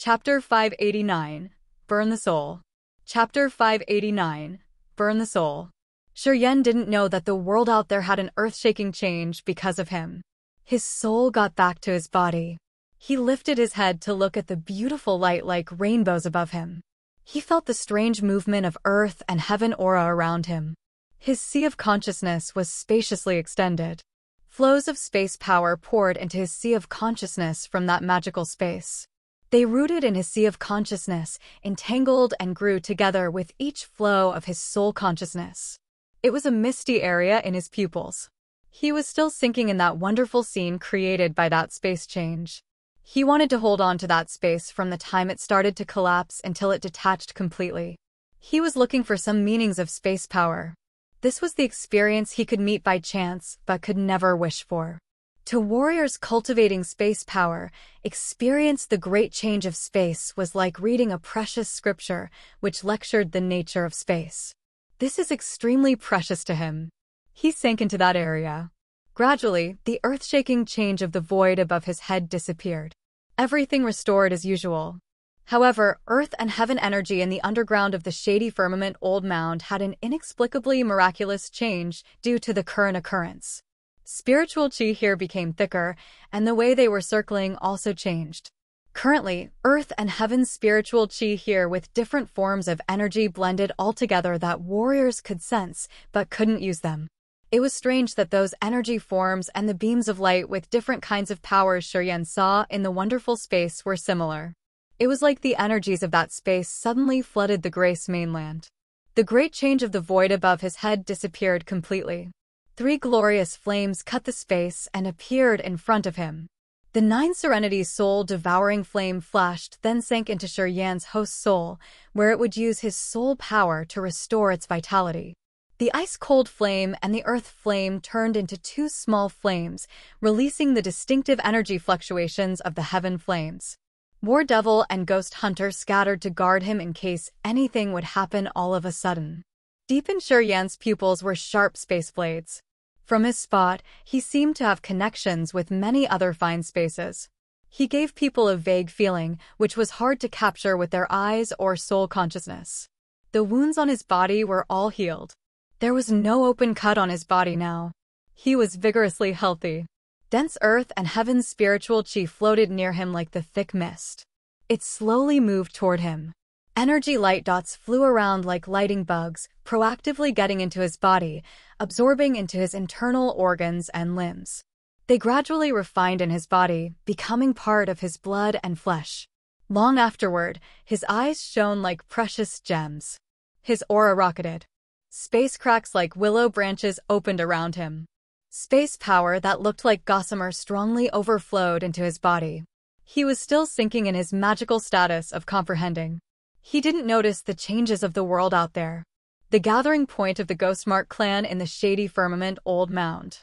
Chapter 589, Burn the Soul. Chapter 589, Burn the Soul. Shiryen didn't know that the world out there had an earth-shaking change because of him. His soul got back to his body. He lifted his head to look at the beautiful light like rainbows above him. He felt the strange movement of earth and heaven aura around him. His sea of consciousness was spaciously extended. Flows of space power poured into his sea of consciousness from that magical space. They rooted in his sea of consciousness, entangled and grew together with each flow of his soul consciousness. It was a misty area in his pupils. He was still sinking in that wonderful scene created by that space change. He wanted to hold on to that space from the time it started to collapse until it detached completely. He was looking for some meanings of space power. This was the experience he could meet by chance but could never wish for. To warriors cultivating space power, experience the great change of space was like reading a precious scripture which lectured the nature of space. This is extremely precious to him. He sank into that area. Gradually, the earth-shaking change of the void above his head disappeared. Everything restored as usual. However, earth and heaven energy in the underground of the shady firmament old mound had an inexplicably miraculous change due to the current occurrence. Spiritual chi here became thicker, and the way they were circling also changed. Currently, earth and heaven's spiritual chi here with different forms of energy blended all together that warriors could sense, but couldn't use them. It was strange that those energy forms and the beams of light with different kinds of powers Shiryen saw in the wonderful space were similar. It was like the energies of that space suddenly flooded the Grace mainland. The great change of the void above his head disappeared completely. 3 glorious flames cut the space and appeared in front of him. The 9 Serenity's soul-devouring flame flashed, then sank into Shiryen's host's soul, where it would use his soul power to restore its vitality. The ice-cold flame and the earth flame turned into 2 small flames, releasing the distinctive energy fluctuations of the heaven flames. War Devil and Ghost Hunter scattered to guard him in case anything would happen all of a sudden. Deep in Shiryen's pupils were sharp space blades. From his spot, he seemed to have connections with many other fine spaces. He gave people a vague feeling, which was hard to capture with their eyes or soul consciousness. The wounds on his body were all healed. There was no open cut on his body now. He was vigorously healthy. Dense earth and heaven's spiritual chi floated near him like the thick mist. It slowly moved toward him. Energy light dots flew around like lighting bugs, proactively getting into his body, absorbing into his internal organs and limbs. They gradually refined in his body, becoming part of his blood and flesh. Long afterward, his eyes shone like precious gems. His aura rocketed. Space cracks like willow branches opened around him. Space power that looked like gossamer strongly overflowed into his body. He was still sinking in his magical status of comprehending. He didn't notice the changes of the world out there. The gathering point of the Ghostmark clan in the shady firmament old mound.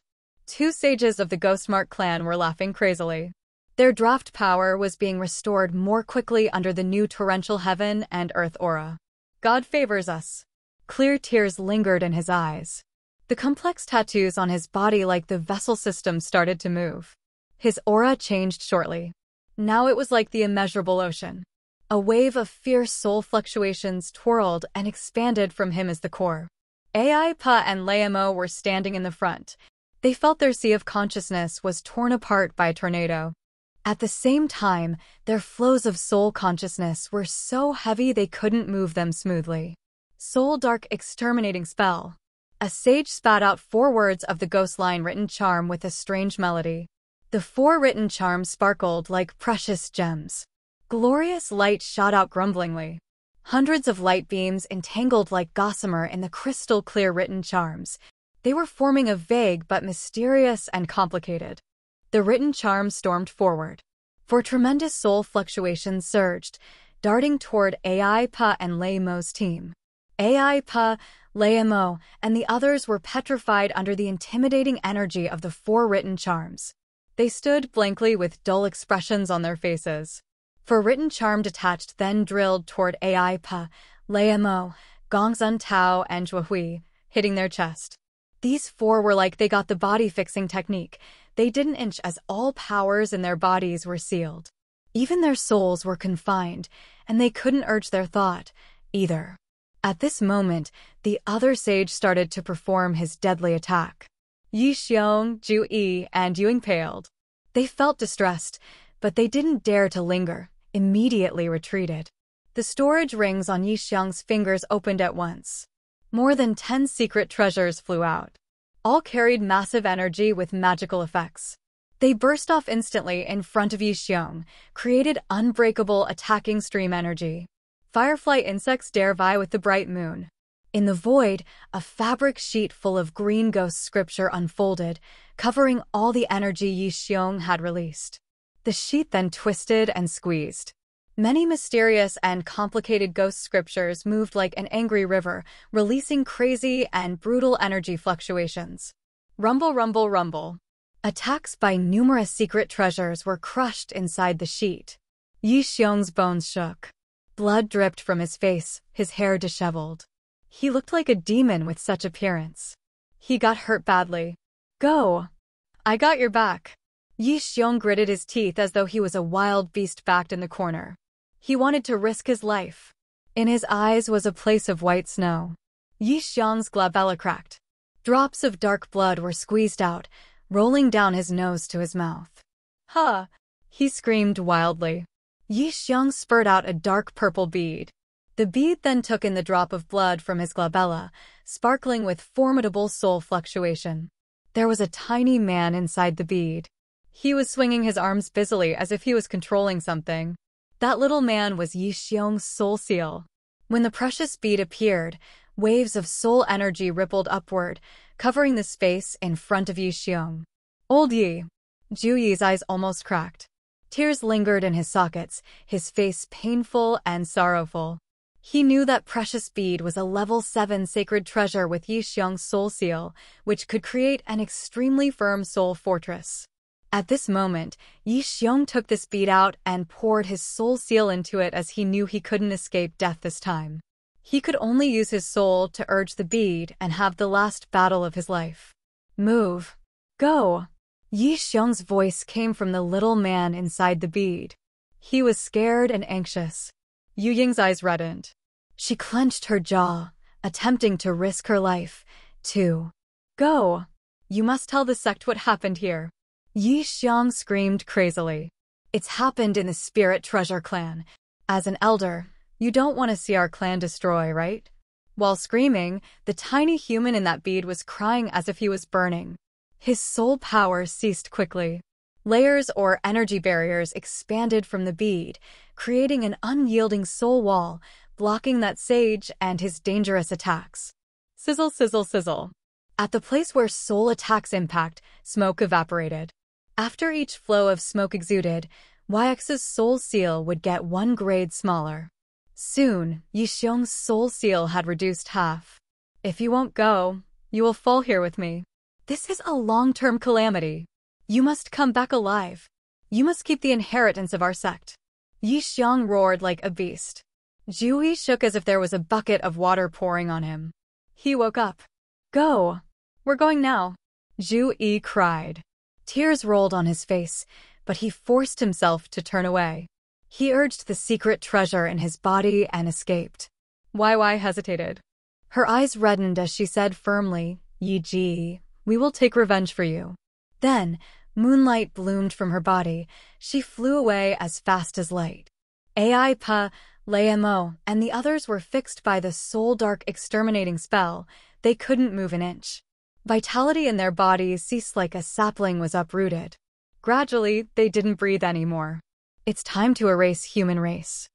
2 sages of the Ghostmark clan were laughing crazily. Their draft power was being restored more quickly under the new torrential heaven and earth aura. God favors us. Clear tears lingered in his eyes. The complex tattoos on his body like the vessel system started to move. His aura changed shortly. Now it was like the immeasurable ocean. A wave of fierce soul fluctuations twirled and expanded from him as the core. Aipa and Laimo were standing in the front. They felt their sea of consciousness was torn apart by a tornado. At the same time, their flows of soul consciousness were so heavy they couldn't move them smoothly. Soul Dark Exterminating Spell. A sage spat out 4 words of the ghost line written charm with a strange melody. The 4 written charms sparkled like precious gems. Glorious light shot out grumblingly. Hundreds of light beams entangled like gossamer in the crystal-clear written charms. They were forming a vague but mysterious and complicated. The written charms stormed forward. For tremendous soul fluctuations surged, darting toward Aipa and Laimo's team. Aipa, Laimo, and the others were petrified under the intimidating energy of the 4 written charms. They stood blankly with dull expressions on their faces. For written charm detached then drilled toward Aipa, Laimo, Gongsun Tao, and Zhuhui, hitting their chest. These 4 were like they got the body-fixing technique. They didn't inch as all powers in their bodies were sealed. Even their souls were confined, and they couldn't urge their thought, either. At this moment, the other sage started to perform his deadly attack. Yi Xiong, Ju Yi, and Yuing paled. They felt distressed, but they didn't dare to linger, immediately retreated. The storage rings on Yi Xiong's fingers opened at once. More than 10 secret treasures flew out. All carried massive energy with magical effects. They burst off instantly in front of Yi Xiong, created unbreakable attacking stream energy. Firefly insects dare vie with the bright moon. In the void, a fabric sheet full of green ghost scripture unfolded, covering all the energy Yi Xiong had released. The sheet then twisted and squeezed. Many mysterious and complicated ghost scriptures moved like an angry river, releasing crazy and brutal energy fluctuations. Rumble, rumble, rumble. Attacks by numerous secret treasures were crushed inside the sheet. Yi Xiong's bones shook. Blood dripped from his face, his hair disheveled. He looked like a demon with such appearance. He got hurt badly. Go! I got your back. Yi Xiong gritted his teeth as though he was a wild beast backed in the corner. He wanted to risk his life. In his eyes was a place of white snow. Yi Xiong's glabella cracked. Drops of dark blood were squeezed out, rolling down his nose to his mouth. Ha! He screamed wildly. Yi Xiong spurted out a dark purple bead. The bead then took in the drop of blood from his glabella, sparkling with formidable soul fluctuation. There was a tiny man inside the bead. He was swinging his arms busily as if he was controlling something. That little man was Yi Xiong's soul seal. When the precious bead appeared, waves of soul energy rippled upward, covering the space in front of Yi Xiong. Old Yi. Ju Yi's eyes almost cracked. Tears lingered in his sockets, his face painful and sorrowful. He knew that precious bead was a level 7 sacred treasure with Yi Xiong's soul seal, which could create an extremely firm soul fortress. At this moment, Yi Xiong took this bead out and poured his soul seal into it as he knew he couldn't escape death this time. He could only use his soul to urge the bead and have the last battle of his life. Move. Go. Yi Xiong's voice came from the little man inside the bead. He was scared and anxious. Yu Ying's eyes reddened. She clenched her jaw, attempting to risk her life, too. Go. You must tell the sect what happened here. Yi Xiong screamed crazily. It's happened in the Spirit Treasure Clan. As an elder, you don't want to see our clan destroy, right? While screaming, the tiny human in that bead was crying as if he was burning. His soul power ceased quickly. Layers or energy barriers expanded from the bead, creating an unyielding soul wall, blocking that sage and his dangerous attacks. Sizzle, sizzle, sizzle. At the place where soul attacks impact, smoke evaporated. After each flow of smoke exuded, YX's soul seal would get 1 grade smaller. Soon, Yi Xiong's soul seal had reduced half. If you won't go, you will fall here with me. This is a long-term calamity. You must come back alive. You must keep the inheritance of our sect. Yi Xiong roared like a beast. Ju Yi shook as if there was a bucket of water pouring on him. He woke up. Go. We're going now. Ju Yi cried. Tears rolled on his face, but he forced himself to turn away. He urged the secret treasure in his body and escaped. YY hesitated. Her eyes reddened as she said firmly, Yi Ji, we will take revenge for you. Then, moonlight bloomed from her body. She flew away as fast as light. Ai Pa, Lei Mo, and the others were fixed by the soul dark exterminating spell. They couldn't move an inch. Vitality in their bodies ceased like a sapling was uprooted. Gradually, they didn't breathe anymore. It's time to erase human race.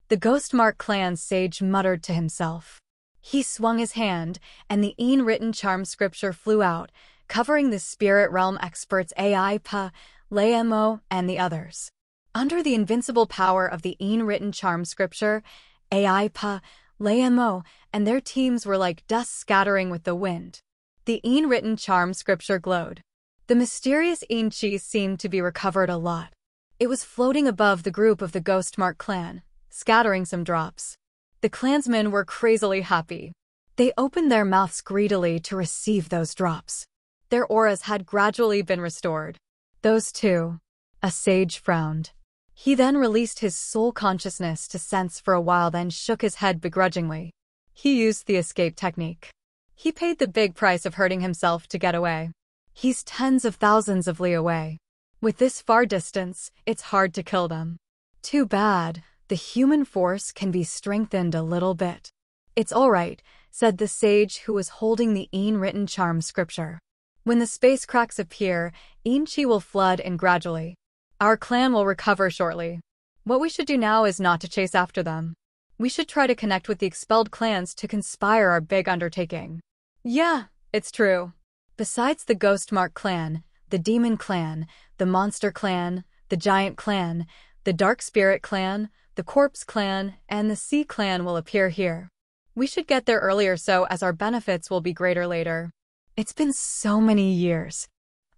The Ghostmark clan's sage muttered to himself. He swung his hand, and the Een-written charm scripture flew out, covering the spirit realm experts Ai Pa, Lei Mo, and the others. Under the invincible power of the Een-written charm scripture, Ai Pa, Lei Mo, and their teams were like dust scattering with the wind. The Een-written charm scripture glowed. The mysterious Een Chi seemed to be recovered a lot. It was floating above the group of the Ghostmark clan, scattering some drops. The clansmen were crazily happy. They opened their mouths greedily to receive those drops. Their auras had gradually been restored. Those two. A sage frowned. He then released his soul consciousness to sense for a while, then shook his head begrudgingly. He used the escape technique. He paid the big price of hurting himself to get away. He's tens of thousands of li away. With this far distance, it's hard to kill them. Too bad, the human force can be strengthened a little bit. It's all right, said the sage who was holding the written charm scripture. When the space cracks appear, chi will flood in gradually. Our clan will recover shortly. What we should do now is not to chase after them. We should try to connect with the expelled clans to conspire our big undertaking. Yeah, it's true. Besides the Ghost Mark clan, the Demon clan, the Monster clan, the Giant clan, the Dark Spirit clan, the Corpse clan, and the Sea clan will appear here. We should get there earlier so as our benefits will be greater later. It's been so many years.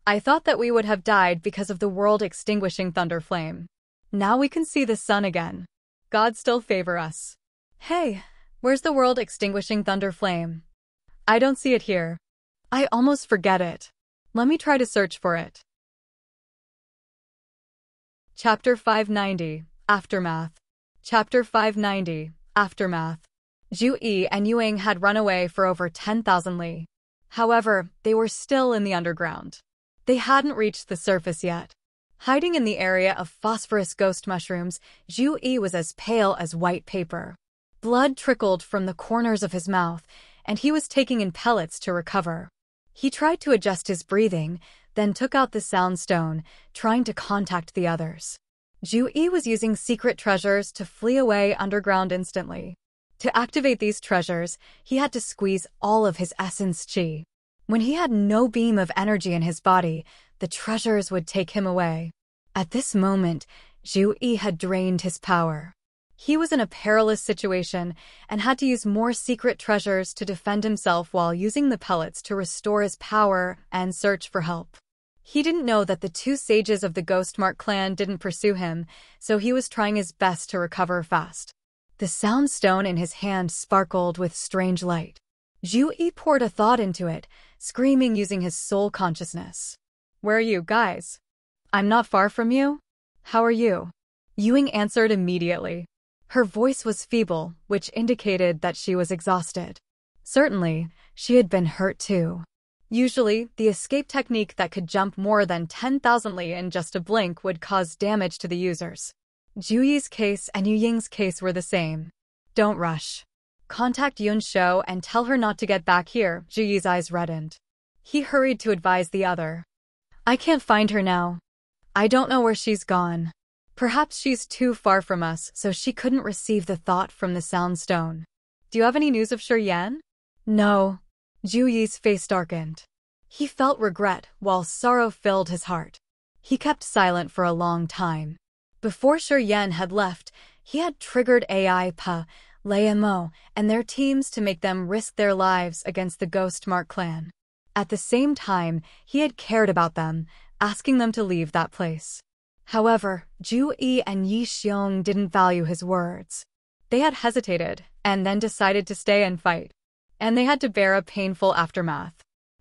I thought that we would have died because of the world-extinguishing thunder flame. Now we can see the sun again. God still favor us. Hey, where's the world-extinguishing thunder flame? I don't see it here. I almost forget it. Let me try to search for it. Chapter 590, Aftermath. Chapter 590, Aftermath. Zhu Yi and Yuing had run away for over 10,000 li. However, they were still in the underground. They hadn't reached the surface yet. Hiding in the area of phosphorus ghost mushrooms, Zhu Yi was as pale as white paper. Blood trickled from the corners of his mouth, and he was taking in pellets to recover. He tried to adjust his breathing, then took out the sound stone, trying to contact the others. Zhu Yi was using secret treasures to flee away underground instantly. To activate these treasures, he had to squeeze all of his essence chi. When he had no beam of energy in his body, the treasures would take him away. At this moment, Zhu Yi had drained his power. He was in a perilous situation and had to use more secret treasures to defend himself while using the pellets to restore his power and search for help. He didn't know that the two sages of the Ghostmark clan didn't pursue him, so he was trying his best to recover fast. The sound stone in his hand sparkled with strange light. Zhu Yi poured a thought into it, screaming using his soul consciousness. Where are you, guys? I'm not far from you. How are you? Yuing answered immediately. Her voice was feeble, which indicated that she was exhausted. Certainly, she had been hurt too. Usually, the escape technique that could jump more than 10,000 li in just a blink would cause damage to the users. Zhu Yi's case and Yu Ying's case were the same. Don't rush. Contact Yun Shou and tell her not to get back here. Zhu Yi's eyes reddened. He hurried to advise the other. I can't find her now. I don't know where she's gone. Perhaps she's too far from us, so she couldn't receive the thought from the sound stone. Do you have any news of Yan? No. Zhu Yi's face darkened. He felt regret while sorrow filled his heart. He kept silent for a long time. Before Yan had left, he had triggered AI Pa, Mo, and their teams to make them risk their lives against the Ghostmark clan. At the same time, he had cared about them, asking them to leave that place. However, Zhu Yi and Yi Xiong didn't value his words. They had hesitated, and then decided to stay and fight. And they had to bear a painful aftermath.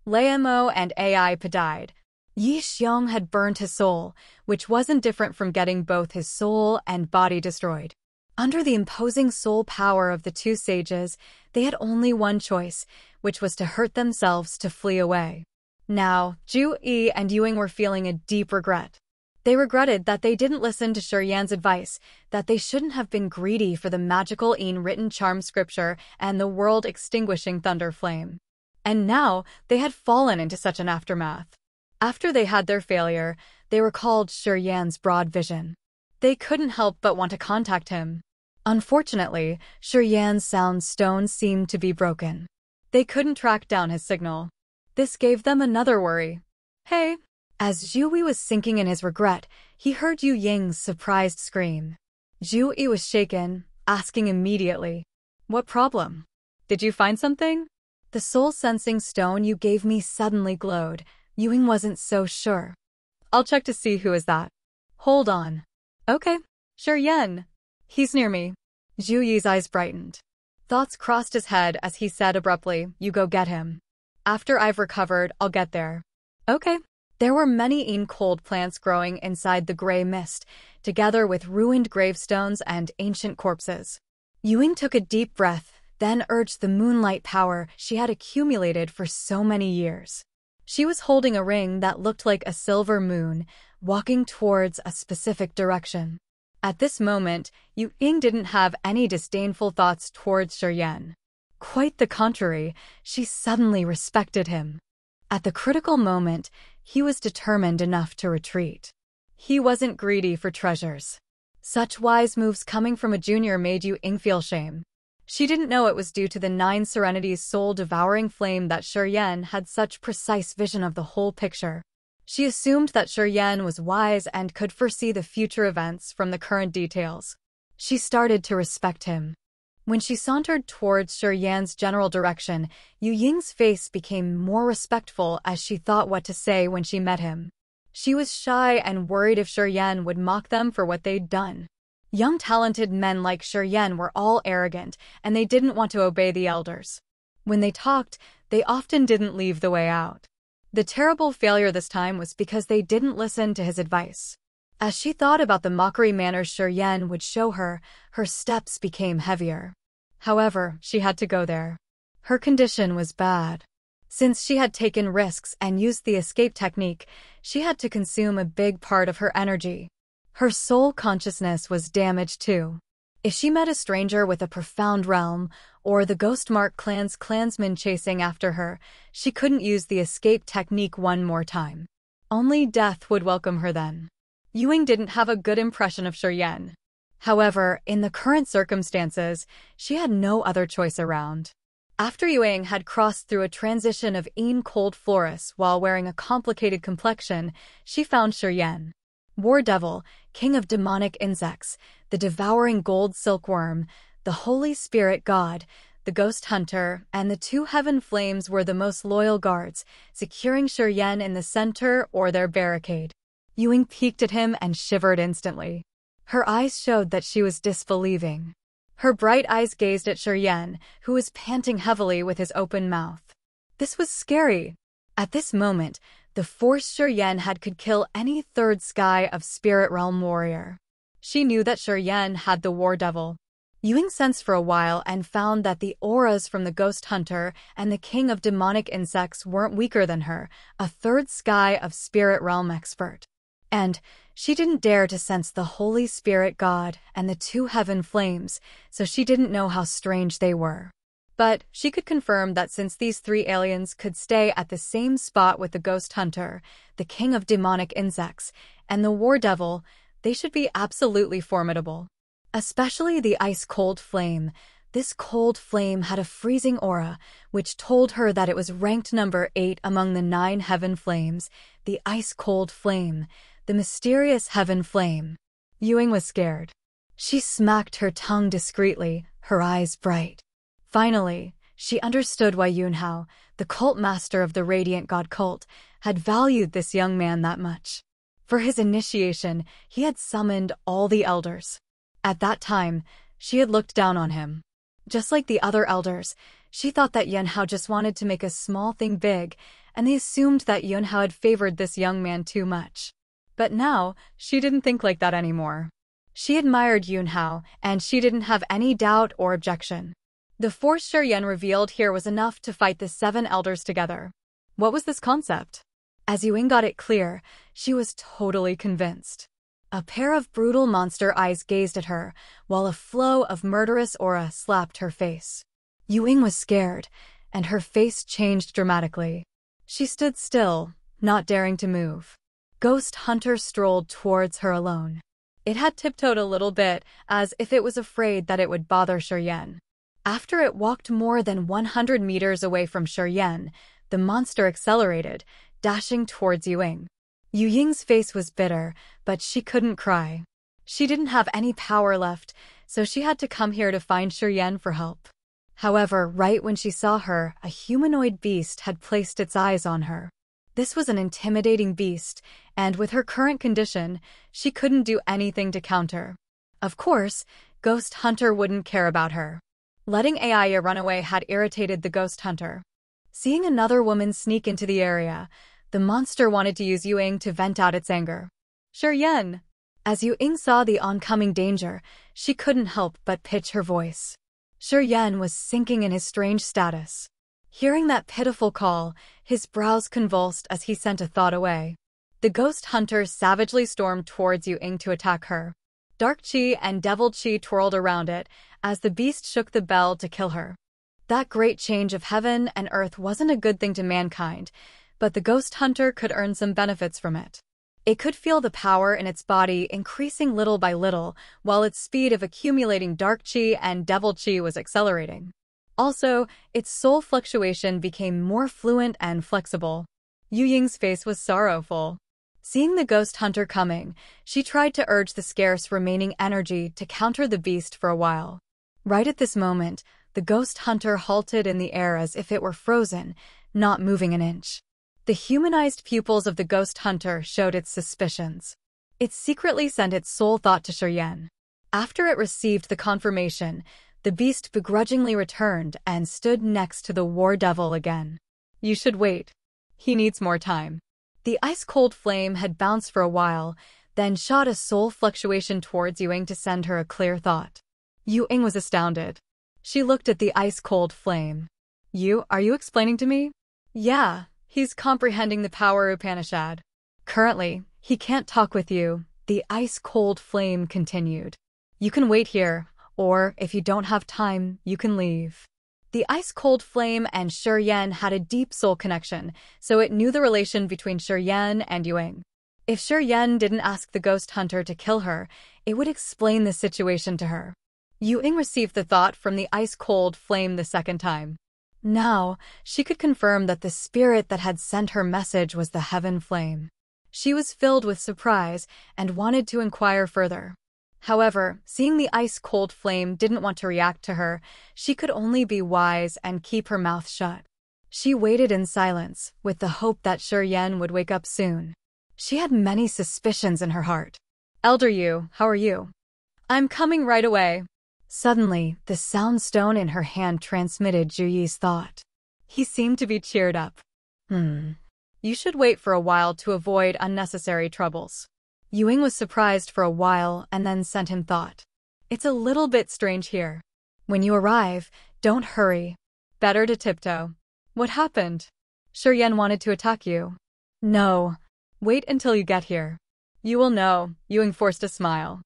Mo and AI Pa died. Yi Xiong had burned his soul, which wasn't different from getting both his soul and body destroyed. Under the imposing soul power of the two sages, they had only one choice, which was to hurt themselves to flee away. Now, Zhu Yi and Yuing were feeling a deep regret. They regretted that they didn't listen to Yan's advice, that they shouldn't have been greedy for the magical written charm scripture and the world-extinguishing thunder flame. And now, they had fallen into such an aftermath. After they had their failure, they recalled Yan's broad vision. They couldn't help but want to contact him. Unfortunately, Yan's sound stone seemed to be broken. They couldn't track down his signal. This gave them another worry. Hey! As Zhu Yi was sinking in his regret, he heard Yu Ying's surprised scream. Zhu Yi was shaken, asking immediately, What problem? Did you find something? The soul-sensing stone you gave me suddenly glowed. Yuing wasn't so sure. I'll check to see who is that. Hold on. Okay. Yan. He's near me. Zhu Yi's eyes brightened. Thoughts crossed his head as he said abruptly, You go get him. After I've recovered, I'll get there. Okay. There were many cold plants growing inside the gray mist, together with ruined gravestones and ancient corpses. Ying took a deep breath, then urged the moonlight power she had accumulated for so many years. She was holding a ring that looked like a silver moon, walking towards a specific direction. At this moment, Ying didn't have any disdainful thoughts towards Shiryen. Quite the contrary, she suddenly respected him. At the critical moment, he was determined enough to retreat. He wasn't greedy for treasures. Such wise moves coming from a junior made Ying feel shame. She didn't know it was due to the 9 Serenity's soul-devouring flame that Shiryen had such precise vision of the whole picture. She assumed that Shiryen was wise and could foresee the future events from the current details. She started to respect him. When she sauntered towards Shiryen's general direction, Ying's face became more respectful as she thought what to say when she met him. She was shy and worried if Shiryen would mock them for what they'd done. Young talented men like Shiryen were all arrogant, and they didn't want to obey the elders. When they talked, they often didn't leave the way out. The terrible failure this time was because they didn't listen to his advice. As she thought about the mockery manners Shiryen would show her, her steps became heavier. However, she had to go there. Her condition was bad. Since she had taken risks and used the escape technique, she had to consume a big part of her energy. Her soul consciousness was damaged too. If she met a stranger with a profound realm, or the Ghostmark clan's clansmen chasing after her, she couldn't use the escape technique one more time. Only death would welcome her then. Ying didn't have a good impression of Shiryen. However, in the current circumstances, she had no other choice around. After Ying had crossed through a transition of cold forests while wearing a complicated complexion, she found Shiryen. War Devil, king of demonic insects, the devouring gold silkworm, the Holy Spirit God, the Ghost Hunter, and the 2 heaven flames were the most loyal guards, securing Shiryen in the center or their barricade. Ying peeked at him and shivered instantly. Her eyes showed that she was disbelieving. Her bright eyes gazed at Shiryen, who was panting heavily with his open mouth. This was scary. At this moment, the force Shiryen had could kill any 3rd sky of Spirit Realm warrior. She knew that Shiryen had the War Devil. Ying sensed for a while and found that the auras from the Ghost Hunter and the King of Demonic Insects weren't weaker than her, a 3rd sky of Spirit Realm expert. And she didn't dare to sense the Holy Spirit God and the 2 heaven flames, so she didn't know how strange they were. But she could confirm that since these 3 aliens could stay at the same spot with the Ghost Hunter, the King of Demonic Insects, and the War Devil, they should be absolutely formidable. Especially the ice-cold flame. This cold flame had a freezing aura, which told her that it was ranked number 8 among the 9 heaven flames, the ice-cold flame, the mysterious heaven flame. Ying was scared. She smacked her tongue discreetly, her eyes bright. Finally, she understood why Yunhao, the cult master of the Radiant God cult, had valued this young man that much. For his initiation, he had summoned all the elders. At that time, she had looked down on him. Just like the other elders, she thought that Yunhao just wanted to make a small thing big, and they assumed that Yunhao had favored this young man too much. But now, she didn't think like that anymore. She admired Yunhao, and she didn't have any doubt or objection. The force Shiryen revealed here was enough to fight the 7 elders together. What was this concept? As Ying got it clear, she was totally convinced. A pair of brutal monster eyes gazed at her, while a flow of murderous aura slapped her face. Ying was scared, and her face changed dramatically. She stood still, not daring to move. Ghost Hunter strolled towards her alone. It had tiptoed a little bit, as if it was afraid that it would bother Shiryen. After it walked more than 100 meters away from Shiryen, the monster accelerated, dashing towards Ying. Ying's face was bitter, but she couldn't cry. She didn't have any power left, so she had to come here to find Shiryen for help. However, right when she saw her, a humanoid beast had placed its eyes on her. This was an intimidating beast, and with her current condition, she couldn't do anything to counter. Of course, Ghost Hunter wouldn't care about her. Letting Aya run away had irritated the Ghost Hunter. Seeing another woman sneak into the area, The monster wanted to use Yuing to vent out its anger. Shiryen! As Yuing saw the oncoming danger, she couldn't help but pitch her voice. Shiryen was sinking in his strange status. Hearing that pitiful call, his brows convulsed as he sent a thought away. The ghost hunter savagely stormed towards Yuing to attack her. Dark Qi and Devil Qi twirled around it as the beast shook the bell to kill her. That great change of heaven and earth wasn't a good thing to mankind, but the ghost hunter could earn some benefits from it. It could feel the power in its body increasing little by little, while its speed of accumulating Dark Qi and Devil Qi was accelerating. Also, its soul fluctuation became more fluent and flexible. Yu Ying's face was sorrowful. Seeing the ghost hunter coming, she tried to urge the scarce remaining energy to counter the beast for a while. Right at this moment, the ghost hunter halted in the air as if it were frozen, not moving an inch. The humanized pupils of the ghost hunter showed its suspicions. It secretly sent its soul thought to Shiryen. After it received the confirmation, the beast begrudgingly returned and stood next to the war devil again. You should wait. He needs more time. The ice-cold flame had bounced for a while, then shot a soul fluctuation towards Yuing to send her a clear thought. Yuing was astounded. She looked at the ice-cold flame. Are you explaining to me? Yeah. He's comprehending the power Upanishad. Currently, he can't talk with you, the ice-cold flame continued. You can wait here, or if you don't have time, you can leave. The ice-cold flame and Shiryen had a deep soul connection, so it knew the relation between Shiryen and Yuing. If Shiryen didn't ask the ghost hunter to kill her, it would explain the situation to her. Yuing received the thought from the ice-cold flame the second time. Now, she could confirm that the spirit that had sent her message was the heaven flame. She was filled with surprise and wanted to inquire further. However, seeing the ice-cold flame didn't want to react to her, she could only be wise and keep her mouth shut. She waited in silence, with the hope that Shiryen would wake up soon. She had many suspicions in her heart. Elder Yu, how are you? I'm coming right away. Suddenly, the sound stone in her hand transmitted Zhu Yi's thought. He seemed to be cheered up. You should wait for a while to avoid unnecessary troubles. Yuing was surprised for a while and then sent him thought. It's a little bit strange here. When you arrive, don't hurry. Better to tiptoe. What happened? Shiryen wanted to attack you. No. Wait until you get here. You will know, Yuing forced a smile.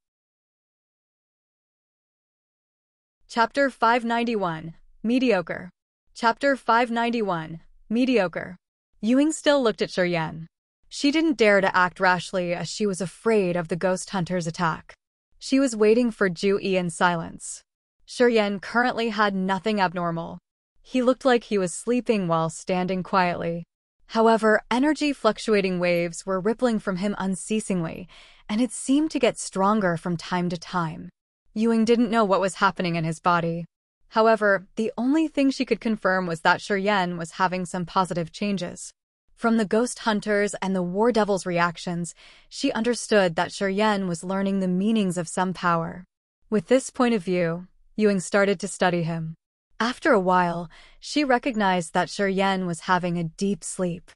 Chapter 591, Mediocre. Chapter 591, Mediocre. Yuing still looked at Shiryen. She didn't dare to act rashly as she was afraid of the ghost hunter's attack. She was waiting for Zhu Yi in silence. Shiryen currently had nothing abnormal. He looked like he was sleeping while standing quietly. However, energy-fluctuating waves were rippling from him unceasingly, and it seemed to get stronger from time to time. Yuing didn't know what was happening in his body. However, the only thing she could confirm was that Shiryen was having some positive changes. From the ghost hunters and the war devil's reactions, she understood that Shiryen was learning the meanings of some power. With this point of view, Yuing started to study him. After a while, she recognized that Shiryen was having a deep sleep.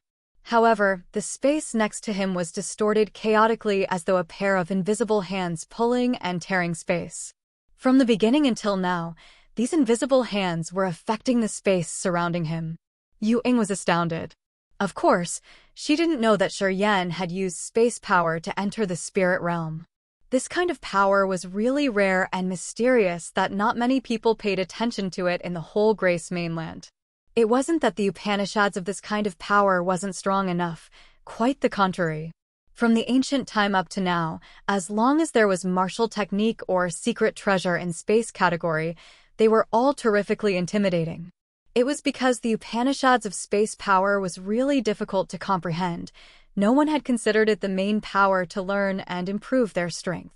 However, the space next to him was distorted chaotically as though a pair of invisible hands pulling and tearing space. From the beginning until now, these invisible hands were affecting the space surrounding him. Yuing was astounded. Of course, she didn't know that Shiryen had used space power to enter the spirit realm. This kind of power was really rare and mysterious that not many people paid attention to it in the whole Grace mainland. It wasn't that the Upanishads of this kind of power wasn't strong enough, quite the contrary. From the ancient time up to now, as long as there was martial technique or secret treasure in space category, they were all terrifically intimidating. It was because the Upanishads of space power was really difficult to comprehend. No one had considered it the main power to learn and improve their strength.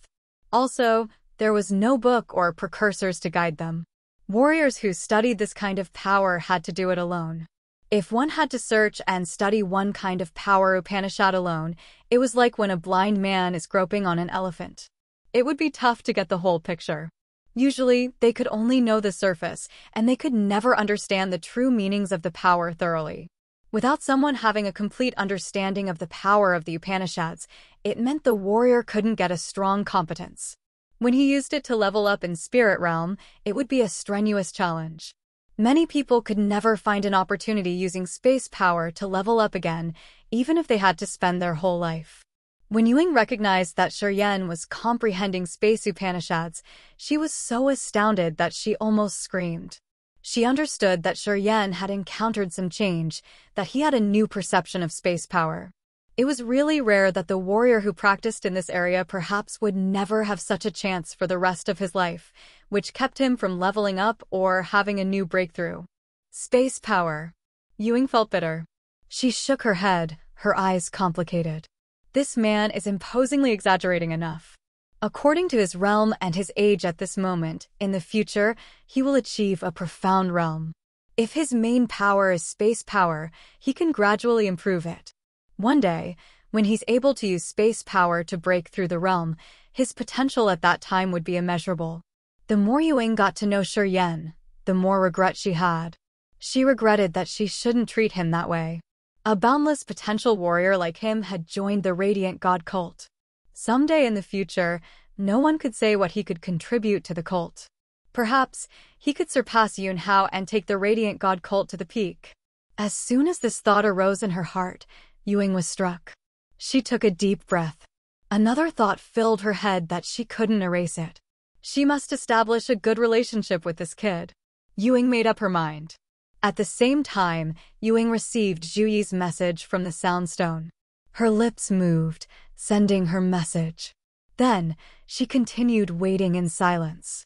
Also, there was no book or precursors to guide them. Warriors who studied this kind of power had to do it alone. If one had to search and study one kind of power Upanishad alone, it was like when a blind man is groping on an elephant. It would be tough to get the whole picture. Usually, they could only know the surface, and they could never understand the true meanings of the power thoroughly. Without someone having a complete understanding of the power of the Upanishads, it meant the warrior couldn't get a strong competence. When he used it to level up in spirit realm, it would be a strenuous challenge. Many people could never find an opportunity using space power to level up again, even if they had to spend their whole life. When Ewing recognized that Shuryen was comprehending space Upanishads, she was so astounded that she almost screamed. She understood that Shuryen had encountered some change, that he had a new perception of space power. It was really rare that the warrior who practiced in this area perhaps would never have such a chance for the rest of his life, which kept him from leveling up or having a new breakthrough. Space power. Ewing felt bitter. She shook her head, her eyes complicated. This man is imposingly exaggerating enough. According to his realm and his age at this moment, in the future, he will achieve a profound realm. If his main power is space power, he can gradually improve it. One day, when he's able to use space power to break through the realm, his potential at that time would be immeasurable. The more Ewing got to know Shuryen, the more regret she had. She regretted that she shouldn't treat him that way. A boundless potential warrior like him had joined the Radiant God cult. Someday in the future, no one could say what he could contribute to the cult. Perhaps, he could surpass Yunhao and take the Radiant God cult to the peak. As soon as this thought arose in her heart, Ewing was struck. She took a deep breath. Another thought filled her head that she couldn't erase it. She must establish a good relationship with this kid. Ewing made up her mind. At the same time, Ewing received Zhu Yi's message from the Soundstone. Her lips moved, sending her message. Then, she continued waiting in silence.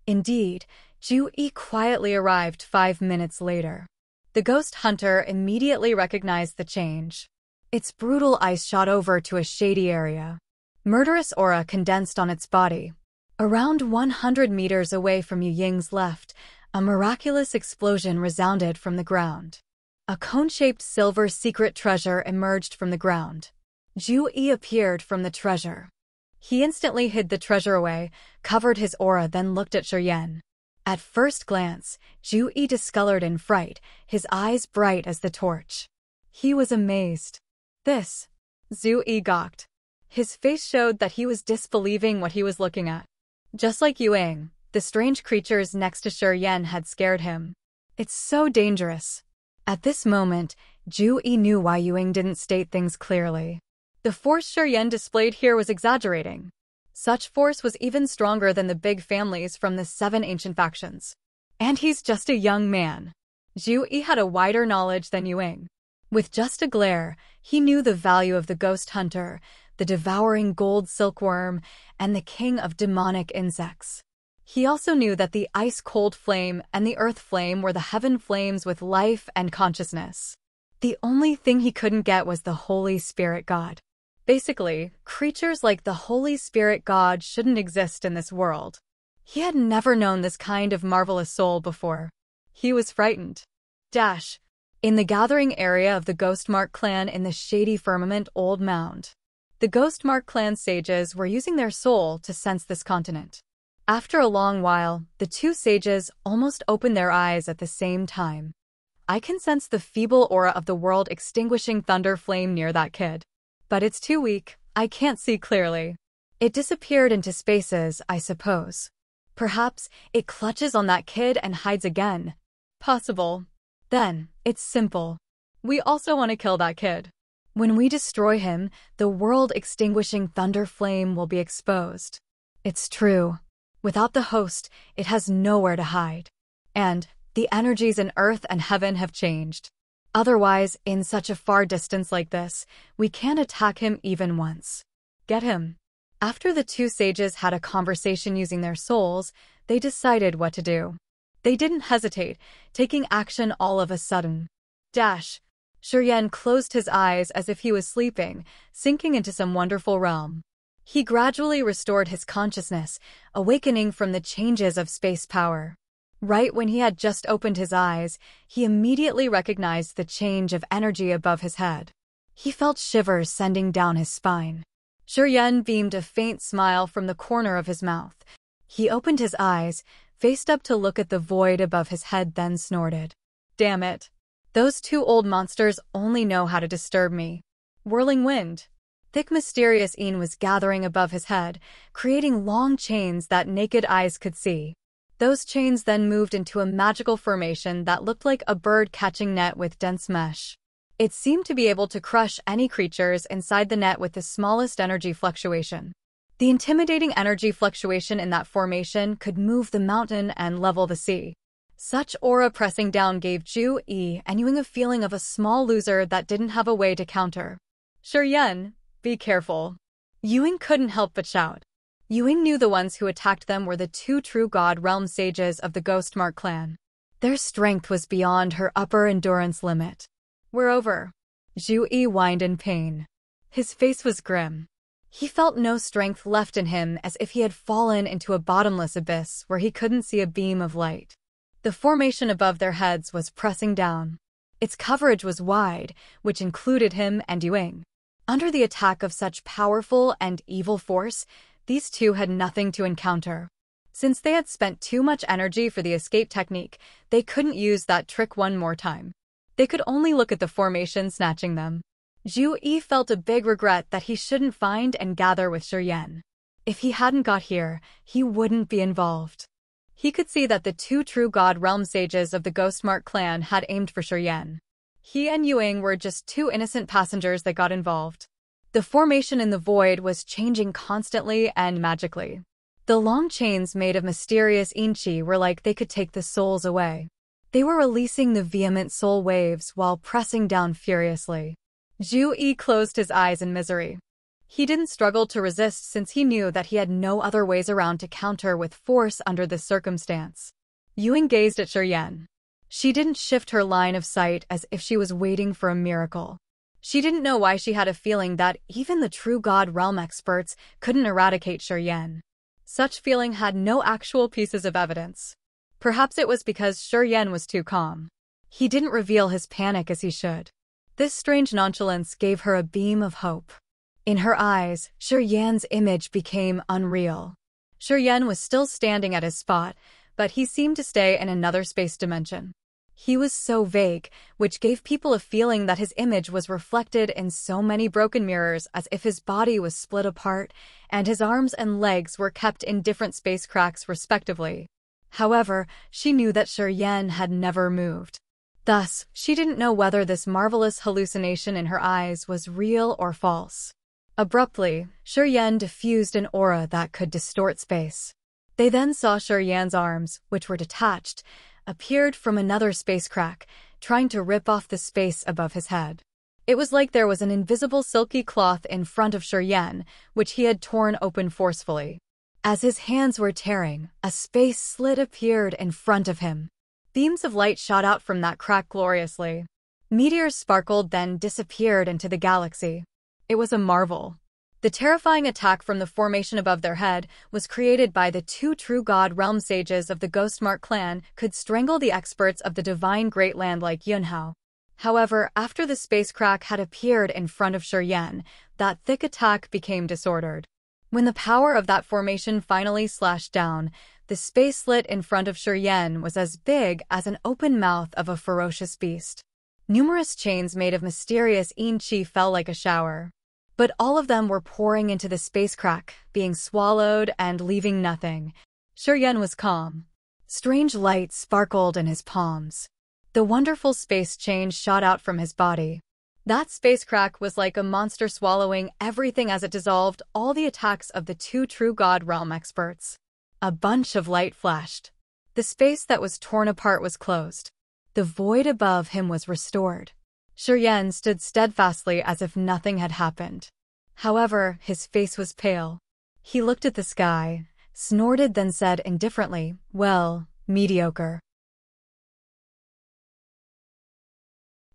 Indeed, Zhu Yi quietly arrived 5 minutes later. The ghost hunter immediately recognized the change. Its brutal eyes shot over to a shady area. Murderous aura condensed on its body. Around 100 meters away from Yu Ying's left, a miraculous explosion resounded from the ground. A cone-shaped silver secret treasure emerged from the ground. Zhu Yi appeared from the treasure. He instantly hid the treasure away, covered his aura, then looked at Shuryen. At first glance, Zhu Yi discolored in fright, his eyes bright as the torch. He was amazed. This. Zhu Yi gawked. His face showed that he was disbelieving what he was looking at. Just like Ewing, the strange creatures next to Shuryen had scared him. It's so dangerous. At this moment, Zhu Yi knew why Ewing didn't state things clearly. The force Shuryen displayed here was exaggerating. Such force was even stronger than the big families from the 7 ancient factions. And he's just a young man. Zhu Yi had a wider knowledge than Ewing. With just a glare, he knew the value of the ghost hunter, the devouring gold silkworm, and the king of demonic insects. He also knew that the ice-cold flame and the earth flame were the heaven flames with life and consciousness. The only thing he couldn't get was the Holy Spirit God. Basically, creatures like the Holy Spirit God shouldn't exist in this world. He had never known this kind of marvelous soul before. He was frightened. In the gathering area of the Ghostmark clan in the shady firmament Old Mound. The Ghostmark clan sages were using their soul to sense this continent. After a long while, the 2 sages almost opened their eyes at the same time. I can sense the feeble aura of the world-extinguishing thunder flame near that kid. But it's too weak, I can't see clearly. It disappeared into spaces, I suppose. Perhaps it clutches on that kid and hides again. Possible. Then, it's simple. We also want to kill that kid. When we destroy him, the world-extinguishing thunder flame will be exposed. It's true. Without the host, it has nowhere to hide. And the energies in earth and heaven have changed. Otherwise, in such a far distance like this, we can't attack him even once. Get him. After the 2 sages had a conversation using their souls, they decided what to do. They didn't hesitate, taking action all of a sudden. Shuryen closed his eyes as if he was sleeping, sinking into some wonderful realm. He gradually restored his consciousness, awakening from the changes of space power. Right when he had just opened his eyes, he immediately recognized the change of energy above his head. He felt shivers sending down his spine. Shuryen beamed a faint smile from the corner of his mouth. He opened his eyes, faced up to look at the void above his head, then snorted. Damn it. Those two old monsters only know how to disturb me. Whirling wind. Thick mysterious een was gathering above his head, creating long chains that naked eyes could see. Those chains then moved into a magical formation that looked like a bird-catching net with dense mesh. It seemed to be able to crush any creatures inside the net with the smallest energy fluctuation. The intimidating energy fluctuation in that formation could move the mountain and level the sea. Such aura pressing down gave Ju-yi and Yuing a feeling of a small loser that didn't have a way to counter. "Shiryen, be careful." Yuing couldn't help but shout. Yuing knew the ones who attacked them were the two true God Realm sages of the Ghostmark clan. Their strength was beyond her upper endurance limit. "We're over." Ju-yi whined in pain. His face was grim. He felt no strength left in him, as if he had fallen into a bottomless abyss where he couldn't see a beam of light. The formation above their heads was pressing down. Its coverage was wide, which included him and Yuing. Under the attack of such powerful and evil force, these two had nothing to encounter. Since they had spent too much energy for the escape technique, they couldn't use that trick one more time. They could only look at the formation snatching them. Ju-yi felt a big regret that he shouldn't find and gather with Shiryen. If he hadn't got here, he wouldn't be involved. He could see that the two true God Realm sages of the Ghostmark clan had aimed for Shiryen. He and Yuing were just two innocent passengers that got involved. The formation in the void was changing constantly and magically. The long chains made of mysterious inchi were like they could take the souls away. They were releasing the vehement soul waves while pressing down furiously. Ju-yi closed his eyes in misery. He didn't struggle to resist since he knew that he had no other ways around to counter with force under this circumstance. Yuing gazed at Shiryen. She didn't shift her line of sight as if she was waiting for a miracle. She didn't know why she had a feeling that even the true God Realm experts couldn't eradicate Shiryen. Such feeling had no actual pieces of evidence. Perhaps it was because Shiryen was too calm. He didn't reveal his panic as he should. This strange nonchalance gave her a beam of hope. In her eyes, Shiryen's image became unreal. Shiryen was still standing at his spot, but he seemed to stay in another space dimension. He was so vague, which gave people a feeling that his image was reflected in so many broken mirrors, as if his body was split apart and his arms and legs were kept in different space cracks respectively. However, she knew that Shiryen had never moved. Thus, she didn't know whether this marvelous hallucination in her eyes was real or false. Abruptly, Shiryen diffused an aura that could distort space. They then saw Shiryen's arms, which were detached, appeared from another space crack, trying to rip off the space above his head. It was like there was an invisible silky cloth in front of Shiryen, which he had torn open forcefully. As his hands were tearing, a space slit appeared in front of him. Beams of light shot out from that crack gloriously. Meteors sparkled then disappeared into the galaxy. It was a marvel. The terrifying attack from the formation above their head was created by the two true God Realm sages of the Ghostmark clan could strangle the experts of the divine great land like Yunhao. However, after the space crack had appeared in front of Shiryen, that thick attack became disordered. When the power of that formation finally slashed down, the space slit in front of Shiryen was as big as an open mouth of a ferocious beast. Numerous chains made of mysterious inchi fell like a shower. But all of them were pouring into the space crack, being swallowed and leaving nothing. Shiryen was calm. Strange light sparkled in his palms. The wonderful space chain shot out from his body. That space crack was like a monster swallowing everything as it dissolved all the attacks of the two true God Realm experts. A bunch of light flashed. The space that was torn apart was closed. The void above him was restored. Shiryen stood steadfastly as if nothing had happened. However, his face was pale. He looked at the sky, snorted then said indifferently, "Well, mediocre."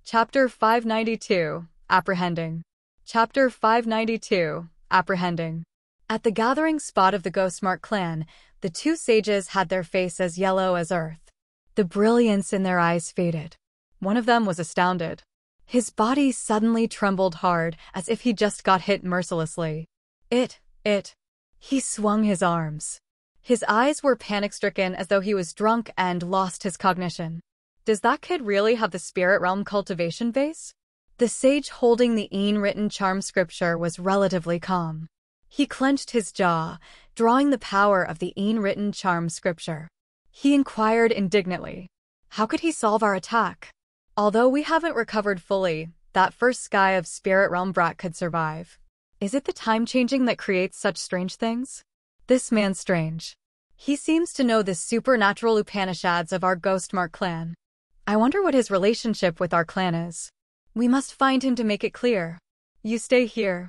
Chapter 592, Apprehending. Chapter 592, Apprehending. At the gathering spot of the Ghostmark clan, the two sages had their faces yellow as earth. The brilliance in their eyes faded. One of them was astounded. His body suddenly trembled hard, as if he just got hit mercilessly. He swung his arms. His eyes were panic-stricken as though he was drunk and lost his cognition. Does that kid really have the spirit realm cultivation base? The sage holding the written charm scripture was relatively calm. He clenched his jaw, drawing the power of the written charm scripture. He inquired indignantly, how could he solve our attack? Although we haven't recovered fully, that first sky of spirit realm brat could survive. Is it the time changing that creates such strange things? This man's strange. He seems to know the supernatural Upanishads of our Ghostmark clan. I wonder what his relationship with our clan is. We must find him to make it clear. You stay here.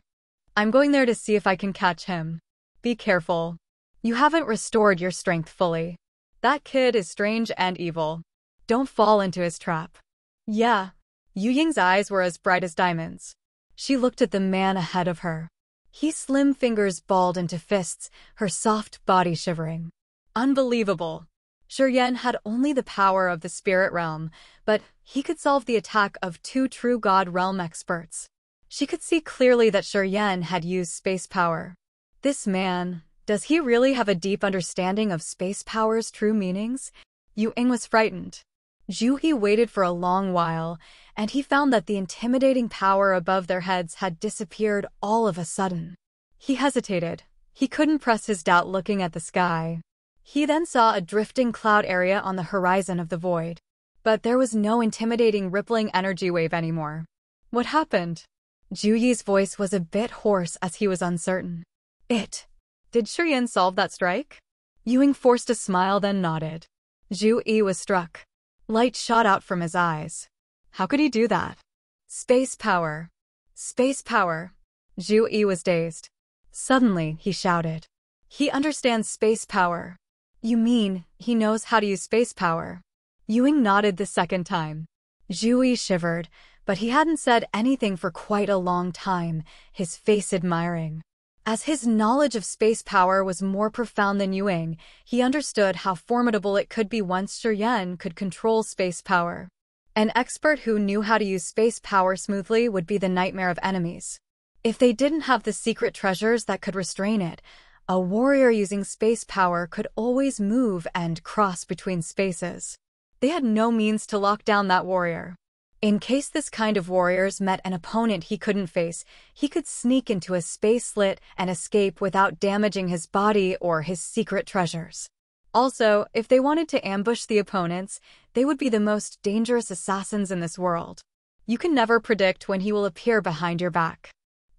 I'm going there to see if I can catch him. Be careful. You haven't restored your strength fully. That kid is strange and evil. Don't fall into his trap. Yeah. Yu Ying's eyes were as bright as diamonds. She looked at the man ahead of her. His slim fingers balled into fists, her soft body shivering. Unbelievable. Shiryen had only the power of the spirit realm, but he could solve the attack of two true God realm experts. She could see clearly that Shiryen had used space power. This man, does he really have a deep understanding of space power's true meanings? Yu Ying was frightened. Zhu He waited for a long while, and he found that the intimidating power above their heads had disappeared all of a sudden. He hesitated. He couldn't press his doubt looking at the sky. He then saw a drifting cloud area on the horizon of the void. But there was no intimidating rippling energy wave anymore. What happened? Zhu Yi's voice was a bit hoarse as he was uncertain. Did Shiryen solve that strike? Yu Ying forced a smile then nodded. Zhu Yi was struck. Light shot out from his eyes. How could he do that? Space power. Space power. Zhu Yi was dazed. Suddenly, he shouted. He understands space power. You mean, he knows how to use space power? Yu Ying nodded the second time. Zhu Yi shivered, but he hadn't said anything for quite a long time, his face admiring. As his knowledge of space power was more profound than Yu Ying, he understood how formidable it could be once Shiryen could control space power. An expert who knew how to use space power smoothly would be the nightmare of enemies. If they didn't have the secret treasures that could restrain it, a warrior using space power could always move and cross between spaces. They had no means to lock down that warrior. In case this kind of warriors met an opponent he couldn't face, he could sneak into a space slit and escape without damaging his body or his secret treasures. Also, if they wanted to ambush the opponents, they would be the most dangerous assassins in this world. You can never predict when he will appear behind your back.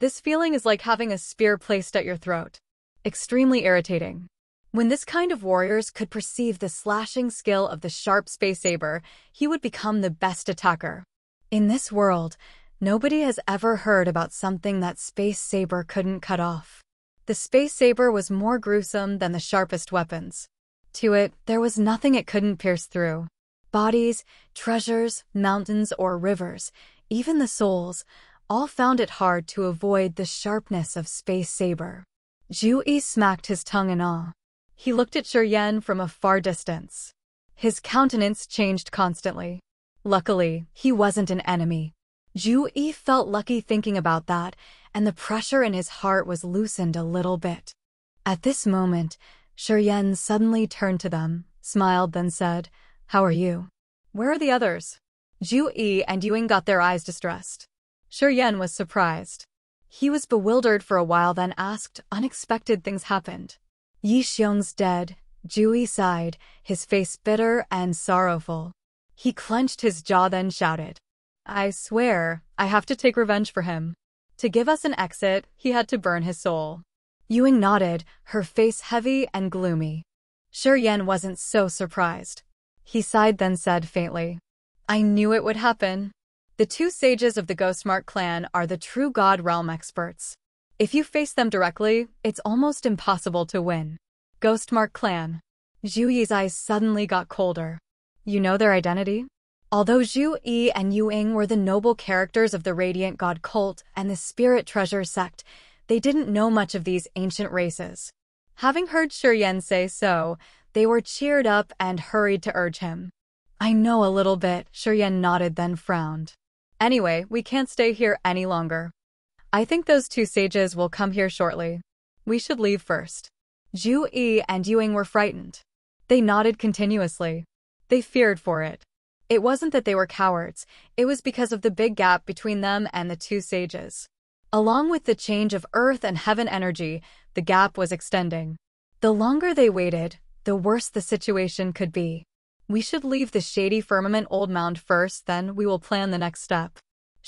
This feeling is like having a spear placed at your throat. Extremely irritating. When this kind of warriors could perceive the slashing skill of the sharp space saber, he would become the best attacker. In this world, nobody has ever heard about something that space saber couldn't cut off. The space saber was more gruesome than the sharpest weapons. To it, there was nothing it couldn't pierce through. Bodies, treasures, mountains, or rivers, even the souls, all found it hard to avoid the sharpness of space saber. Zhu Yi smacked his tongue in awe. He looked at Shiryen from a far distance. His countenance changed constantly. Luckily, he wasn't an enemy. Zhu Yi felt lucky thinking about that, and the pressure in his heart was loosened a little bit. At this moment, Shiryen suddenly turned to them, smiled, then said, "How are you?" "Where are the others?" Zhu Yi and Yu Ying got their eyes distressed. Shiryen was surprised. He was bewildered for a while, then asked, "Unexpected things happened." "Yi Xiong's dead," Zhu Yi sighed, his face bitter and sorrowful. He clenched his jaw then shouted, "I swear, I have to take revenge for him. To give us an exit, he had to burn his soul." Yu Ying nodded, her face heavy and gloomy. Shiryen wasn't so surprised. He sighed then said faintly, "I knew it would happen." The two sages of the Ghostmark clan are the true God realm experts. If you face them directly, it's almost impossible to win. Ghostmark clan. Zhu Yi's eyes suddenly got colder. You know their identity? Although Zhu Yi and Yu Ying were the noble characters of the Radiant God cult and the Spirit Treasure sect, they didn't know much of these ancient races. Having heard Shiryen say so, they were cheered up and hurried to urge him. "I know a little bit," Shiryen nodded then frowned. "Anyway, we can't stay here any longer. I think those two sages will come here shortly. We should leave first." Zhu Yi and Yu Ying were frightened. They nodded continuously. They feared for it. It wasn't that they were cowards, it was because of the big gap between them and the two sages. Along with the change of earth and heaven energy, the gap was extending. The longer they waited, the worse the situation could be. We should leave the shady firmament old mound first, then we will plan the next step.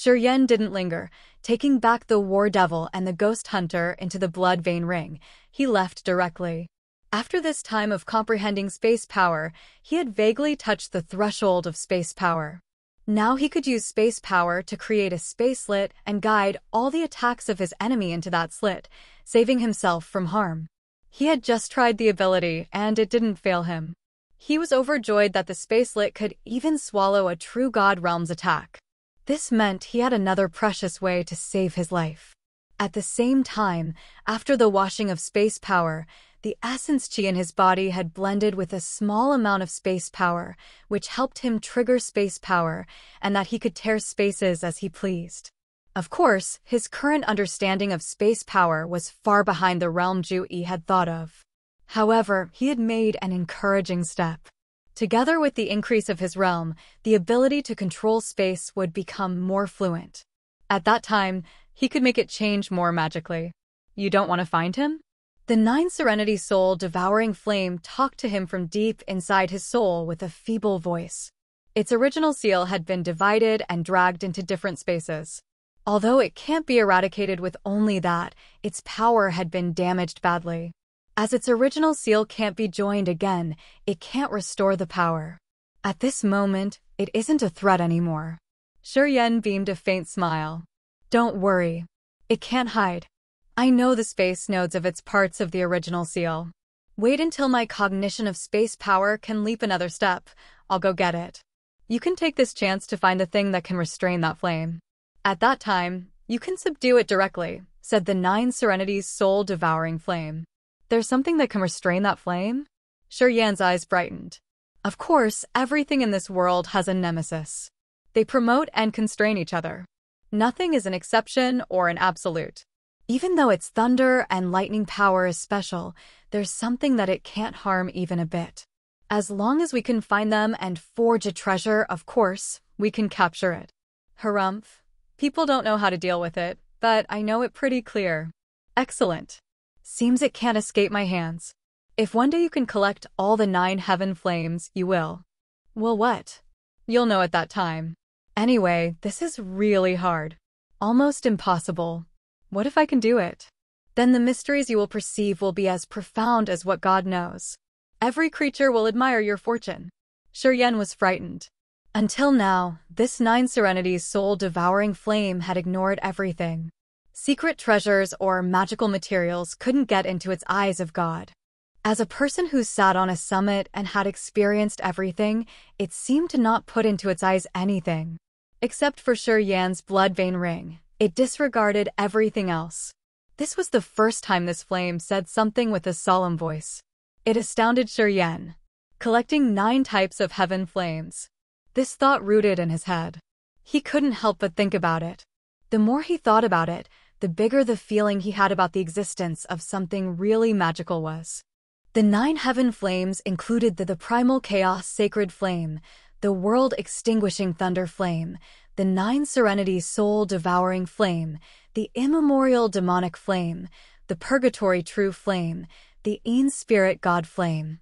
Yen didn't linger. Taking back the war devil and the ghost hunter into the blood vein ring, he left directly. After this time of comprehending space power, he had vaguely touched the threshold of space power. Now he could use space power to create a space slit and guide all the attacks of his enemy into that slit, saving himself from harm. He had just tried the ability, and it didn't fail him. He was overjoyed that the space slit could even swallow a true God realm's attack. This meant he had another precious way to save his life. At the same time, after the washing of space power, the essence chi in his body had blended with a small amount of space power, which helped him trigger space power, and that he could tear spaces as he pleased. Of course, his current understanding of space power was far behind the realm Ju-Yi had thought of. However, he had made an encouraging step. Together with the increase of his realm, the ability to control space would become more fluent. At that time, he could make it change more magically. You don't want to find him? The 9 Serenity Soul devouring flame talked to him from deep inside his soul with a feeble voice. Its original seal had been divided and dragged into different spaces. Although it can't be eradicated with only that, its power had been damaged badly. As its original seal can't be joined again, it can't restore the power. At this moment, it isn't a threat anymore. Yen beamed a faint smile. Don't worry. It can't hide. I know the space nodes of its parts of the original seal. Wait until my cognition of space power can leap another step. I'll go get it. You can take this chance to find the thing that can restrain that flame. At that time, you can subdue it directly, said the 9 Serenity's soul-devouring flame. There's something that can restrain that flame? Yan's eyes brightened. Of course, everything in this world has a nemesis. They promote and constrain each other. Nothing is an exception or an absolute. Even though its thunder and lightning power is special, there's something that it can't harm even a bit. As long as we can find them and forge a treasure, of course, we can capture it. Harumph. People don't know how to deal with it, but I know it pretty clear. Excellent. Seems it can't escape my hands. If one day you can collect all the 9 heaven flames, you will. Well, what? You'll know at that time. Anyway, this is really hard. Almost impossible. What if I can do it? Then the mysteries you will perceive will be as profound as what God knows. Every creature will admire your fortune. Yen was frightened. Until now, this 9 Serenity's soul-devouring flame had ignored everything. Secret treasures or magical materials couldn't get into its eyes of God. As a person who sat on a summit and had experienced everything, it seemed to not put into its eyes anything. Except for Yan's blood vein ring, it disregarded everything else. This was the first time this flame said something with a solemn voice. It astounded Yen. Collecting 9 types of heaven flames. This thought rooted in his head. He couldn't help but think about it. The more he thought about it, the bigger the feeling he had about the existence of something really magical was. The 9 heaven flames included the primal chaos sacred flame, the world-extinguishing thunder flame, the 9 Serenity soul-devouring flame, the immemorial demonic flame, the purgatory true flame, the Een spirit god flame,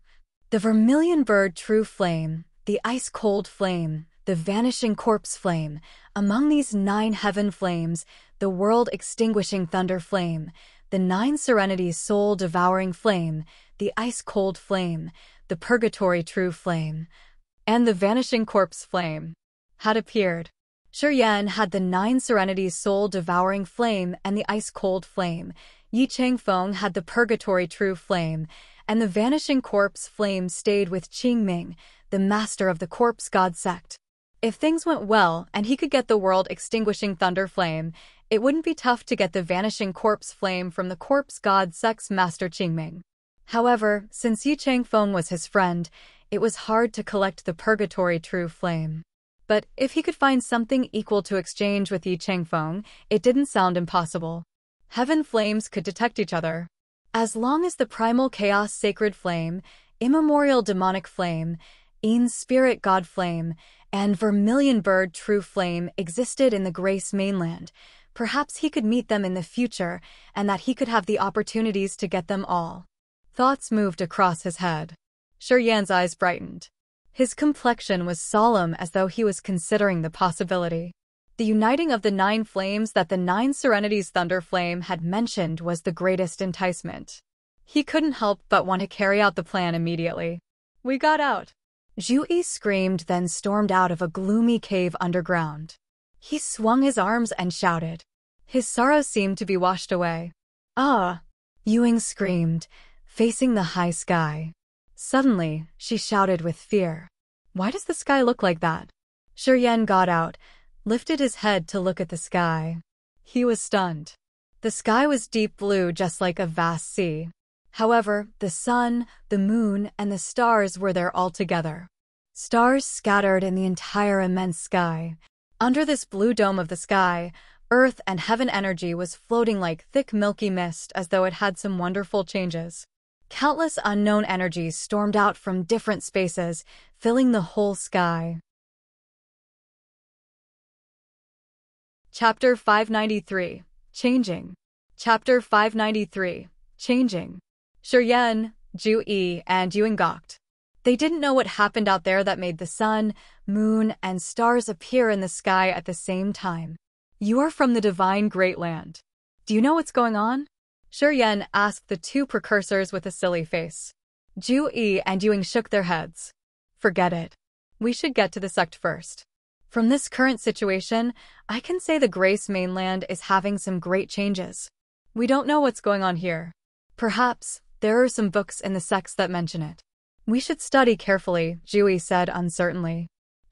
the vermilion bird true flame, the ice-cold flame, the vanishing corpse flame. Among these 9 heaven flames, the world-extinguishing thunder flame, the 9 Serenity soul-devouring flame, the ice-cold flame, the purgatory true flame, and the vanishing corpse flame had appeared. Yen had the 9 Serenity soul-devouring flame and the ice-cold flame. Yi Changfeng had the purgatory true flame, and the vanishing corpse flame stayed with Qingming, the master of the corpse god sect. If things went well and he could get the world-extinguishing thunder flame, it wouldn't be tough to get the vanishing corpse flame from the corpse god sect's master Qingming. However, since Yi Changfeng was his friend, it was hard to collect the purgatory true flame. But if he could find something equal to exchange with Yi Changfeng, it didn't sound impossible. Heaven flames could detect each other. As long as the primal chaos sacred flame, immemorial demonic flame, Een Spirit God Flame, and Vermilion Bird True Flame existed in the Grace mainland. Perhaps he could meet them in the future, and that he could have the opportunities to get them all. Thoughts moved across his head. Yan's eyes brightened. His complexion was solemn, as though he was considering the possibility. The uniting of the 9 flames that the 9 Serenity's Thunder Flame had mentioned was the greatest enticement. He couldn't help but want to carry out the plan immediately. We got out. Zhu screamed, then stormed out of a gloomy cave underground. He swung his arms and shouted. His sorrow seemed to be washed away. Ah! Yuing screamed, facing the high sky. Suddenly, she shouted with fear. Why does the sky look like that? Yan got out, lifted his head to look at the sky. He was stunned. The sky was deep blue, just like a vast sea. However, the sun, the moon, and the stars were there all together. Stars scattered in the entire immense sky. Under this blue dome of the sky, earth and heaven energy was floating like thick milky mist, as though it had some wonderful changes. Countless unknown energies stormed out from different spaces, filling the whole sky. Chapter 593. Changing. Chapter 593. Changing. Yan, Zhu, and Yuing gawked. They didn't know what happened out there that made the sun, moon, and stars appear in the sky at the same time. You are from the divine great land. Do you know what's going on? Yan asked the 2 precursors with a silly face. Zhu and Yuing shook their heads. Forget it. We should get to the sect first. From this current situation, I can say the Grace mainland is having some great changes. We don't know what's going on here. Perhaps there are some books in the sects that mention it. We should study carefully, Zhu said uncertainly.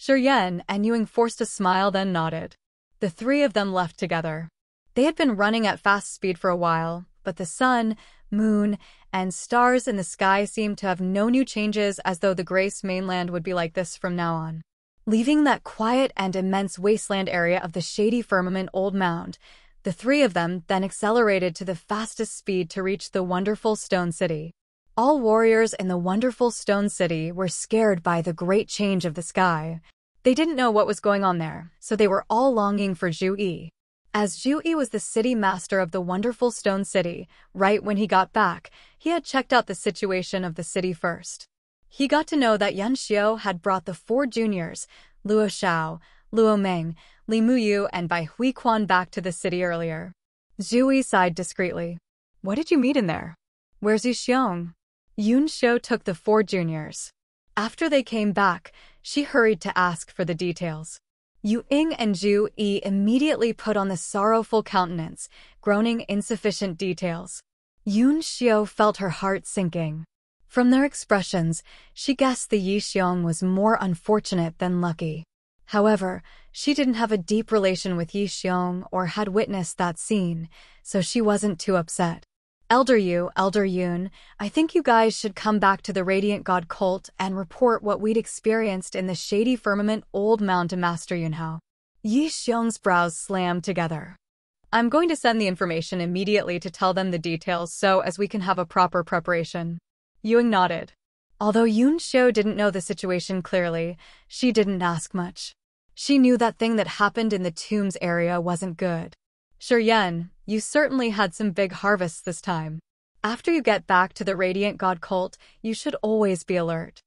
Yan and Yuing forced a smile, then nodded. The 3 of them left together. They had been running at fast speed for a while, but the sun, moon, and stars in the sky seemed to have no new changes, as though the Grace mainland would be like this from now on. Leaving that quiet and immense wasteland area of the shady firmament Old Mound, the 3 of them then accelerated to the fastest speed to reach the wonderful Stone City. All warriors in the wonderful Stone City were scared by the great change of the sky. They didn't know what was going on there, so they were all longing for Zhu. As Zhu was the city master of the wonderful Stone City, right when he got back, he had checked out the situation of the city first. He got to know that Yan Xiao had brought the 4 juniors, Luo Xiao, Luo Meng, Li Muyu, and Bai Huiquan back to the city earlier. Zhu sighed discreetly. What did you meet in there? Where's Yu Xiong? Yun Xiao took the 4 juniors. After they came back, she hurried to ask for the details. Yuing and Zhu immediately put on the sorrowful countenance, groaning insufficient details. Yun Xiao felt her heart sinking. From their expressions, she guessed the Yi Xiong was more unfortunate than lucky. However, she didn't have a deep relation with Yi Xiong or had witnessed that scene, so she wasn't too upset. Elder Yun, I think you guys should come back to the Radiant God cult and report what we'd experienced in the shady firmament Old Mound to Master Yunhao. Yi Xiong's brows slammed together. I'm going to send the information immediately to tell them the details so as we can have a proper preparation. Yuing nodded. Although Yun Xiao didn't know the situation clearly, she didn't ask much. She knew that thing that happened in the tombs area wasn't good. Yan, you certainly had some big harvests this time. After you get back to the Radiant God cult, you should always be alert.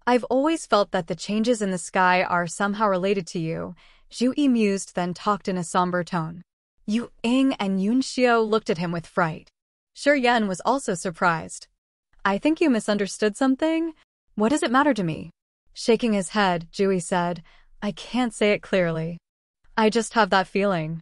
I've always felt that the changes in the sky are somehow related to you, Zhu mused, then talked in a somber tone. Yuing and Yun Xiao looked at him with fright. Yan was also surprised. I think you misunderstood something? What does it matter to me? Shaking his head, Zhu said, I can't say it clearly. I just have that feeling.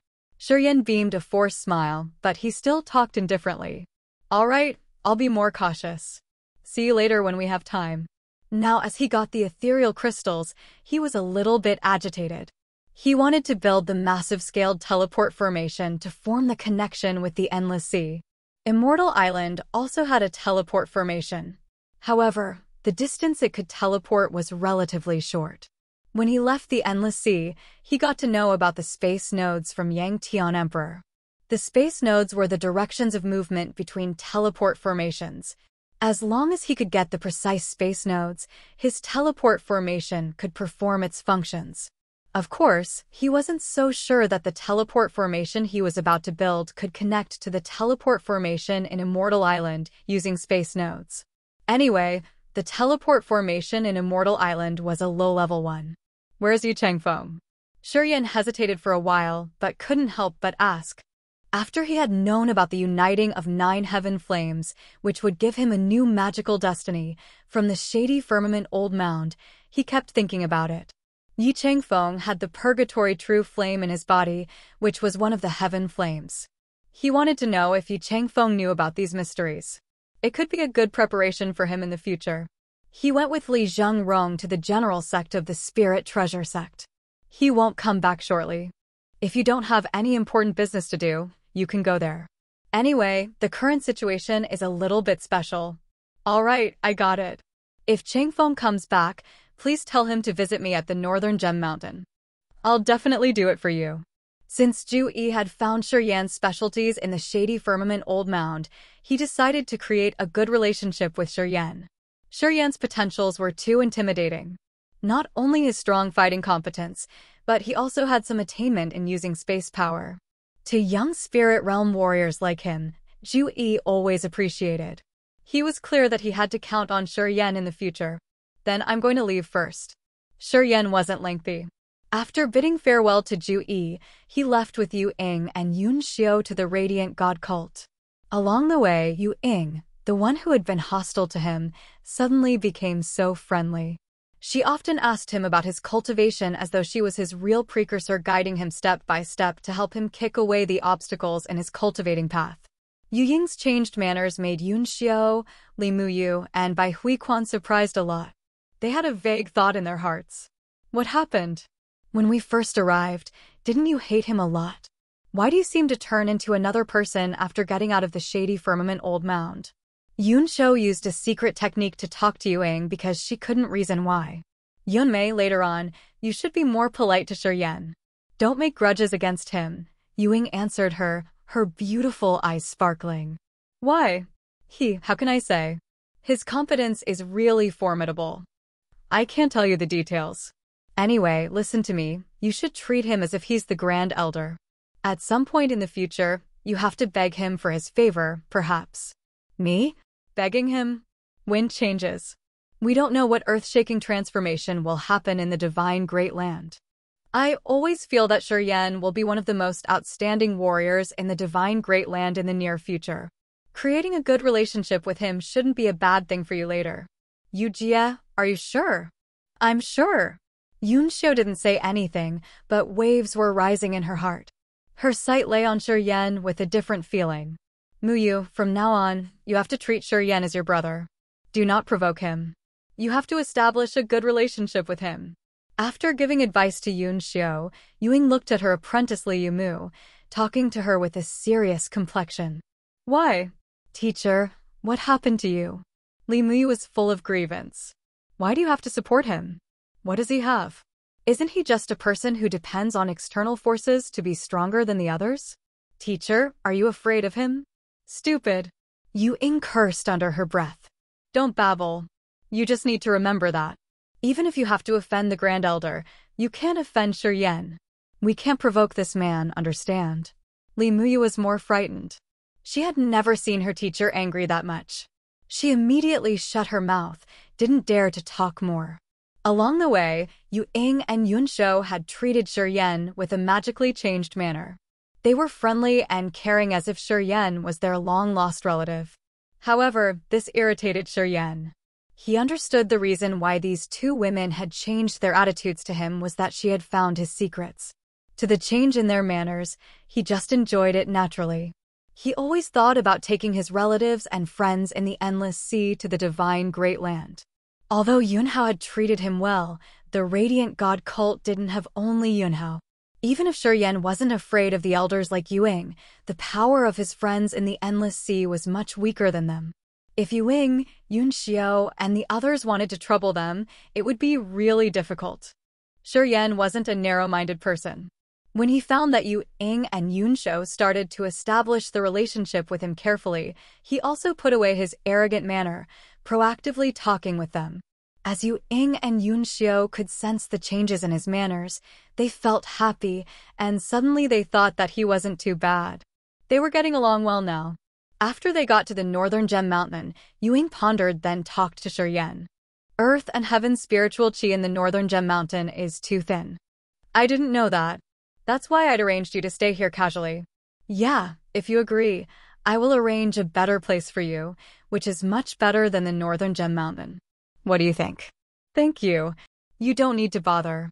Yan beamed a forced smile, but he still talked indifferently. All right, I'll be more cautious. See you later when we have time. Now, as he got the ethereal crystals, he was a little bit agitated. He wanted to build the massive-scaled teleport formation to form the connection with the Endless Sea. Immortal Island also had a teleport formation. However, the distance it could teleport was relatively short. When he left the Endless Sea, he got to know about the space nodes from Yang Tian Emperor. The space nodes were the directions of movement between teleport formations. As long as he could get the precise space nodes, his teleport formation could perform its functions. Of course, he wasn't so sure that the teleport formation he was about to build could connect to the teleport formation in Immortal Island using space nodes. Anyway, the teleport formation in Immortal Island was a low-level one. "Where's Yu Changfeng?" Shuryen hesitated for a while, but couldn't help but ask. After he had known about the uniting of 9 heaven flames, which would give him a new magical destiny, from the shady firmament Old Mound, he kept thinking about it. Yi Changfeng had the purgatory true flame in his body, which was one of the heaven flames. He wanted to know if Yi Changfeng knew about these mysteries. It could be a good preparation for him in the future. He went with Li Zhengrong to the general sect of the Spirit Treasure sect. He won't come back shortly. If you don't have any important business to do, you can go there. Anyway, the current situation is a little bit special. All right, I got it. If Changfeng comes back, please tell him to visit me at the Northern Gem Mountain. I'll definitely do it for you. Since Zhu Yi had found Shuryen's specialties in the shady firmament Old Mound, he decided to create a good relationship with Shuryen. Shuryen's potentials were too intimidating. Not only his strong fighting competence, but he also had some attainment in using space power. To young spirit realm warriors like him, Zhu Yi always appreciated. He was clear that he had to count on Shuryen in the future. "Then I'm going to leave first." Shuryen wasn't lengthy. After bidding farewell to Zhu Yi, he left with Yu Ying and Yun Xiu to the Radiant God cult. Along the way, Yu Ying, the one who had been hostile to him, suddenly became so friendly. She often asked him about his cultivation as though she was his real precursor, guiding him step by step to help him kick away the obstacles in his cultivating path. Yu Ying's changed manners made Yun Xiu, Li Muyu, and Bai Huiquan surprised a lot. They had a vague thought in their hearts. "What happened? When we first arrived, didn't you hate him a lot? Why do you seem to turn into another person after getting out of the shady firmament Old Mound?" Yun Xiu used a secret technique to talk to Yu Ying because she couldn't reason why. "Yunmei, later on, you should be more polite to Shuryen. Don't make grudges against him," Yu Ying answered her, her beautiful eyes sparkling. "Why? How can I say? His competence is really formidable. I can't tell you the details. Anyway, listen to me, you should treat him as if he's the Grand Elder. At some point in the future, you have to beg him for his favor, perhaps." "Me? Begging him?" Wind changes. We don't know what earth-shaking transformation will happen in the Divine Great Land. I always feel that Shuryen will be one of the most outstanding warriors in the Divine Great Land in the near future. Creating a good relationship with him shouldn't be a bad thing for you later. "Yu Jie, are you sure?" "I'm sure." Yun Xiu didn't say anything, but waves were rising in her heart. Her sight lay on Shuryen with a different feeling. "Muyu, from now on, you have to treat Shuryen as your brother. Do not provoke him. You have to establish a good relationship with him." After giving advice to Yun Xiu, Yu Ying looked at her apprentice Li Yumu, talking to her with a serious complexion. "Why? Teacher, what happened to you?" Li Muyu was full of grievance. "Why do you have to support him? What does he have? Isn't he just a person who depends on external forces to be stronger than the others? Teacher, are you afraid of him?" "Stupid." Yu Ying cursed under her breath. "Don't babble. You just need to remember that. Even if you have to offend the Grand Elder, you can't offend Shuryen. We can't provoke this man, understand?" Li Muyu was more frightened. She had never seen her teacher angry that much. She immediately shut her mouth, didn't dare to talk more. Along the way, Yu Ying and Yun Xiu had treated Shuryen with a magically changed manner. They were friendly and caring as if Shuryen was their long-lost relative. However, this irritated Shuryen. He understood the reason why these two women had changed their attitudes to him was that she had found his secrets. To the change in their manners, he just enjoyed it naturally. He always thought about taking his relatives and friends in the Endless Sea to the Divine Great Land. Although Yunhao had treated him well, the Radiant God cult didn't have only Yunhao. Even if Shuryen wasn't afraid of the elders like Yu Ying, the power of his friends in the Endless Sea was much weaker than them. If Yu Ying, Yun Xiu, and the others wanted to trouble them, it would be really difficult. Shuryen wasn't a narrow-minded person. When he found that Yu Ing and Yunsho started to establish the relationship with him carefully, he also put away his arrogant manner, proactively talking with them. As Yu Ing and Yunshio could sense the changes in his manners, they felt happy, and suddenly they thought that he wasn't too bad. They were getting along well now. After they got to the northern Gem Mountain, Yu Ing pondered, then talked to Shiryen. Earth and Heaven's spiritual chi in the northern Gem Mountain is too thin. I didn't know that. That's why I'd arranged you to stay here casually. Yeah, if you agree, I will arrange a better place for you, which is much better than the northern Gem Mountain. What do you think? Thank you. You don't need to bother.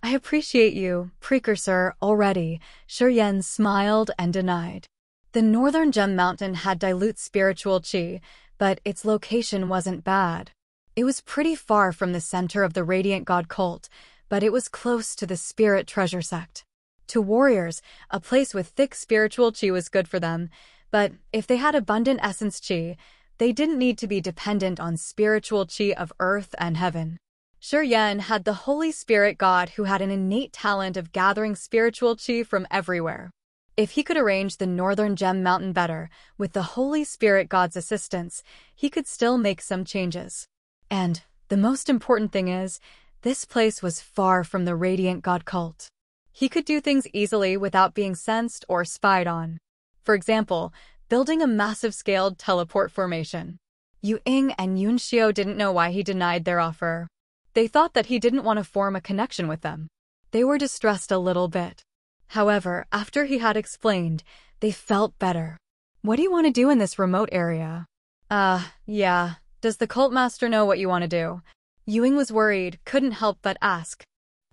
I appreciate you, precursor, already, Shiryen smiled and denied. The northern Gem Mountain had dilute spiritual chi, but its location wasn't bad. It was pretty far from the center of the Radiant God cult, but it was close to the Spirit Treasure Sect. To warriors, a place with thick spiritual chi was good for them, but if they had abundant essence chi, they didn't need to be dependent on spiritual chi of earth and heaven. Shiryen had the Holy Spirit God who had an innate talent of gathering spiritual chi from everywhere. If he could arrange the northern Gem Mountain better, with the Holy Spirit God's assistance, he could still make some changes. And the most important thing is, this place was far from the Radiant God cult. He could do things easily without being sensed or spied on. For example, building a massive-scaled teleport formation. Yu Ing and Yunshio didn't know why he denied their offer. They thought that he didn't want to form a connection with them. They were distressed a little bit. However, after he had explained, they felt better. What do you want to do in this remote area? Yeah. Does the cult master know what you want to do? Yu Ing was worried, couldn't help but ask.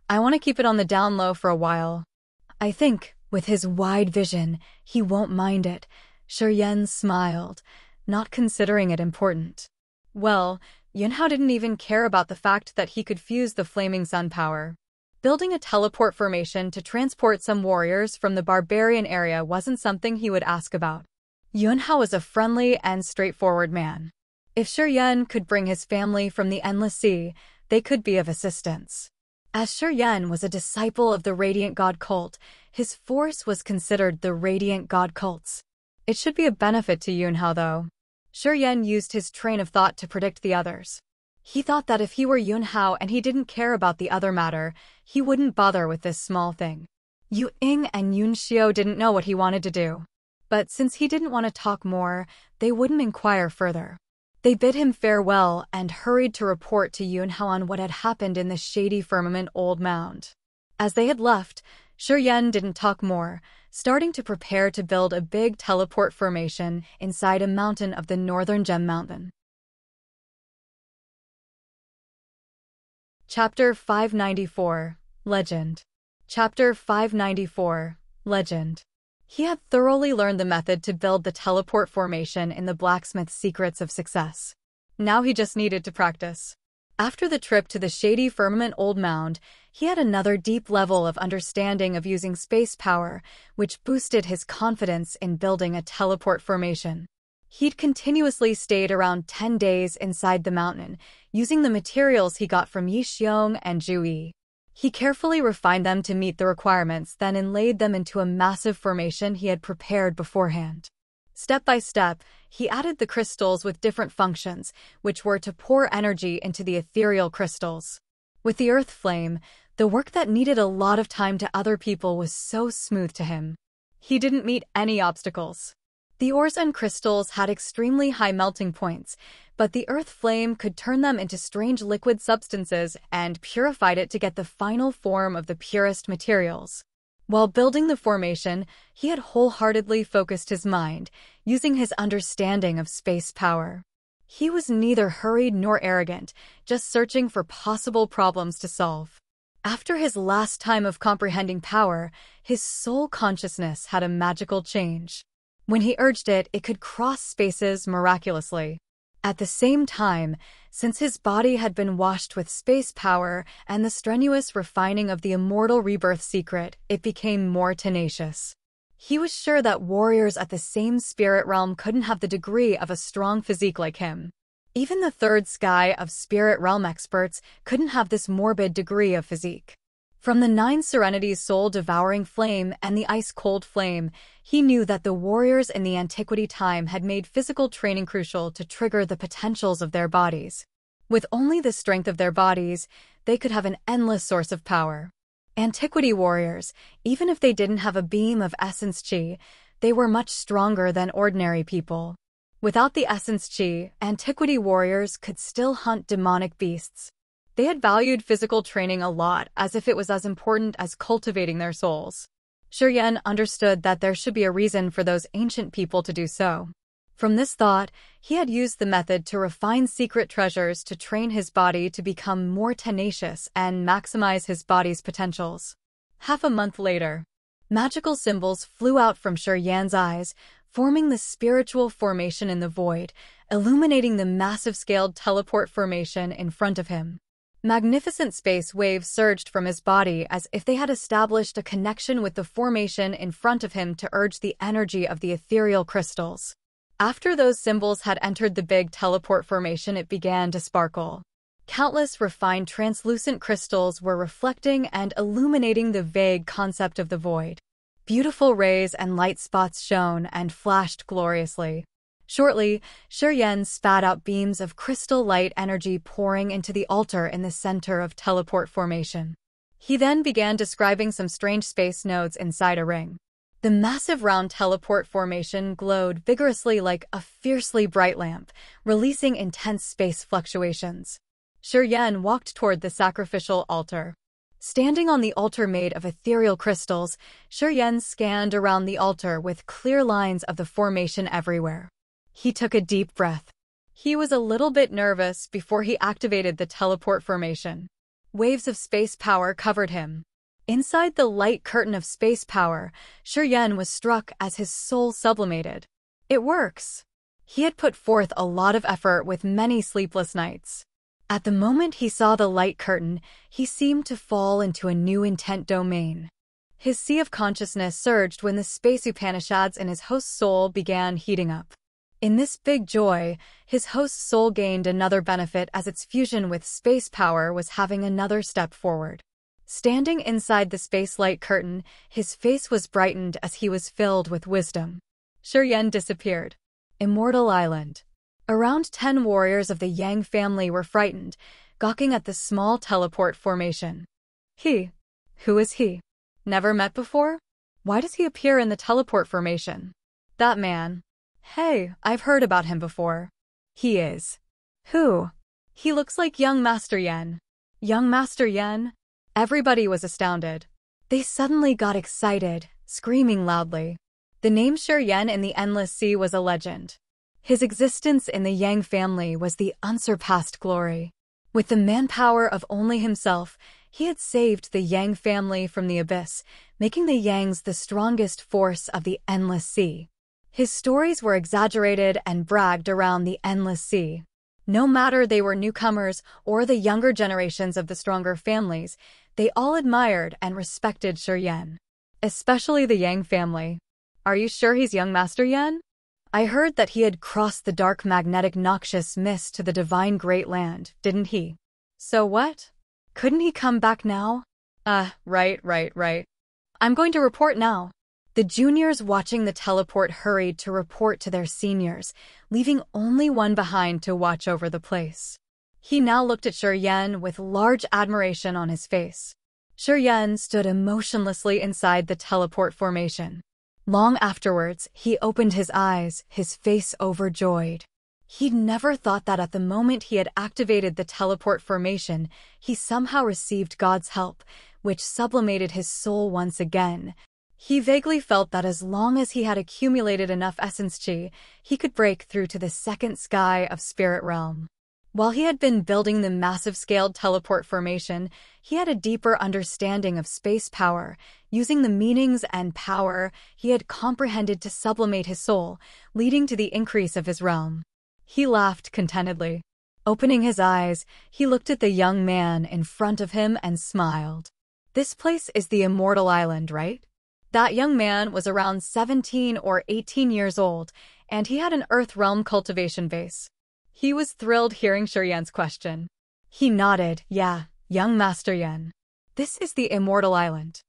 I want to keep it on the down low for a while. I think, with his wide vision, he won't mind it. Shiryen smiled, not considering it important. Well, Yunhao didn't even care about the fact that he could fuse the flaming sun power. Building a teleport formation to transport some warriors from the barbarian area wasn't something he would ask about. Yunhao was a friendly and straightforward man. If Shiryen could bring his family from the Endless Sea, they could be of assistance. As Shiryen was a disciple of the Radiant God cult, his force was considered the Radiant God cult's. It should be a benefit to Yunhao, though. Shiryen used his train of thought to predict the others. He thought that if he were Yunhao and he didn't care about the other matter, he wouldn't bother with this small thing. Yu Ing and Yunshio didn't know what he wanted to do. But since he didn't want to talk more, they wouldn't inquire further. They bid him farewell and hurried to report to Yunhao on what had happened in the shady firmament old mound. As they had left, Shiryen didn't talk more, starting to prepare to build a big teleport formation inside a mountain of the northern Gem Mountain. Chapter 594, Legend. Chapter 594, Legend. He had thoroughly learned the method to build the teleport formation in the blacksmith's secrets of success. Now he just needed to practice. After the trip to the shady firmament old mound, he had another deep level of understanding of using space power, which boosted his confidence in building a teleport formation. He'd continuously stayed around 10 days inside the mountain, using the materials he got from Yixiong and Zhuyi. He carefully refined them to meet the requirements, then inlaid them into a massive formation he had prepared beforehand. Step by step, he added the crystals with different functions, which were to pour energy into the ethereal crystals. With the earth flame, the work that needed a lot of time to other people was so smooth to him. He didn't meet any obstacles. The ores and crystals had extremely high melting points, but the earth flame could turn them into strange liquid substances and purified it to get the final form of the purest materials. While building the formation, he had wholeheartedly focused his mind, using his understanding of space power. He was neither hurried nor arrogant, just searching for possible problems to solve. After his last time of comprehending power, his soul consciousness had a magical change. When he urged it, it could cross spaces miraculously. At the same time, since his body had been washed with space power and the strenuous refining of the immortal rebirth secret, it became more tenacious. He was sure that warriors at the same spirit realm couldn't have the degree of a strong physique like him. Even the third sky of spirit realm experts couldn't have this morbid degree of physique. From the 9 serenities soul-devouring flame and the ice-cold flame, he knew that the warriors in the antiquity time had made physical training crucial to trigger the potentials of their bodies. With only the strength of their bodies, they could have an endless source of power. Antiquity warriors, even if they didn't have a beam of essence chi, they were much stronger than ordinary people. Without the essence chi, antiquity warriors could still hunt demonic beasts. They had valued physical training a lot, as if it was as important as cultivating their souls. Shiryen understood that there should be a reason for those ancient people to do so. From this thought, he had used the method to refine secret treasures to train his body to become more tenacious and maximize his body's potentials. Half a month later, magical symbols flew out from Shiryen's eyes, forming the spiritual formation in the void, illuminating the massive-scaled teleport formation in front of him. Magnificent space waves surged from his body as if they had established a connection with the formation in front of him to urge the energy of the ethereal crystals. After those symbols had entered the big teleport formation, it began to sparkle. Countless refined translucent crystals were reflecting and illuminating the vague concept of the void. Beautiful rays and light spots shone and flashed gloriously. Shortly, Shiryen spat out beams of crystal light energy pouring into the altar in the center of teleport formation. He then began describing some strange space nodes inside a ring. The massive round teleport formation glowed vigorously like a fiercely bright lamp, releasing intense space fluctuations. Shiryen walked toward the sacrificial altar. Standing on the altar made of ethereal crystals, Shiryen scanned around the altar with clear lines of the formation everywhere. He took a deep breath. He was a little bit nervous before he activated the teleport formation. Waves of space power covered him. Inside the light curtain of space power, Shiryen was struck as his soul sublimated. It works. He had put forth a lot of effort with many sleepless nights. At the moment he saw the light curtain, he seemed to fall into a new intent domain. His sea of consciousness surged when the space Upanishads in his host's soul began heating up. In this big joy, his host's soul gained another benefit as its fusion with space power was having another step forward. Standing inside the space light curtain, his face was brightened as he was filled with wisdom. Shiryen disappeared. Immortal Island. Around 10 warriors of the Yang family were frightened, gawking at the small teleport formation. Who is he? Never met before? Why does he appear in the teleport formation? That man. Hey, I've heard about him before. He is. Who? He looks like young Master Yen. Young Master Yen? Everybody was astounded. They suddenly got excited, screaming loudly. The name Shiryen in the Endless Sea was a legend. His existence in the Yang family was the unsurpassed glory. With the manpower of only himself, he had saved the Yang family from the abyss, making the Yangs the strongest force of the Endless Sea. His stories were exaggerated and bragged around the Endless Sea. No matter they were newcomers or the younger generations of the stronger families, they all admired and respected Shiryen. Especially the Yang family. Are you sure he's young Master Yen? I heard that he had crossed the dark magnetic noxious mist to the divine great land, didn't he? So what? Couldn't he come back now? Right. I'm going to report now. The juniors watching the teleport hurried to report to their seniors, leaving only one behind to watch over the place. He now looked at Shiryen with large admiration on his face. Shiryen stood emotionlessly inside the teleport formation. Long afterwards, he opened his eyes, his face overjoyed. He'd never thought that at the moment he had activated the teleport formation, he somehow received God's help, which sublimated his soul once again. He vaguely felt that as long as he had accumulated enough essence chi, he could break through to the second sky of spirit realm. While he had been building the massive-scaled teleport formation, he had a deeper understanding of space power, using the meanings and power he had comprehended to sublimate his soul, leading to the increase of his realm. He laughed contentedly. Opening his eyes, he looked at the young man in front of him and smiled. This place is the Immortal Island, right? That young man was around 17 or 18 years old, and he had an Earth Realm cultivation base. He was thrilled hearing Shiryen's question. He nodded, yeah, young Master Yen. This is the Immortal Island.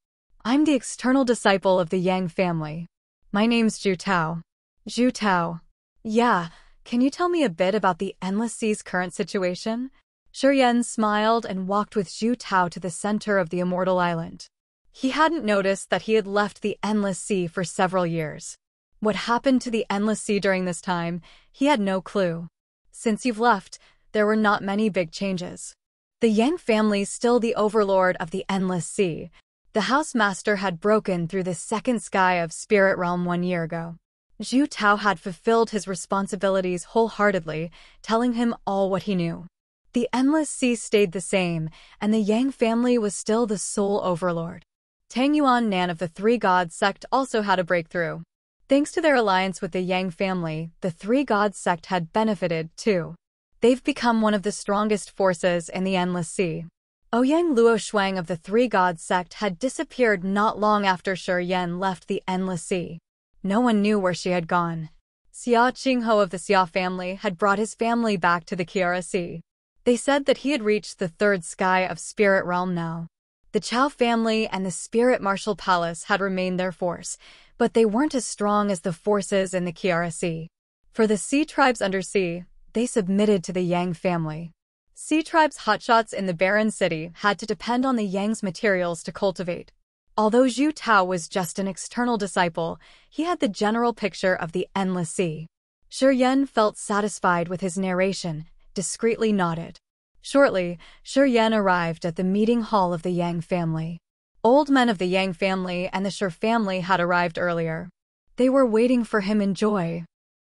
I'm the external disciple of the Yang family. My name's Zhu Tao. Zhu Tao. Yeah, can you tell me a bit about the Endless Sea's current situation? Shi Yan smiled and walked with Zhu Tao to the center of the Immortal Island. He hadn't noticed that he had left the Endless Sea for several years. What happened to the Endless Sea during this time, he had no clue. Since you've left, there were not many big changes. The Yang family's still the overlord of the Endless Sea. The House Master had broken through the second sky of Spirit Realm 1 year ago. Zhu Tao had fulfilled his responsibilities wholeheartedly, telling him all what he knew. The Endless Sea stayed the same, and the Yang family was still the sole overlord. Tang Yuan Nan of the Three Gods sect also had a breakthrough. Thanks to their alliance with the Yang family, the Three Gods sect had benefited, too. They've become one of the strongest forces in the Endless Sea. Ouyang Luo Shuang of the Three Gods sect had disappeared not long after Shi Yan left the Endless Sea. No one knew where she had gone. Xia Qingho of the Xia family had brought his family back to the Kiara Sea. They said that he had reached the third sky of Spirit Realm now. The Chao family and the Spirit Martial Palace had remained their force, but they weren't as strong as the forces in the Kiara Sea. For the Sea tribes undersea, they submitted to the Yang family. Sea tribes' hotshots in the barren city had to depend on the Yang's materials to cultivate. Although Zhu Tao was just an external disciple, he had the general picture of the Endless Sea. Shi Yan felt satisfied with his narration, discreetly nodded. Shortly, Shi Yan arrived at the meeting hall of the Yang family. Old men of the Yang family and the Shi family had arrived earlier. They were waiting for him in joy.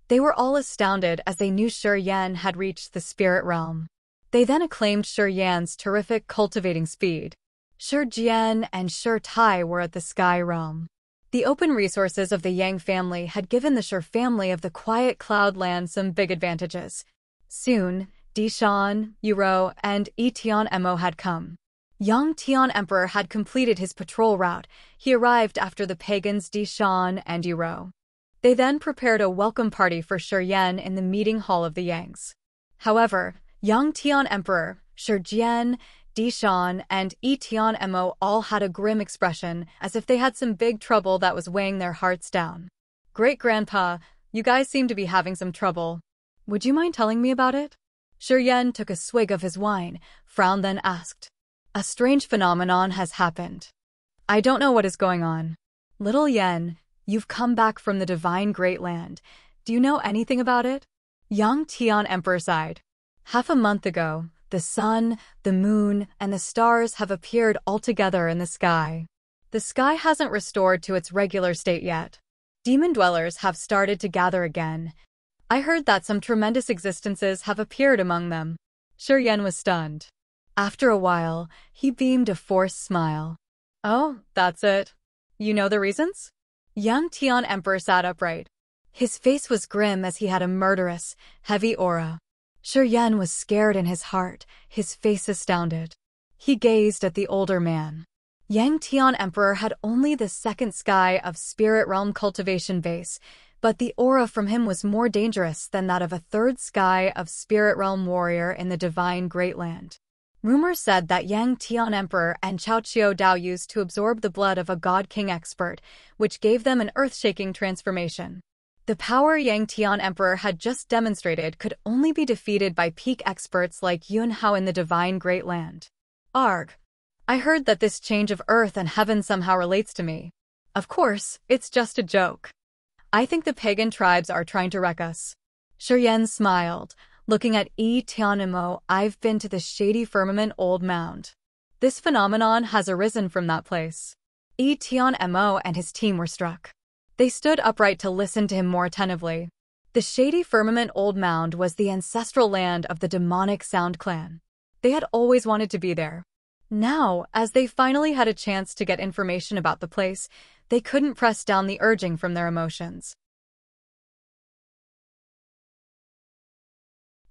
They were all astounded as they knew Shi Yan had reached the Spirit Realm. They then acclaimed Shi Yan's terrific cultivating speed. Shi Jian and Shi Tai were at the Sky Realm. The open resources of the Yang family had given the Shi family of the Quiet Cloud Land some big advantages. Soon, Dishan, Yuro, and Tian Mo had come. Yang Tian Emperor had completed his patrol route. He arrived after the pagans Dishan and Yuro. They then prepared a welcome party for Shi Yan in the meeting hall of the Yangs. However, Yang Tian Emperor, Shi Jian, Dishan, and Tian Mo all had a grim expression, as if they had some big trouble that was weighing their hearts down. Great-grandpa, you guys seem to be having some trouble. Would you mind telling me about it? Shi Yan took a swig of his wine, frowned, then asked. A strange phenomenon has happened. I don't know what is going on. Little Yan, you've come back from the divine Great Land. Do you know anything about it? Yang Tian Emperor sighed. Half a month ago, the sun, the moon, and the stars have appeared all together in the sky. The sky hasn't restored to its regular state yet. Demon dwellers have started to gather again. I heard that some tremendous existences have appeared among them. Shi Yan was stunned. After a while, he beamed a forced smile. Oh, that's it. You know the reasons? Yang Tian Emperor sat upright. His face was grim as he had a murderous, heavy aura. Shi Yan was scared in his heart, his face astounded. He gazed at the older man. Yang Tian Emperor had only the second sky of Spirit Realm cultivation base, but the aura from him was more dangerous than that of a third sky of Spirit Realm warrior in the divine Great Land. Rumors said that Yang Tian Emperor and Chao Qiu Dao used to absorb the blood of a God King expert, which gave them an earth-shaking transformation. The power Yang Tian Emperor had just demonstrated could only be defeated by peak experts like Yun Hao in the divine Great Land. Arg. I heard that this change of earth and heaven somehow relates to me. Of course, it's just a joke. I think the pagan tribes are trying to wreck us. Shi Yan smiled, looking at Tian Mo. I've been to the shady firmament old mound. This phenomenon has arisen from that place. Tian Mo and his team were struck. They stood upright to listen to him more attentively. The shady firmament old mound was the ancestral land of the demonic Sound clan. They had always wanted to be there. Now, as they finally had a chance to get information about the place, they couldn't press down the urging from their emotions.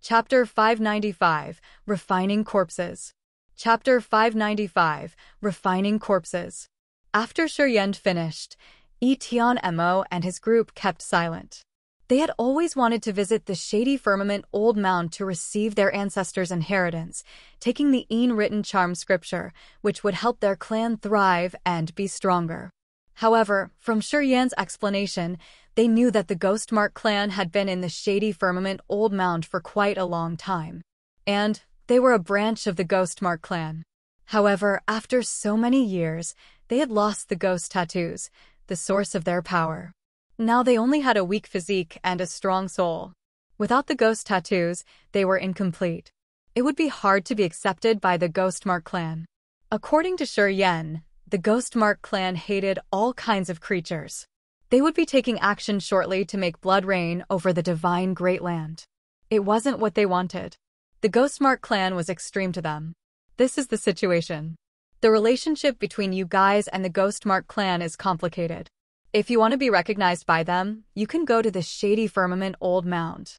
Chapter 595, Refining Corpses. Chapter 595, Refining Corpses. After Shi Yan finished, Tian Mo and his group kept silent. They had always wanted to visit the shady firmament old mound to receive their ancestors' inheritance, taking the written charm scripture, which would help their clan thrive and be stronger. However, from Shurian's explanation, they knew that the Ghostmark clan had been in the shady firmament old mound for quite a long time. And they were a branch of the Ghostmark clan. However, after so many years, they had lost the ghost tattoos, the source of their power. Now they only had a weak physique and a strong soul. Without the ghost tattoos, they were incomplete. It would be hard to be accepted by the Ghostmark clan. According to Shurian, the Ghostmark clan hated all kinds of creatures. They would be taking action shortly to make blood rain over the divine Great Land. It wasn't what they wanted. The Ghostmark clan was extreme to them. This is the situation. The relationship between you guys and the Ghostmark clan is complicated. If you want to be recognized by them, you can go to the shady firmament old mound.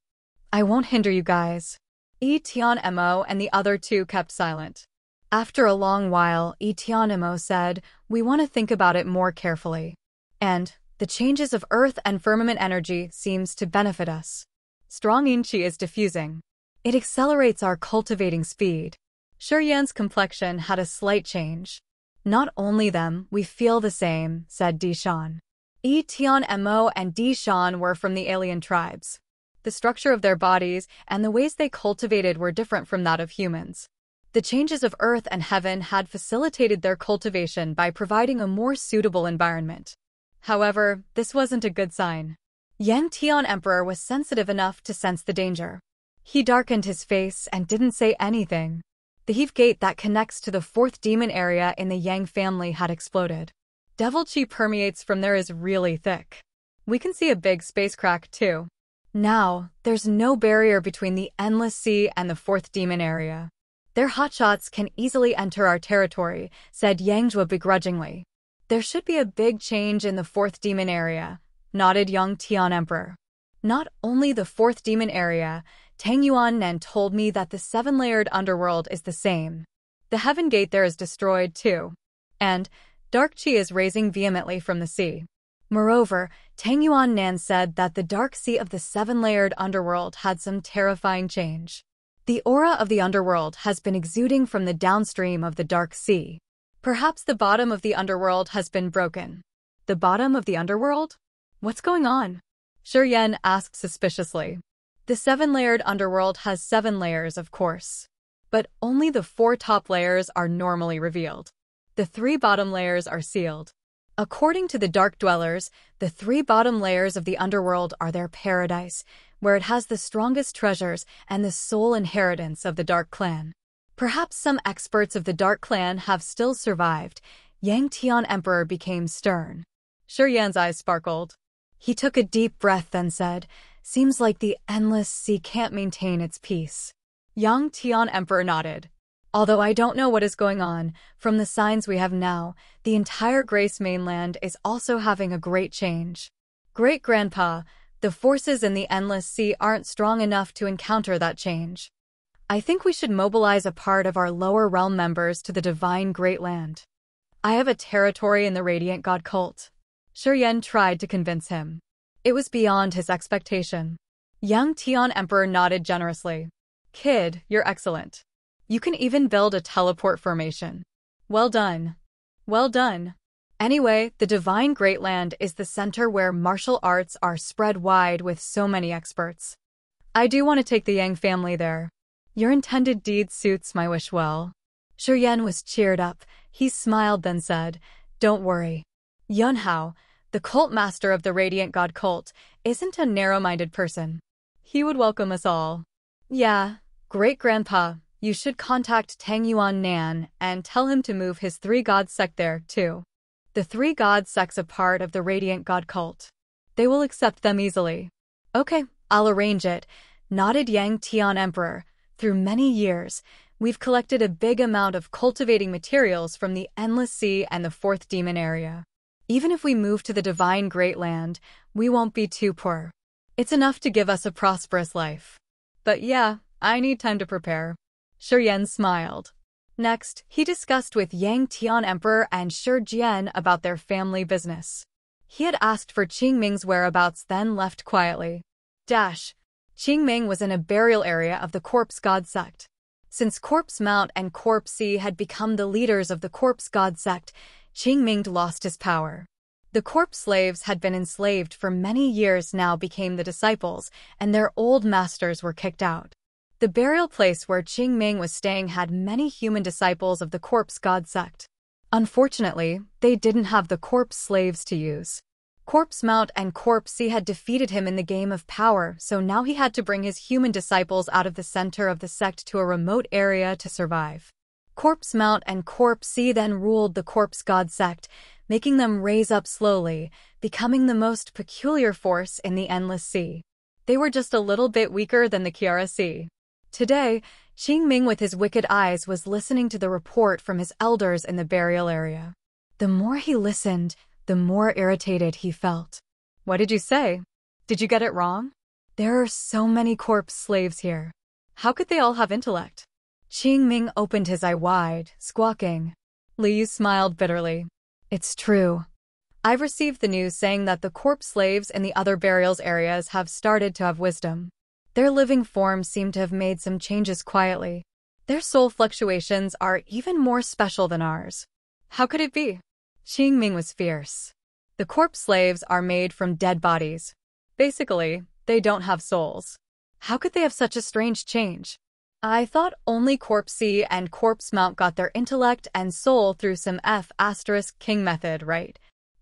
I won't hinder you guys. Tianmo and the other two kept silent. After a long while, Tianmo said, "We want to think about it more carefully. And the changes of earth and firmament energy seems to benefit us. Strong Inchi is diffusing. It accelerates our cultivating speed." Shurian's complexion had a slight change. "Not only them, we feel the same," said Dishan. Tianmo and Dishan were from the alien tribes. The structure of their bodies and the ways they cultivated were different from that of humans. The changes of earth and heaven had facilitated their cultivation by providing a more suitable environment. However, this wasn't a good sign. Yang Tian Emperor was sensitive enough to sense the danger. He darkened his face and didn't say anything. The Heave Gate that connects to the fourth demon area in the Yang family had exploded. Devil chi permeates from there is really thick. We can see a big space crack too. Now, there's no barrier between the Endless Sea and the fourth demon area. Their hotshots can easily enter our territory, said Yangjua begrudgingly. There should be a big change in the fourth demon area, nodded Yang Tian Emperor. Not only the fourth demon area, Tang Yuan told me that the seven-layered underworld is the same. The heaven gate there is destroyed too. And dark chi is raising vehemently from the sea. Moreover, Tang Yuan said that the dark sea of the seven-layered underworld had some terrifying change. The aura of the underworld has been exuding from the downstream of the dark sea. Perhaps the bottom of the underworld has been broken. The bottom of the underworld? What's going on? Shurian asked suspiciously. The seven-layered underworld has 7 layers, of course. But only the 4 top layers are normally revealed. The 3 bottom layers are sealed. According to the Dark Dwellers, the 3 bottom layers of the underworld are their paradise, where it has the strongest treasures and the sole inheritance of the Dark Clan. Perhaps some experts of the Dark Clan have still survived. Yang Tian Emperor became stern. Shurian's eyes sparkled. He took a deep breath then said, "Seems like the Endless Sea can't maintain its peace." Yang Tian Emperor nodded. "Although I don't know what is going on, from the signs we have now, the entire Grace mainland is also having a great change. Great-grandpa, the forces in the Endless Sea aren't strong enough to encounter that change. I think we should mobilize a part of our lower realm members to the divine Great Land. I have a territory in the Radiant God cult." Shurian tried to convince him. It was beyond his expectation. Yang Tian Emperor nodded generously. "Kid, you're excellent. You can even build a teleport formation. Well done. Well done. Anyway, the Divine Great Land is the center where martial arts are spread wide with so many experts. I do want to take the Yang family there. Your intended deed suits my wish well." Shurian was cheered up. He smiled then said, "Don't worry. Yunhao, the cult master of the Radiant God cult, isn't a narrow-minded person. He would welcome us all. Yeah, great-grandpa, you should contact Tang Yuan and tell him to move his 3 God sect there, too. The 3 God sect's a part of the Radiant God cult. They will accept them easily." "Okay, I'll arrange it," nodded Yang Tian Emperor. "Through many years, we've collected a big amount of cultivating materials from the Endless Sea and the Fourth Demon area. Even if we move to the Divine Great Land, we won't be too poor. It's enough to give us a prosperous life. But yeah, I need time to prepare." Shurian smiled. Next, he discussed with Yang Tian Emperor and Shi Jian about their family business. He had asked for Qing Ming's whereabouts then left quietly. Qingming was in a burial area of the Corpse God Sect. Since Corpse Mount and Corpse Sea had become the leaders of the Corpse God Sect, Qingming lost his power. The corpse slaves had been enslaved for many years, now became the disciples, and their old masters were kicked out. The burial place where Qingming was staying had many human disciples of the Corpse God Sect. Unfortunately, they didn't have the corpse slaves to use. Corpse Mount and Corpse Sea had defeated him in the game of power, so now he had to bring his human disciples out of the center of the sect to a remote area to survive. Corpse Mount and Corpse Sea then ruled the Corpse God Sect, making them raise up slowly, becoming the most peculiar force in the Endless Sea. They were just a little bit weaker than the Kiara Sea. Today, Qingming with his wicked eyes was listening to the report from his elders in the burial area. The more he listened, the more irritated he felt. What did you say? Did you get it wrong? There are so many corpse slaves here. How could they all have intellect? Qingming opened his eye wide, squawking. Liu smiled bitterly. It's true. I've received the news saying that the corpse slaves in the other burials areas have started to have wisdom. Their living forms seem to have made some changes quietly. Their soul fluctuations are even more special than ours. How could it be? Qingming was fierce. The corpse slaves are made from dead bodies. Basically, they don't have souls. How could they have such a strange change? I thought only Corpse Sea and Corpse Mount got their intellect and soul through some F*King method, right?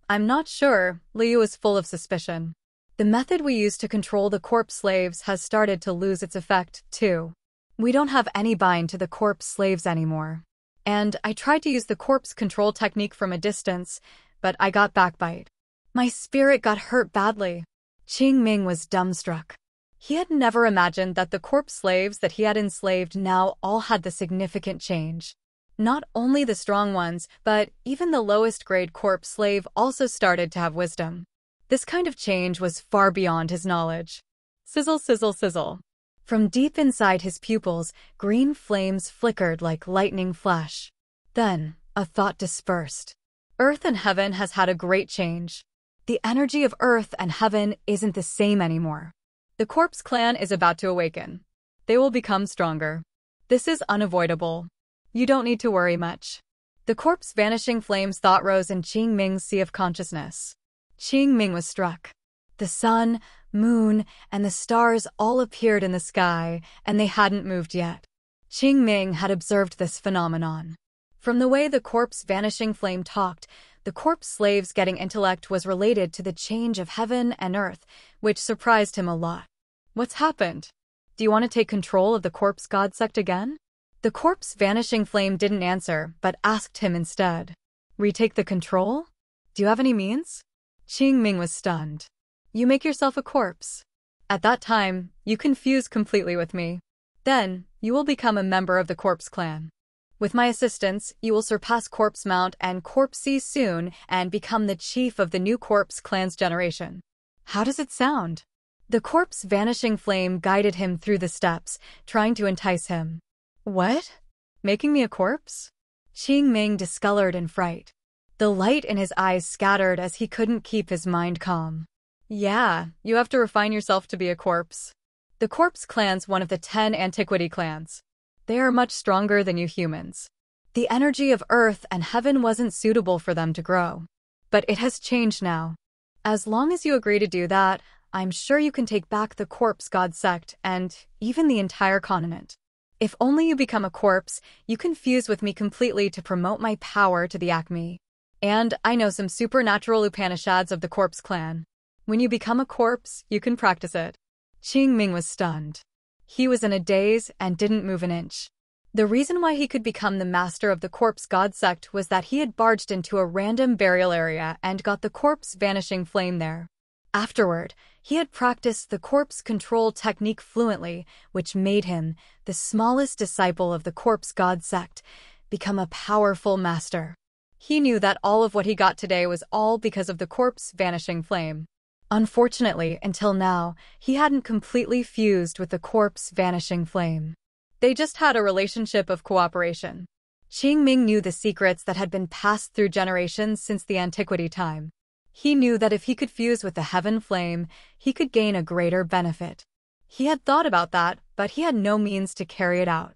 I'm not sure. Liu is full of suspicion. The method we use to control the corpse slaves has started to lose its effect, too. We don't have any bind to the corpse slaves anymore. And I tried to use the corpse control technique from a distance, but I got backbite. My spirit got hurt badly. Qingming was dumbstruck. He had never imagined that the corpse slaves that he had enslaved now all had the significant change. Not only the strong ones, but even the lowest grade corpse slave also started to have wisdom. This kind of change was far beyond his knowledge. Sizzle, sizzle, sizzle. From deep inside his pupils, green flames flickered like lightning flash. Then, a thought dispersed. Earth and heaven has had a great change. The energy of earth and heaven isn't the same anymore. The corpse clan is about to awaken. They will become stronger. This is unavoidable. You don't need to worry much. The corpse vanishing flames thought rose in Qingming's sea of consciousness. Qingming was struck. The sun, moon, and the stars all appeared in the sky, and they hadn't moved yet. Qingming had observed this phenomenon. From the way the corpse vanishing flame talked, the corpse slaves getting intellect was related to the change of heaven and earth, which surprised him a lot. What's happened? Do you want to take control of the Corpse God Sect again? The corpse vanishing flame didn't answer, but asked him instead. Retake the control? Do you have any means? Qingming was stunned. You make yourself a corpse. At that time, you confuse completely with me. Then, you will become a member of the corpse clan. With my assistance, you will surpass Corpse Mount and Corpse Sea soon and become the chief of the new corpse clan's generation. How does it sound? The corpse vanishing flame guided him through the steps, trying to entice him. What? Making me a corpse? Qingming discolored in fright. The light in his eyes scattered as he couldn't keep his mind calm. Yeah, you have to refine yourself to be a corpse. The corpse clan's one of the 10 antiquity clans. They are much stronger than you humans. The energy of earth and heaven wasn't suitable for them to grow. But it has changed now. As long as you agree to do that, I'm sure you can take back the Corpse God Sect and even the entire continent. If only you become a corpse, you can fuse with me completely to promote my power to the Acme. And I know some supernatural Upanishads of the corpse clan. When you become a corpse, you can practice it. Qingming was stunned. He was in a daze and didn't move an inch. The reason why he could become the master of the Corpse God Sect was that he had barged into a random burial area and got the corpse vanishing flame there. Afterward, he had practiced the corpse control technique fluently, which made him, the smallest disciple of the Corpse God Sect, become a powerful master. He knew that all of what he got today was all because of the corpse vanishing flame. Unfortunately, until now, he hadn't completely fused with the corpse vanishing flame. They just had a relationship of cooperation. Qingming knew the secrets that had been passed through generations since the antiquity time. He knew that if he could fuse with the heaven flame, he could gain a greater benefit. He had thought about that, but he had no means to carry it out.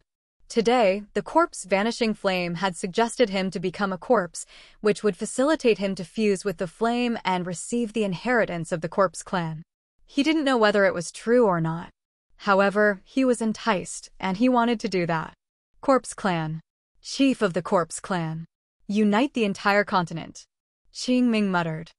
Today, the corpse vanishing flame had suggested him to become a corpse, which would facilitate him to fuse with the flame and receive the inheritance of the corpse clan. He didn't know whether it was true or not. However, he was enticed, and he wanted to do that. Corpse clan. Chief of the corpse clan. Unite the entire continent. Qingming muttered.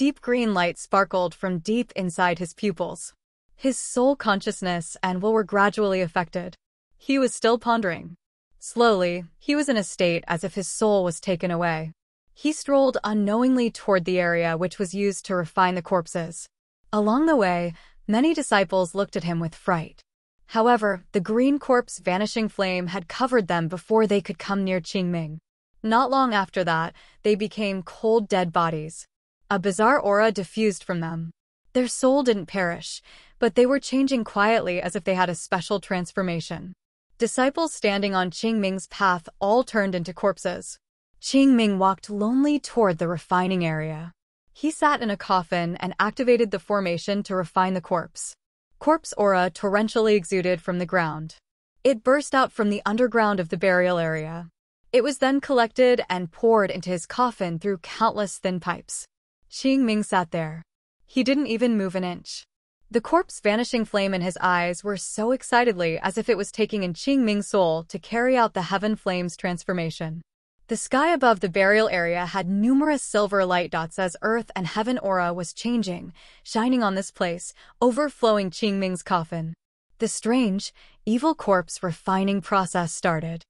Deep green light sparkled from deep inside his pupils. His soul consciousness and will were gradually affected. He was still pondering. Slowly, he was in a state as if his soul was taken away. He strolled unknowingly toward the area which was used to refine the corpses. Along the way, many disciples looked at him with fright. However, the green corpse vanishing flame had covered them before they could come near Qingming. Not long after that, they became cold dead bodies. A bizarre aura diffused from them. Their soul didn't perish, but they were changing quietly as if they had a special transformation. Disciples standing on Qingming's path all turned into corpses. Qingming walked lonely toward the refining area. He sat in a coffin and activated the formation to refine the corpse. Corpse aura torrentially exuded from the ground. It burst out from the underground of the burial area. It was then collected and poured into his coffin through countless thin pipes. Qingming sat there. He didn't even move an inch. The corpse vanishing flame in his eyes were so excitedly as if it was taking in Qingming's soul to carry out the heaven flame's transformation. The sky above the burial area had numerous silver light dots as earth and heaven aura was changing, shining on this place, overflowing Qingming's coffin. The strange, evil corpse refining process started.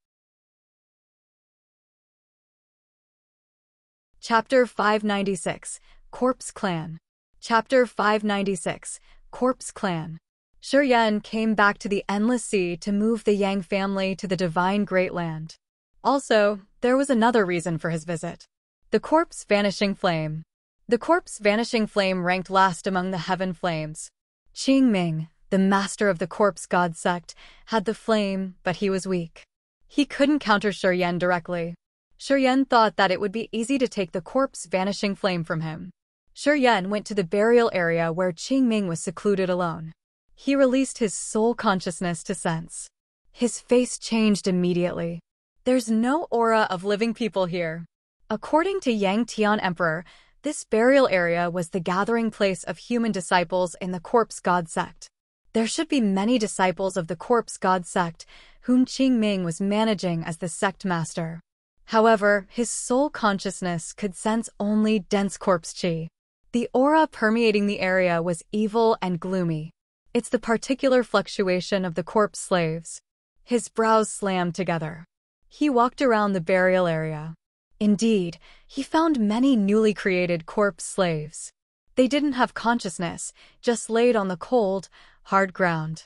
Chapter 596, Corpse Clan. Chapter 596, Corpse Clan. Shuryen came back to the Endless Sea to move the Yang family to the Divine Great Land. Also, there was another reason for his visit. The corpse vanishing flame. The corpse vanishing flame ranked last among the heaven flames. Qingming, the master of the corpse god sect, had the flame, but he was weak. He couldn't counter Shuryen directly. Shuryen thought that it would be easy to take the corpse vanishing flame from him. Shuryen went to the burial area where Qingming was secluded alone. He released his soul consciousness to sense. His face changed immediately. There's no aura of living people here. According to Yang Tian Emperor, this burial area was the gathering place of human disciples in the corpse god sect. There should be many disciples of the corpse god sect, whom Qingming was managing as the sect master. However, his soul consciousness could sense only dense corpse qi. The aura permeating the area was evil and gloomy. It's the particular fluctuation of the corpse slaves. His brows slammed together. He walked around the burial area. Indeed, he found many newly created corpse slaves. They didn't have consciousness, just laid on the cold, hard ground.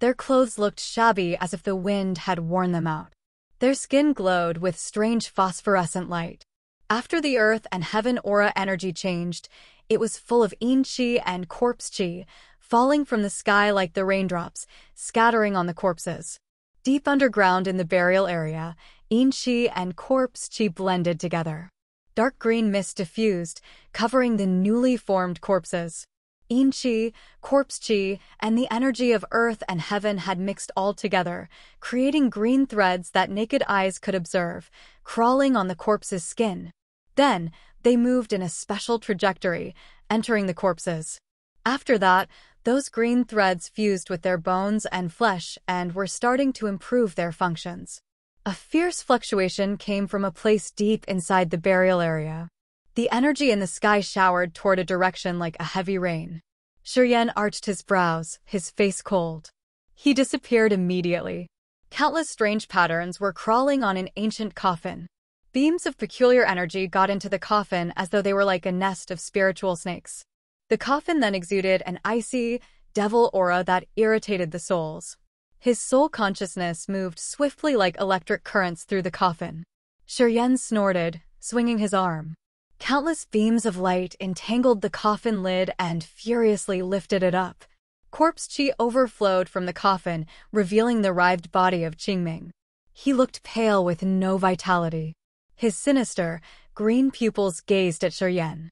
Their clothes looked shabby as if the wind had worn them out. Their skin glowed with strange phosphorescent light. After the earth and heaven aura energy changed, it was full of yin qi and corpse qi, falling from the sky like the raindrops, scattering on the corpses. Deep underground in the burial area, yin qi and corpse qi blended together. Dark green mist diffused, covering the newly formed corpses. Yin qi, corpse qi, and the energy of earth and heaven had mixed all together, creating green threads that naked eyes could observe, crawling on the corpse's skin. Then, they moved in a special trajectory, entering the corpses. After that, those green threads fused with their bones and flesh and were starting to improve their functions. A fierce fluctuation came from a place deep inside the burial area. The energy in the sky showered toward a direction like a heavy rain. Shuryen arched his brows, his face cold. He disappeared immediately. Countless strange patterns were crawling on an ancient coffin. Beams of peculiar energy got into the coffin as though they were like a nest of spiritual snakes. The coffin then exuded an icy, devil aura that irritated the souls. His soul consciousness moved swiftly like electric currents through the coffin. Shuryen snorted, swinging his arm. Countless beams of light entangled the coffin lid and furiously lifted it up. Corpse qi overflowed from the coffin, revealing the writhed body of Qingming. He looked pale with no vitality. His sinister, green pupils gazed at Shuryen.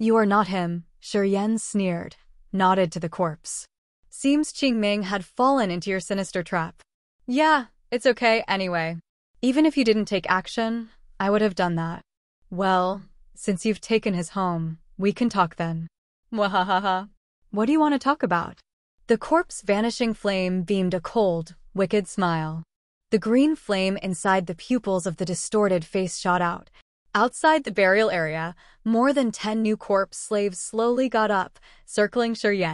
You are not him, Shi sneered, nodded to the corpse. Seems Qingming had fallen into your sinister trap. Yeah, it's okay anyway. Even if you didn't take action, I would have done that. Well, since you've taken his home, we can talk then. Mwahahaha. What do you want to talk about? The corpse vanishing flame beamed a cold, wicked smile. The green flame inside the pupils of the distorted face shot out. Outside the burial area, more than 10 new corpse slaves slowly got up, circling Shi.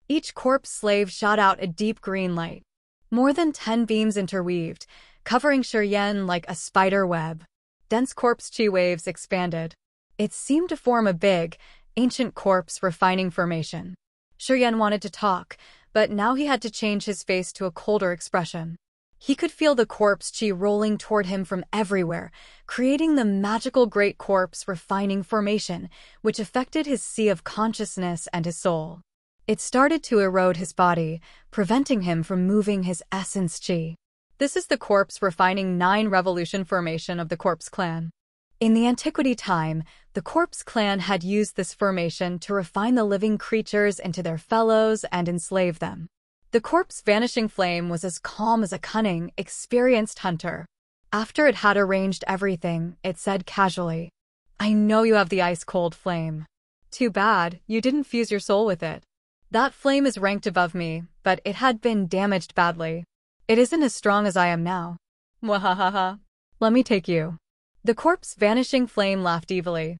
Each corpse slave shot out a deep green light. More than 10 beams interweaved, covering Shi like a spider web. Dense corpse chi waves expanded. It seemed to form a big, ancient corpse refining formation. Shi wanted to talk, but now he had to change his face to a colder expression. He could feel the corpse chi rolling toward him from everywhere, creating the magical great corpse refining formation, which affected his sea of consciousness and his soul. It started to erode his body, preventing him from moving his essence chi. This is the corpse refining 9 revolution formation of the corpse clan. In the antiquity time, the corpse clan had used this formation to refine the living creatures into their fellows and enslave them. The corpse vanishing flame was as calm as a cunning, experienced hunter. After it had arranged everything, it said casually, I know you have the ice-cold flame. Too bad, you didn't fuse your soul with it. That flame is ranked above me, but it had been damaged badly. It isn't as strong as I am now. Mwahahaha. Let me take you. The corpse vanishing flame laughed evilly.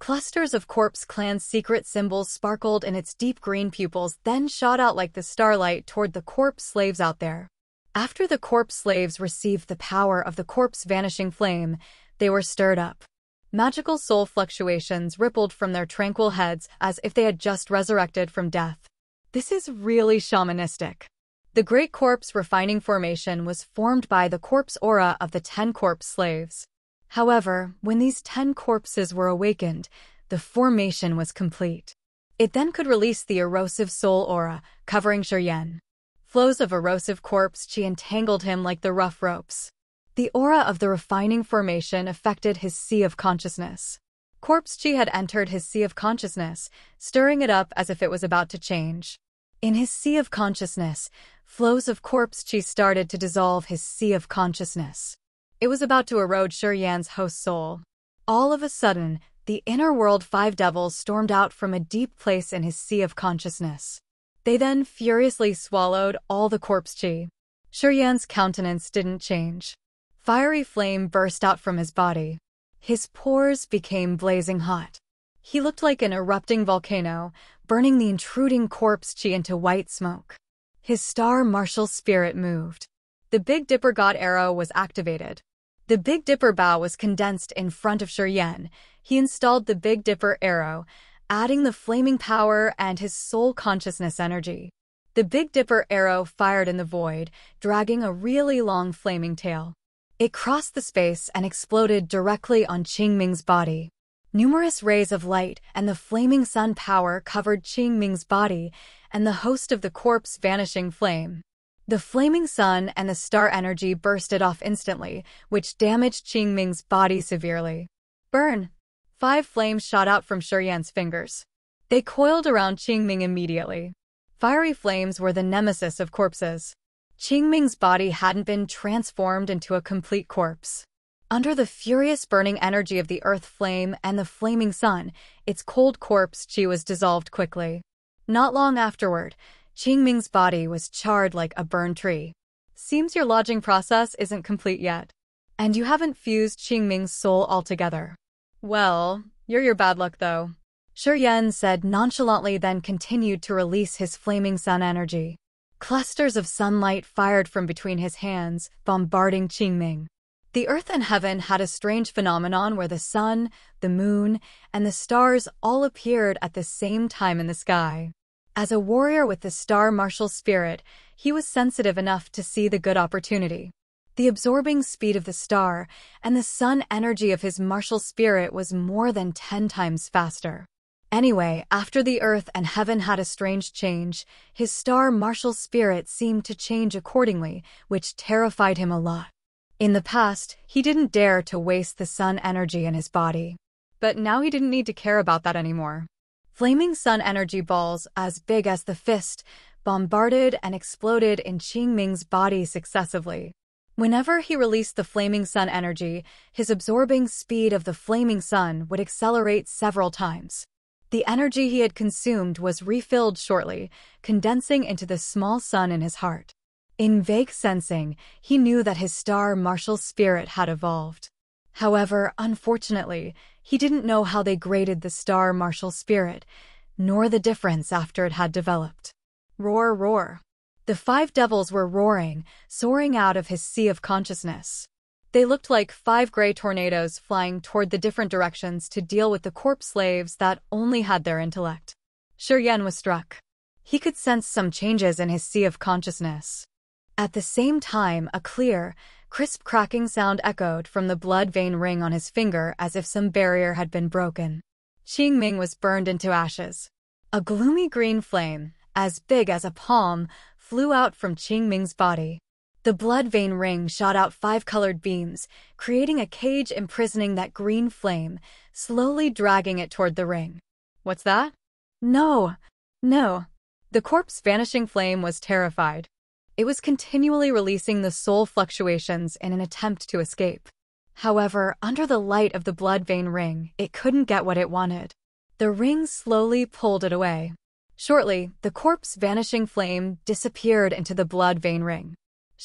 Clusters of corpse clan's secret symbols sparkled in its deep green pupils, then shot out like the starlight toward the corpse slaves out there. After the corpse slaves received the power of the corpse vanishing flame, they were stirred up. Magical soul fluctuations rippled from their tranquil heads as if they had just resurrected from death. This is really shamanistic. The great corpse refining formation was formed by the corpse aura of the 10 corpse slaves. However, when these 10 corpses were awakened, the formation was complete. It then could release the erosive soul aura, covering Shi. Flows of erosive corpse chi entangled him like the rough ropes. The aura of the refining formation affected his sea of consciousness. Corpse chi had entered his sea of consciousness, stirring it up as if it was about to change. In his sea of consciousness, flows of corpse chi started to dissolve his sea of consciousness. It was about to erode Shi host soul. All of a sudden, the inner world 5 devils stormed out from a deep place in his sea of consciousness. They then furiously swallowed all the corpse chi. Shi's countenance didn't change. Fiery flame burst out from his body. His pores became blazing hot. He looked like an erupting volcano, burning the intruding corpse chi into white smoke. His star martial spirit moved. The Big Dipper God arrow was activated. The Big Dipper bow was condensed in front of Shi. He installed the Big Dipper arrow, adding the flaming power and his soul consciousness energy. The Big Dipper arrow fired in the void, dragging a really long flaming tail. It crossed the space and exploded directly on Qingming's body. Numerous rays of light and the flaming sun power covered Qingming's body and the host of the corpse vanishing flame. The flaming sun and the star energy bursted off instantly, which damaged Qingming's body severely. Burn! 5 flames shot out from Shi's fingers. They coiled around Qingming immediately. Fiery flames were the nemesis of corpses. Qingming's body hadn't been transformed into a complete corpse. Under the furious burning energy of the earth flame and the flaming sun, its cold corpse chi was dissolved quickly. Not long afterward, Qingming's body was charred like a burned tree. Seems your lodging process isn't complete yet. And you haven't fused Qingming's soul altogether. Well, you're your bad luck though. Shi said nonchalantly, then continued to release his flaming sun energy. Clusters of sunlight fired from between his hands, bombarding Qingming. The earth and heaven had a strange phenomenon where the sun, the moon, and the stars all appeared at the same time in the sky. As a warrior with the star martial spirit, he was sensitive enough to see the good opportunity. The absorbing speed of the star and the sun energy of his martial spirit was more than 10 times faster. Anyway, after the earth and heaven had a strange change, his star martial spirit seemed to change accordingly, which terrified him a lot. In the past, he didn't dare to waste the sun energy in his body. But now he didn't need to care about that anymore. Flaming sun energy balls, as big as the fist, bombarded and exploded in Qingming's body successively. Whenever he released the flaming sun energy, his absorbing speed of the flaming sun would accelerate several times. The energy he had consumed was refilled shortly, condensing into the small sun in his heart. In vague sensing, he knew that his star martial spirit had evolved. However, unfortunately, he didn't know how they graded the star martial spirit, nor the difference after it had developed. Roar, roar. The 5 devils were roaring, soaring out of his sea of consciousness. They looked like 5 gray tornadoes flying toward the different directions to deal with the corpse slaves that only had their intellect. Yan was struck. He could sense some changes in his sea of consciousness. At the same time, a clear, crisp cracking sound echoed from the blood vein ring on his finger as if some barrier had been broken. Qingming was burned into ashes. A gloomy green flame, as big as a palm, flew out from Qingming's body. The blood vein ring shot out 5 colored beams, creating a cage imprisoning that green flame, slowly dragging it toward the ring. What's that? No. The corpse vanishing flame was terrified. It was continually releasing the soul fluctuations in an attempt to escape. However, under the light of the blood vein ring, it couldn't get what it wanted. The ring slowly pulled it away. Shortly, the corpse vanishing flame disappeared into the blood vein ring.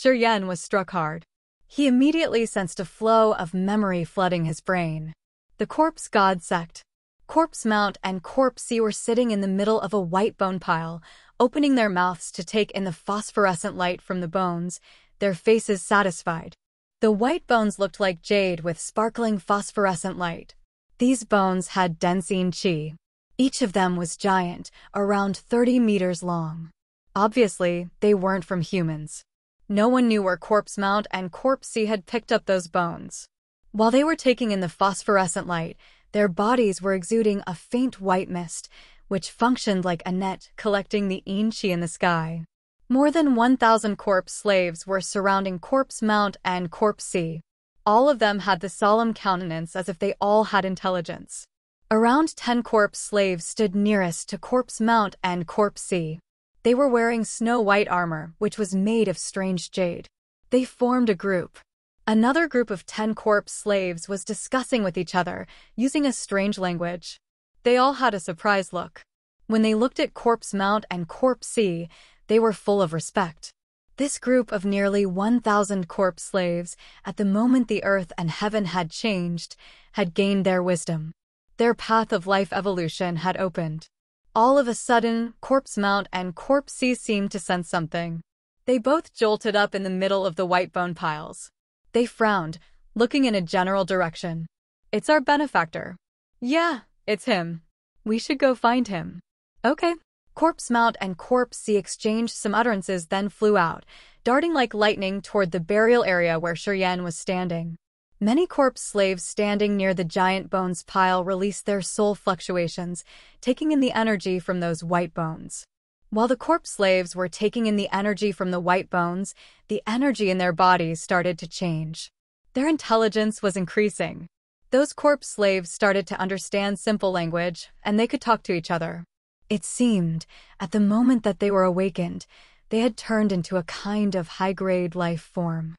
Yan was struck hard. He immediately sensed a flow of memory flooding his brain. The corpse god sect. Corpse Mount and Corpse C were sitting in the middle of a white bone pile, opening their mouths to take in the phosphorescent light from the bones, their faces satisfied. The white bones looked like jade with sparkling phosphorescent light. These bones had Densine Qi. Each of them was giant, around 30 meters long. Obviously, they weren't from humans. No one knew where Corpse Mount and Corpse C had picked up those bones. While they were taking in the phosphorescent light, their bodies were exuding a faint white mist, which functioned like a net collecting the yin qi in the sky. More than 1,000 corpse slaves were surrounding Corpse Mount and Corpse C. All of them had the solemn countenance as if they all had intelligence. Around 10 corpse slaves stood nearest to Corpse Mount and Corpse C. They were wearing snow-white armor, which was made of strange jade. They formed a group. Another group of 10 corpse slaves was discussing with each other, using a strange language. They all had a surprised look. When they looked at Corpse Mount and Corpse C, they were full of respect. This group of nearly 1,000 corpse slaves, at the moment the earth and heaven had changed, had gained their wisdom. Their path of life evolution had opened. All of a sudden, Corpse Mount and Corpse C seemed to sense something. They both jolted up in the middle of the white bone piles. They frowned, looking in a general direction. It's our benefactor. Yeah, it's him. We should go find him. Okay. Corpse Mount and Corpse C exchanged some utterances, then flew out, darting like lightning toward the burial area where Yan was standing. Many corpse slaves standing near the giant bones pile released their soul fluctuations, taking in the energy from those white bones. While the corpse slaves were taking in the energy from the white bones, the energy in their bodies started to change. Their intelligence was increasing. Those corpse slaves started to understand simple language, and they could talk to each other. It seemed, at the moment that they were awakened, they had turned into a kind of high-grade life form.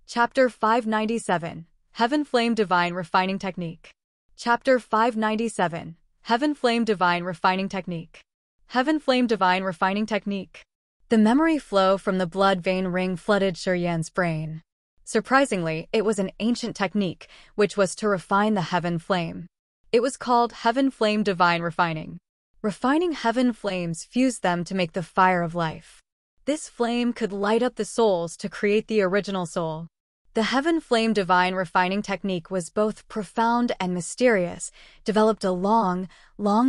Chapter 597, Heaven Flame Divine Refining Technique. Chapter 597, Heaven Flame Divine Refining Technique. Heaven Flame Divine Refining Technique. The memory flow from the blood vein ring flooded Yan's brain. Surprisingly, it was an ancient technique, which was to refine the heaven flame. It was called Heaven Flame Divine Refining. Refining heaven flames fused them to make the fire of life. This flame could light up the souls to create the original soul. The Heaven Flame Divine Refining Technique was both profound and mysterious, developed a long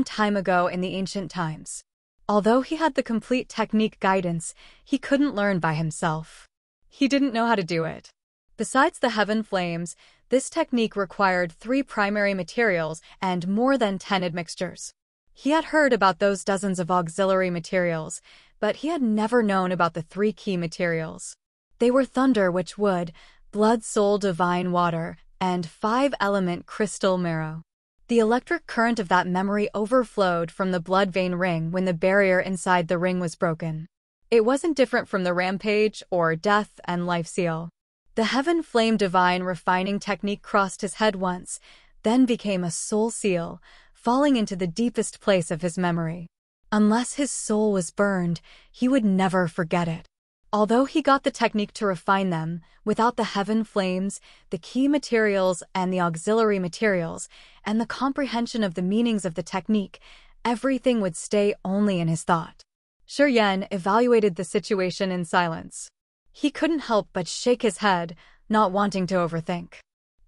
time ago in the ancient times. Although he had the complete technique guidance, he couldn't learn by himself. He didn't know how to do it. Besides the heaven flames, this technique required 3 primary materials and more than 10 admixtures. He had heard about those dozens of auxiliary materials, but he had never known about the 3 key materials. They were thunder, which would, blood, soul, divine water, and 5-element crystal marrow. The electric current of that memory overflowed from the blood vein ring when the barrier inside the ring was broken. It wasn't different from the rampage or death and life seal. The heaven flame divine refining technique crossed his head once, then became a soul seal, falling into the deepest place of his memory. Unless his soul was burned, he would never forget it. Although he got the technique to refine them, without the heaven flames, the key materials and the auxiliary materials, and the comprehension of the meanings of the technique, everything would stay only in his thought. Shiryan evaluated the situation in silence. He couldn't help but shake his head, not wanting to overthink.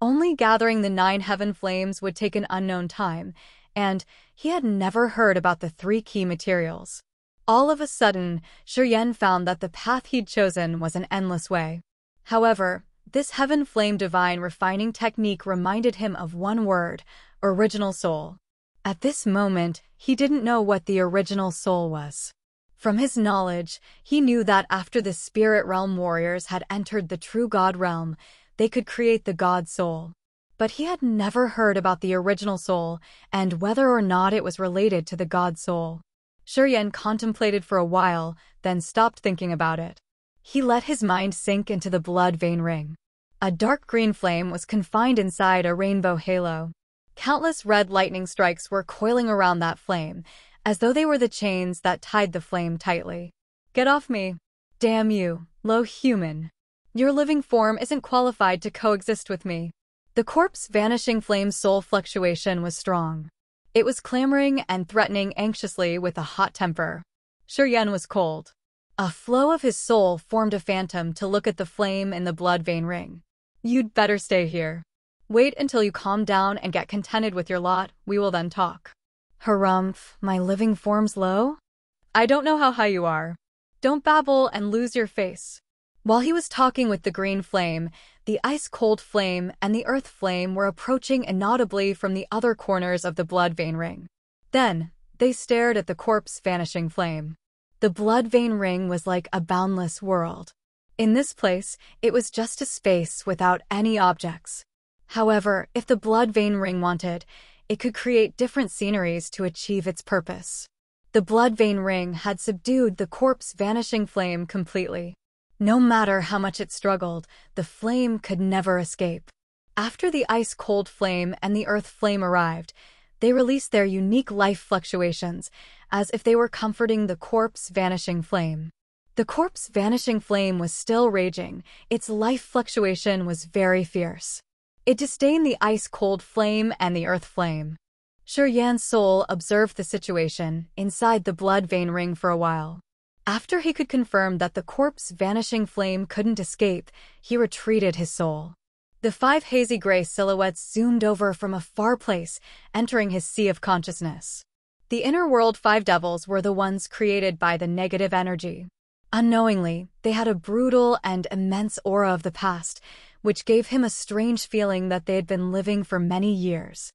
Only gathering the 9 heaven flames would take an unknown time, and he had never heard about the 3 key materials. All of a sudden, Shiryan found that the path he'd chosen was an endless way. However, this heaven flame divine refining technique reminded him of one word: original soul. At this moment, he didn't know what the original soul was. From his knowledge, he knew that after the spirit realm warriors had entered the true God realm, they could create the God soul. But he had never heard about the original soul and whether or not it was related to the God soul. Shiryan contemplated for a while, then stopped thinking about it. He let his mind sink into the blood vein ring. A dark green flame was confined inside a rainbow halo. Countless red lightning strikes were coiling around that flame, as though they were the chains that tied the flame tightly. "Get off me! Damn you, low human! Your living form isn't qualified to coexist with me." The corpse vanishing flame's soul fluctuation was strong. It was clamoring and threatening anxiously with a hot temper. Shiryan was cold. A flow of his soul formed a phantom to look at the flame in the blood vein ring. "You'd better stay here. Wait until you calm down and get contented with your lot, we will then talk." "Harumph, my living form's low? I don't know how high you are. Don't babble and lose your face." While he was talking with the green flame, the ice-cold flame and the earth flame were approaching inaudibly from the other corners of the blood vein ring. Then, they stared at the corpse vanishing flame. The blood vein ring was like a boundless world. In this place, it was just a space without any objects. However, if the blood vein ring wanted, it could create different sceneries to achieve its purpose. The blood vein ring had subdued the corpse vanishing flame completely. No matter how much it struggled, the flame could never escape. After the ice-cold flame and the earth flame arrived, they released their unique life fluctuations, as if they were comforting the corpse vanishing flame. The corpse vanishing flame was still raging, its life fluctuation was very fierce. It disdained the ice-cold flame and the earth flame. Shiryan's soul observed the situation inside the blood vein ring for a while. After he could confirm that the corpse vanishing flame couldn't escape, he retreated his soul. The 5 hazy gray silhouettes zoomed over from a far place, entering his sea of consciousness. The inner world 5 devils were the ones created by the negative energy. Unknowingly, they had a brutal and immense aura of the past, which gave him a strange feeling that they had been living for many years.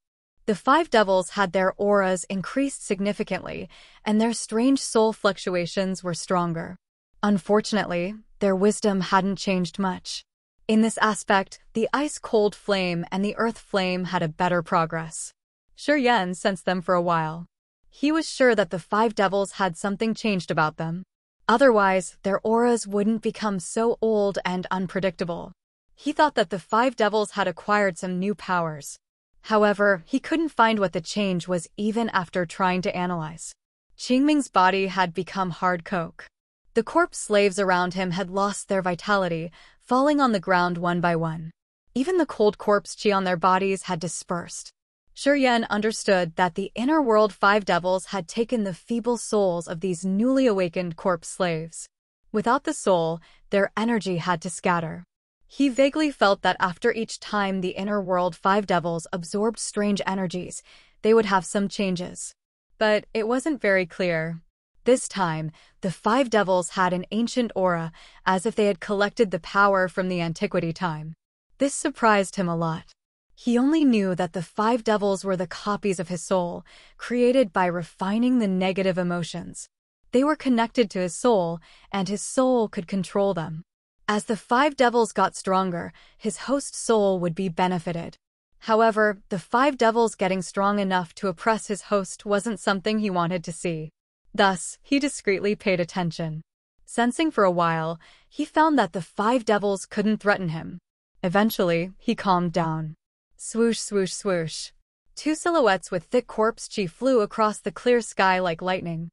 The 5 devils had their auras increased significantly, and their strange soul fluctuations were stronger. Unfortunately, their wisdom hadn't changed much. In this aspect, the ice-cold flame and the earth flame had a better progress. Shiryan sensed them for a while. He was sure that the 5 devils had something changed about them. Otherwise, their auras wouldn't become so old and unpredictable. He thought that the 5 devils had acquired some new powers. However, he couldn't find what the change was even after trying to analyze. Qingming's body had become hard coke. The corpse slaves around him had lost their vitality, falling on the ground one by one. Even the cold corpse chi on their bodies had dispersed. Shiryan understood that the inner world 5 devils had taken the feeble souls of these newly awakened corpse slaves. Without the soul, their energy had to scatter. He vaguely felt that after each time the inner world 5 devils absorbed strange energies, they would have some changes. But it wasn't very clear. This time, the 5 devils had an ancient aura, as if they had collected the power from the antiquity time. This surprised him a lot. He only knew that the 5 devils were the copies of his soul, created by refining the negative emotions. They were connected to his soul, and his soul could control them. As the 5 devils got stronger, his host's soul would be benefited. However, the 5 devils getting strong enough to oppress his host wasn't something he wanted to see. Thus, he discreetly paid attention. Sensing for a while, he found that the 5 devils couldn't threaten him. Eventually, he calmed down. Swoosh, swoosh, swoosh. 2 silhouettes with thick corpse chi flew across the clear sky like lightning.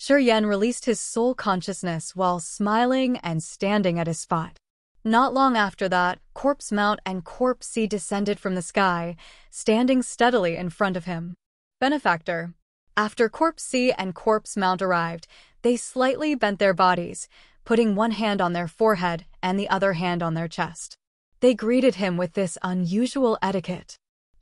Yen released his soul consciousness while smiling and standing at his spot. Not long after that, Corpse Mount and Corpse Sea descended from the sky, standing steadily in front of him. Benefactor. After Corpse Sea and Corpse Mount arrived, they slightly bent their bodies, putting one hand on their forehead and the other hand on their chest. They greeted him with this unusual etiquette.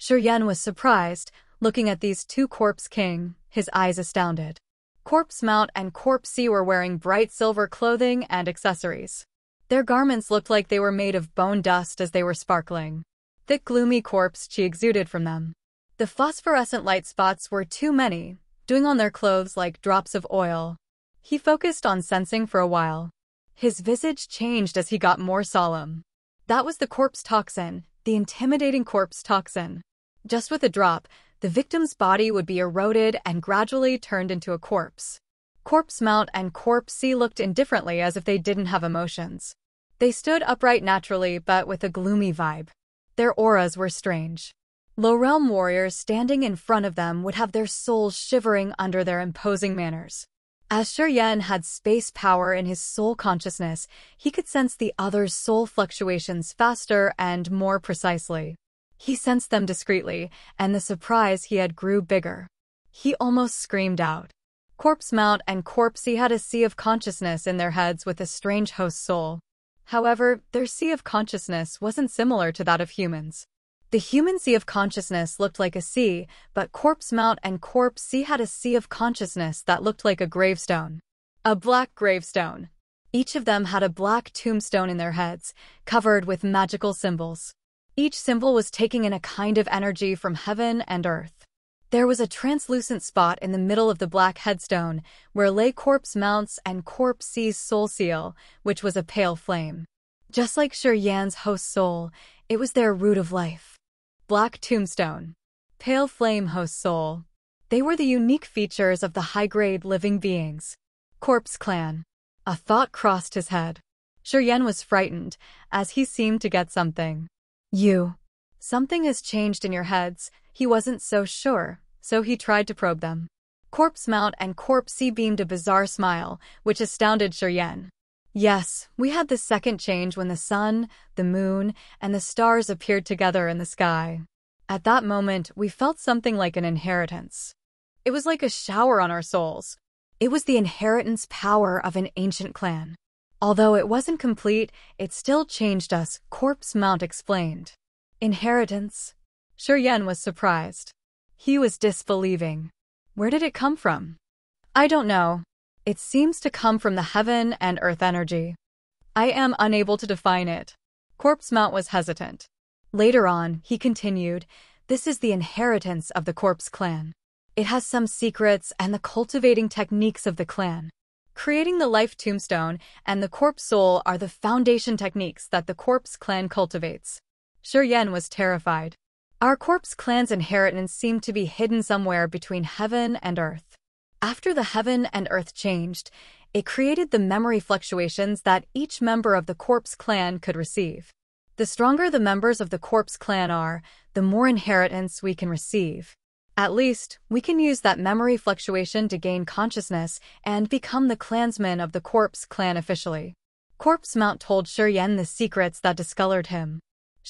Yen was surprised, looking at these 2 Corpse King, his eyes astounded. Corpse Mount and Corpse Sea were wearing bright silver clothing and accessories. Their garments looked like they were made of bone dust as they were sparkling. Thick gloomy corpse chi exuded from them. The phosphorescent light spots were too many, doing on their clothes like drops of oil. He focused on sensing for a while. His visage changed as he got more solemn. That was the corpse toxin, the intimidating corpse toxin. Just with a drop, the victim's body would be eroded and gradually turned into a corpse. Corpse Mount and Corpse Sea looked indifferently as if they didn't have emotions. They stood upright naturally but with a gloomy vibe. Their auras were strange. Low-realm warriors standing in front of them would have their souls shivering under their imposing manners. As Yen had space power in his soul consciousness, he could sense the other's soul fluctuations faster and more precisely. He sensed them discreetly, and the surprise he had grew bigger. He almost screamed out. Corpse Mount and Corpse Sea had a sea of consciousness in their heads with a strange host soul. However, their sea of consciousness wasn't similar to that of humans. The human sea of consciousness looked like a sea, but Corpse Mount and Corpse Sea had a sea of consciousness that looked like a gravestone. A black gravestone. Each of them had a black tombstone in their heads, covered with magical symbols. Each symbol was taking in a kind of energy from heaven and earth. There was a translucent spot in the middle of the black headstone, where lay Corpse Mount's and Corpse Sea's soul seal, which was a pale flame. Just like Yen's host soul, it was their root of life. Black tombstone. Pale flame host soul. They were the unique features of the high-grade living beings. Corpse Clan. A thought crossed his head. Yen was frightened, as he seemed to get something. Something has changed in your heads. He wasn't so sure, so he tried to probe them. Corpse Mount and Corpse Sea beamed a bizarre smile, which astounded Yen. Yes, we had the second change when the sun, the moon, and the stars appeared together in the sky. At that moment, we felt something like an inheritance. It was like a shower on our souls. It was the inheritance power of an ancient clan. Although it wasn't complete, it still changed us, Corpse Mount explained. Inheritance? Yen was surprised. He was disbelieving. Where did it come from? I don't know. It seems to come from the heaven and earth energy. I am unable to define it. Corpse Mount was hesitant. Later on, he continued, this is the inheritance of the Corpse Clan. It has some secrets and the cultivating techniques of the clan. Creating the life tombstone and the corpse soul are the foundation techniques that the Corpse Clan cultivates. Yen was terrified. Our Corpse Clan's inheritance seemed to be hidden somewhere between heaven and earth. After the heaven and earth changed, it created the memory fluctuations that each member of the Corpse Clan could receive. The stronger the members of the Corpse Clan are, the more inheritance we can receive. At least, we can use that memory fluctuation to gain consciousness and become the clansman of the Corpse Clan officially. Corpse Mount told Yen the secrets that discolored him.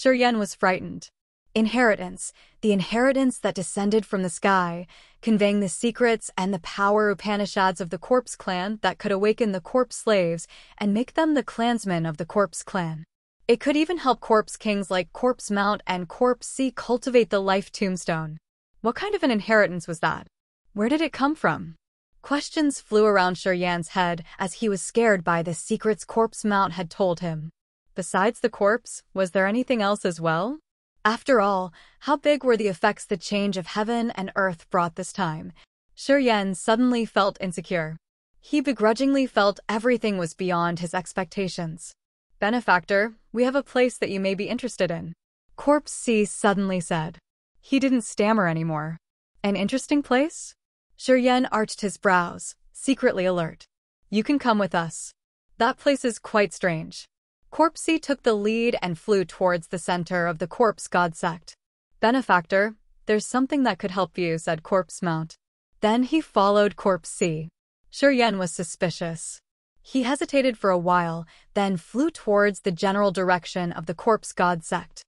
Yen was frightened. Inheritance, the inheritance that descended from the sky, conveying the secrets and the power Upanishads of the Corpse Clan that could awaken the corpse slaves and make them the clansmen of the Corpse Clan. It could even help corpse kings like Corpse Mount and Corpse Sea cultivate the life tombstone. What kind of an inheritance was that? Where did it come from? Questions flew around Yen's head as he was scared by the secrets Corpse Mount had told him. Besides the corpse, was there anything else as well? After all, how big were the effects the change of heaven and earth brought this time? Yen suddenly felt insecure. He begrudgingly felt everything was beyond his expectations. Benefactor, we have a place that you may be interested in. Corpse C suddenly said. He didn't stammer anymore. An interesting place? Shiryen arched his brows, secretly alert. You can come with us. That place is quite strange. Corpse C took the lead and flew towards the center of the Corpse God sect. Benefactor, there's something that could help you, said Corpse Mount. Then he followed Corpse C. Shiryen was suspicious. He hesitated for a while, then flew towards the general direction of the Corpse God sect.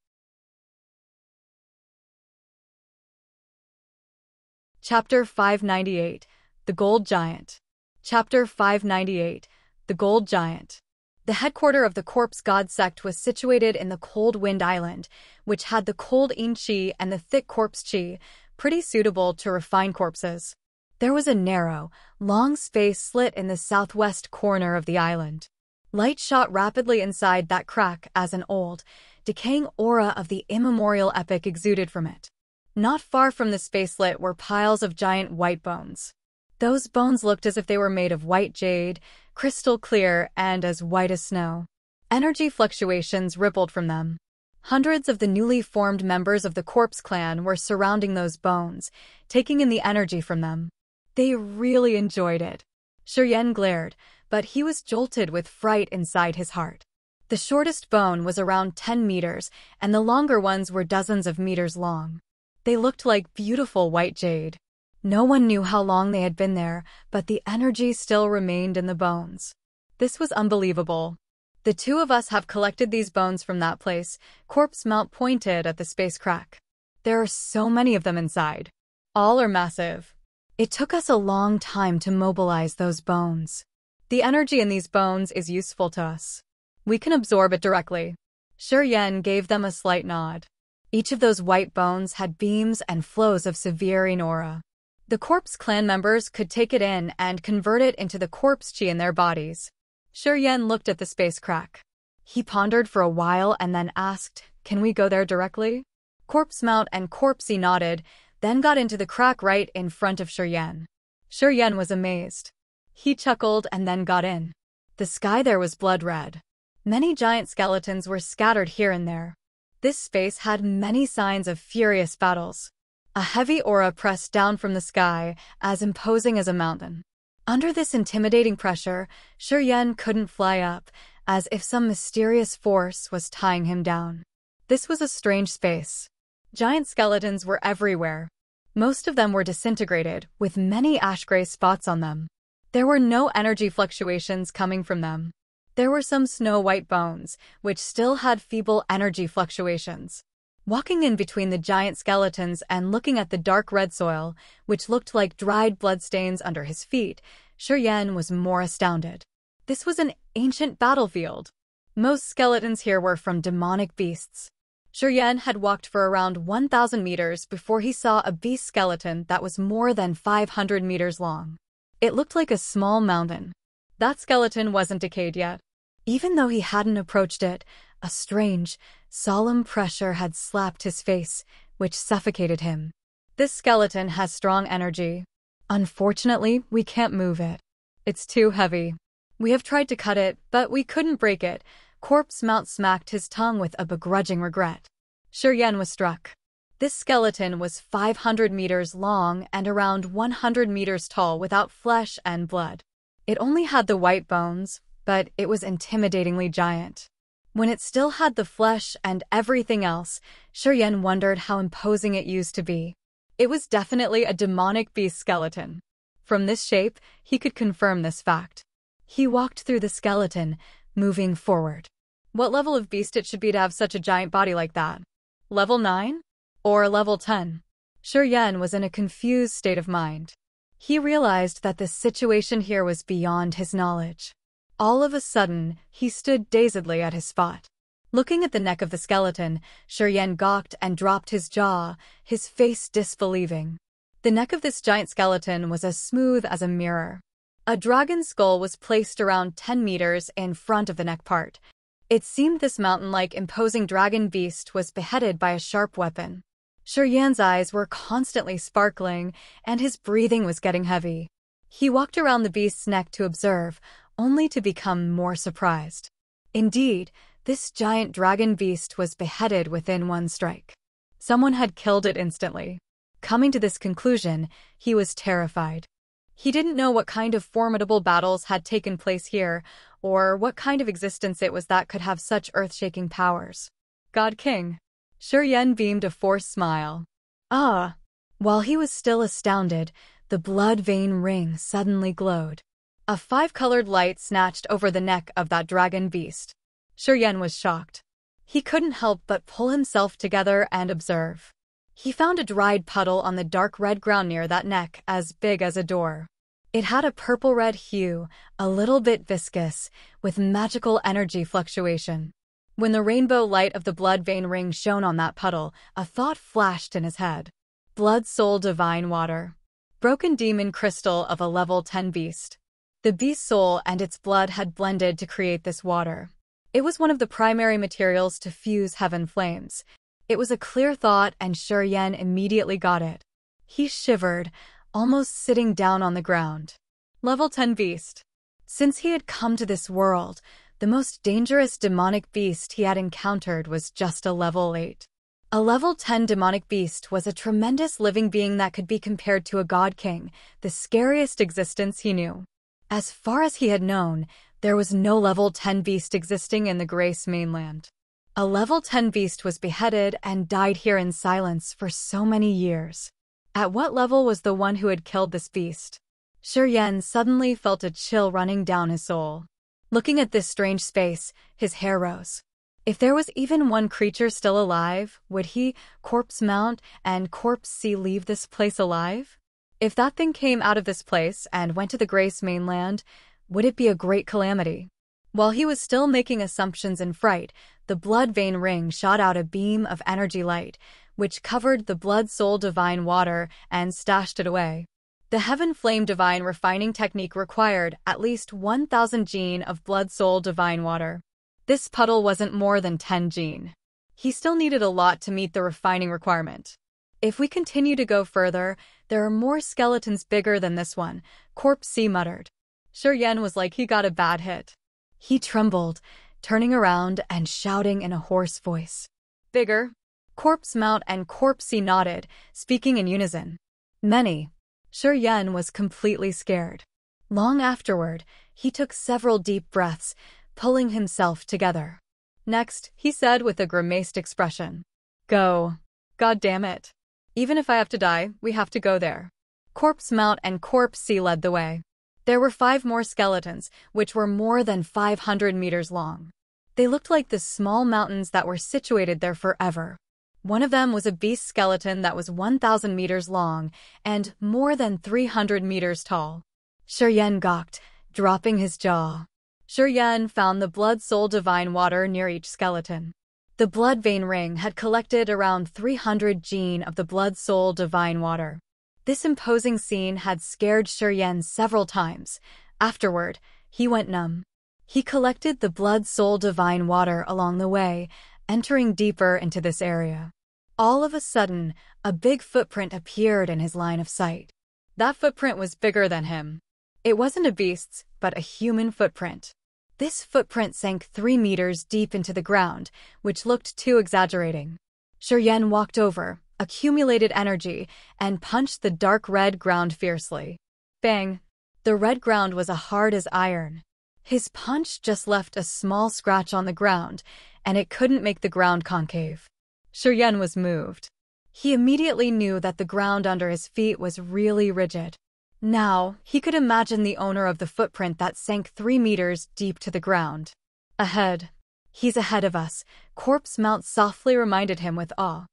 Chapter 598, The Gold Giant. Chapter 598, The Gold Giant. The headquarters of the Corpse God sect was situated in the Cold Wind Island, which had the cold Yin Qi and the thick Corpse Qi, pretty suitable to refine corpses. There was a narrow, long space slit in the southwest corner of the island. Light shot rapidly inside that crack as an old, decaying aura of the immemorial epic exuded from it. Not far from the space slit were piles of giant white bones. Those bones looked as if they were made of white jade, crystal clear and as white as snow. Energy fluctuations rippled from them. Hundreds of the newly formed members of the Corpse clan were surrounding those bones, taking in the energy from them. They really enjoyed it. Shiryen glared, but he was jolted with fright inside his heart. The shortest bone was around 10 meters, and the longer ones were dozens of meters long. They looked like beautiful white jade. No one knew how long they had been there, but the energy still remained in the bones. This was unbelievable. The two of us have collected these bones from that place. Corpse Mount pointed at the space crack. There are so many of them inside. All are massive. It took us a long time to mobilize those bones. The energy in these bones is useful to us. We can absorb it directly. Shiryen gave them a slight nod. Each of those white bones had beams and flows of serene aura. The Corpse clan members could take it in and convert it into the Corpse Qi in their bodies. Shiryen looked at the space crack. He pondered for a while and then asked, "Can we go there directly?" Corpse Mount and Corpse C nodded, then got into the crack right in front of Shiryen. Shiryen was amazed. He chuckled and then got in. The sky there was blood red. Many giant skeletons were scattered here and there. This space had many signs of furious battles. A heavy aura pressed down from the sky, as imposing as a mountain. Under this intimidating pressure, Shiryen couldn't fly up, as if some mysterious force was tying him down. This was a strange space. Giant skeletons were everywhere. Most of them were disintegrated, with many ash-gray spots on them. There were no energy fluctuations coming from them. There were some snow-white bones, which still had feeble energy fluctuations. Walking in between the giant skeletons and looking at the dark red soil, which looked like dried bloodstains under his feet, Shiryen was more astounded. This was an ancient battlefield. Most skeletons here were from demonic beasts. Shiryen had walked for around 1,000 meters before he saw a beast skeleton that was more than 500 meters long. It looked like a small mountain. That skeleton wasn't decayed yet. Even though he hadn't approached it, a strange, solemn pressure had slapped his face, which suffocated him. This skeleton has strong energy. Unfortunately, we can't move it. It's too heavy. We have tried to cut it, but we couldn't break it. Corpse Mount smacked his tongue with a begrudging regret. Shiryen was struck. This skeleton was 500 meters long and around 100 meters tall without flesh and blood. It only had the white bones, but it was intimidatingly giant. When it still had the flesh and everything else, Shiryen wondered how imposing it used to be. It was definitely a demonic beast skeleton. From this shape, he could confirm this fact. He walked through the skeleton, moving forward. What level of beast it should be to have such a giant body like that? Level 9? Or level 10? Shiryen was in a confused state of mind. He realized that the situation here was beyond his knowledge. All of a sudden, he stood dazedly at his spot. Looking at the neck of the skeleton, Shiryen gawked and dropped his jaw, his face disbelieving. The neck of this giant skeleton was as smooth as a mirror. A dragon skull was placed around 10 meters in front of the neck part. It seemed this mountain-like imposing dragon beast was beheaded by a sharp weapon. Shiryen's eyes were constantly sparkling, and his breathing was getting heavy. He walked around the beast's neck to observe, only to become more surprised. Indeed, this giant dragon beast was beheaded within one strike. Someone had killed it instantly. Coming to this conclusion, he was terrified. He didn't know what kind of formidable battles had taken place here, or what kind of existence it was that could have such earth-shaking powers. God King. Shuryen beamed a forced smile. Ah! While he was still astounded, the blood vein ring suddenly glowed. A five-colored light snatched over the neck of that dragon beast. Shuryen was shocked. He couldn't help but pull himself together and observe. He found a dried puddle on the dark red ground near that neck, as big as a door. It had a purple-red hue, a little bit viscous, with magical energy fluctuation. When the rainbow light of the blood vein ring shone on that puddle, a thought flashed in his head. Blood Soul Divine Water. Broken demon crystal of a level 10 beast. The beast's soul and its blood had blended to create this water. It was one of the primary materials to fuse heaven flames. It was a clear thought, and Shuryen immediately got it. He shivered, almost sitting down on the ground. Level 10 beast. Since he had come to this world, the most dangerous demonic beast he had encountered was just a level 8. A level 10 demonic beast was a tremendous living being that could be compared to a god king, the scariest existence he knew. As far as he had known, there was no level 10 beast existing in the Grace mainland. A level 10 beast was beheaded and died here in silence for so many years. At what level was the one who had killed this beast? Shuryen suddenly felt a chill running down his soul. Looking at this strange space, his hair rose. If there was even one creature still alive, would he, Corpse Mount, and Corpse Sea leave this place alive? If that thing came out of this place and went to the Grace mainland, would it be a great calamity? While he was still making assumptions in fright, the blood vein ring shot out a beam of energy light, which covered the blood soul divine water and stashed it away. The heaven flame divine refining technique required at least 1,000 gene of blood soul divine water. This puddle wasn't more than 10 gene. He still needed a lot to meet the refining requirement. If we continue to go further, there are more skeletons bigger than this one, Corpse Sea muttered. Shuryen was like he got a bad hit. He trembled, turning around and shouting in a hoarse voice. Bigger? Corpse Mount and Corpse Sea nodded, speaking in unison. Many. Shuryen was completely scared. Long afterward, he took several deep breaths, pulling himself together. Next, he said with a grimaced expression. Go. God damn it. Even if I have to die, we have to go there. Corpse Mount and Corpse Sea led the way. There were 5 more skeletons, which were more than 500 meters long. They looked like the small mountains that were situated there forever. One of them was a beast skeleton that was 1,000 meters long and more than 300 meters tall. Shuryen gawked, dropping his jaw. Shuryen found the blood soul divine water near each skeleton. The blood vein ring had collected around 300 gene of the blood soul divine water. This imposing scene had scared Shuryen several times. Afterward, he went numb. He collected the blood soul divine water along the way, entering deeper into this area. All of a sudden, a big footprint appeared in his line of sight. That footprint was bigger than him. It wasn't a beast's, but a human footprint. This footprint sank 3 meters deep into the ground, which looked too exaggerating. Shuryen walked over, accumulated energy, and punched the dark red ground fiercely. Bang! The red ground was as hard as iron. His punch just left a small scratch on the ground, and it couldn't make the ground concave. Shuryen was moved. He immediately knew that the ground under his feet was really rigid. Now, he could imagine the owner of the footprint that sank 3 meters deep to the ground. Ahead. He's ahead of us, Corpse Mount softly reminded him with awe.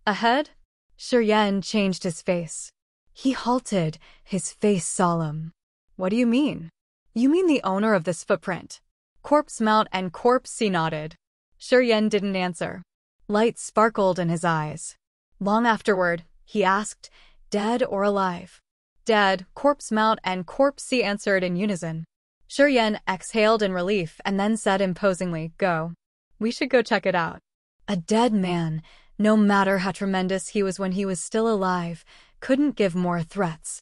Ahead? Shuryen changed his face. He halted, his face solemn. What do you mean? You mean the owner of this footprint? Corpse Mount and Corpse Sea nodded. Shuryen didn't answer. Light sparkled in his eyes. Long afterward, he asked, dead or alive? Dead, Corpse Mount and Corpse Sea answered in unison. Shuryen exhaled in relief and then said imposingly, Go. We should go check it out. A dead man, no matter how tremendous he was when he was still alive, couldn't give more threats.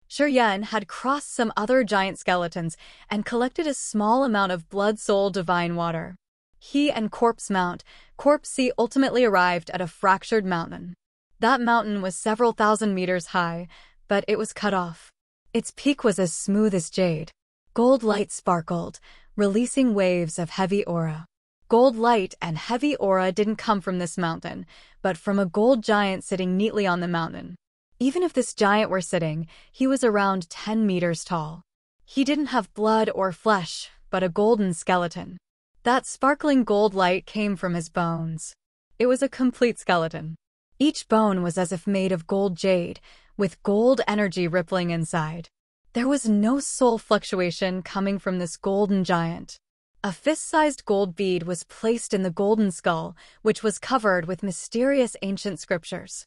Shuryen had crossed some other giant skeletons and collected a small amount of blood soul divine water. He and Corpse Mount, Corpse Sea ultimately arrived at a fractured mountain. That mountain was several thousand meters high, but it was cut off. Its peak was as smooth as jade. Gold light sparkled, releasing waves of heavy aura. Gold light and heavy aura didn't come from this mountain, but from a gold giant sitting neatly on the mountain. Even if this giant were sitting, he was around 10 meters tall. He didn't have blood or flesh, but a golden skeleton. That sparkling gold light came from his bones. It was a complete skeleton. Each bone was as if made of gold jade, with gold energy rippling inside. There was no soul fluctuation coming from this golden giant. A fist-sized gold bead was placed in the golden skull, which was covered with mysterious ancient scriptures.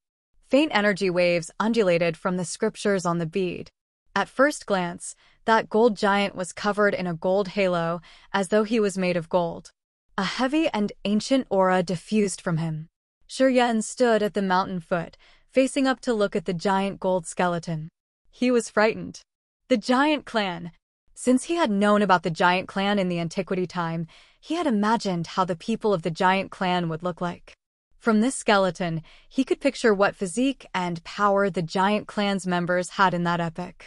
Faint energy waves undulated from the scriptures on the bead. At first glance, that gold giant was covered in a gold halo, as though he was made of gold. A heavy and ancient aura diffused from him. Serene stood at the mountain foot, facing up to look at the giant gold skeleton. He was frightened. The Giant Clan. Since he had known about the Giant Clan in the antiquity time, he had imagined how the people of the Giant Clan would look like. From this skeleton, he could picture what physique and power the Giant Clan's members had in that epoch.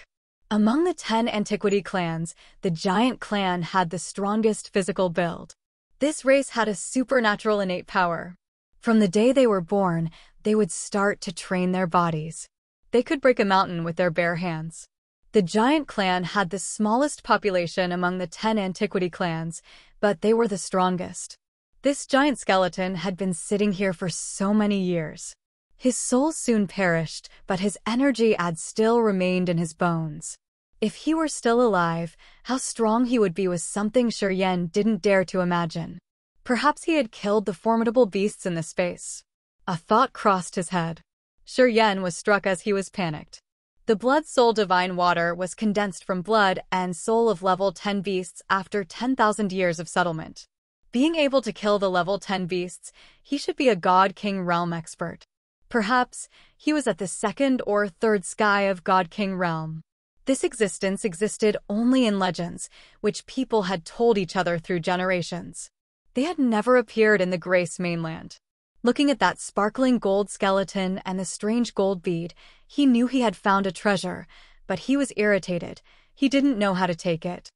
Among the 10 antiquity clans, the Giant Clan had the strongest physical build. This race had a supernatural innate power. From the day they were born, they would start to train their bodies. They could break a mountain with their bare hands. The Giant Clan had the smallest population among the 10 antiquity clans, but they were the strongest. This giant skeleton had been sitting here for so many years. His soul soon perished, but his energy had still remained in his bones. If he were still alive, how strong he would be was something Serene didn't dare to imagine. Perhaps he had killed the formidable beasts in the space. A thought crossed his head. Serene was struck as he was panicked. The blood soul divine water was condensed from blood and soul of level 10 beasts after 10,000 years of settlement. Being able to kill the level 10 beasts, he should be a God King realm expert. Perhaps he was at the second or third sky of God King realm. This existence existed only in legends, which people had told each other through generations. They had never appeared in the Grace mainland. Looking at that sparkling gold skeleton and the strange gold bead, he knew he had found a treasure, but he was irritated. He didn't know how to take it.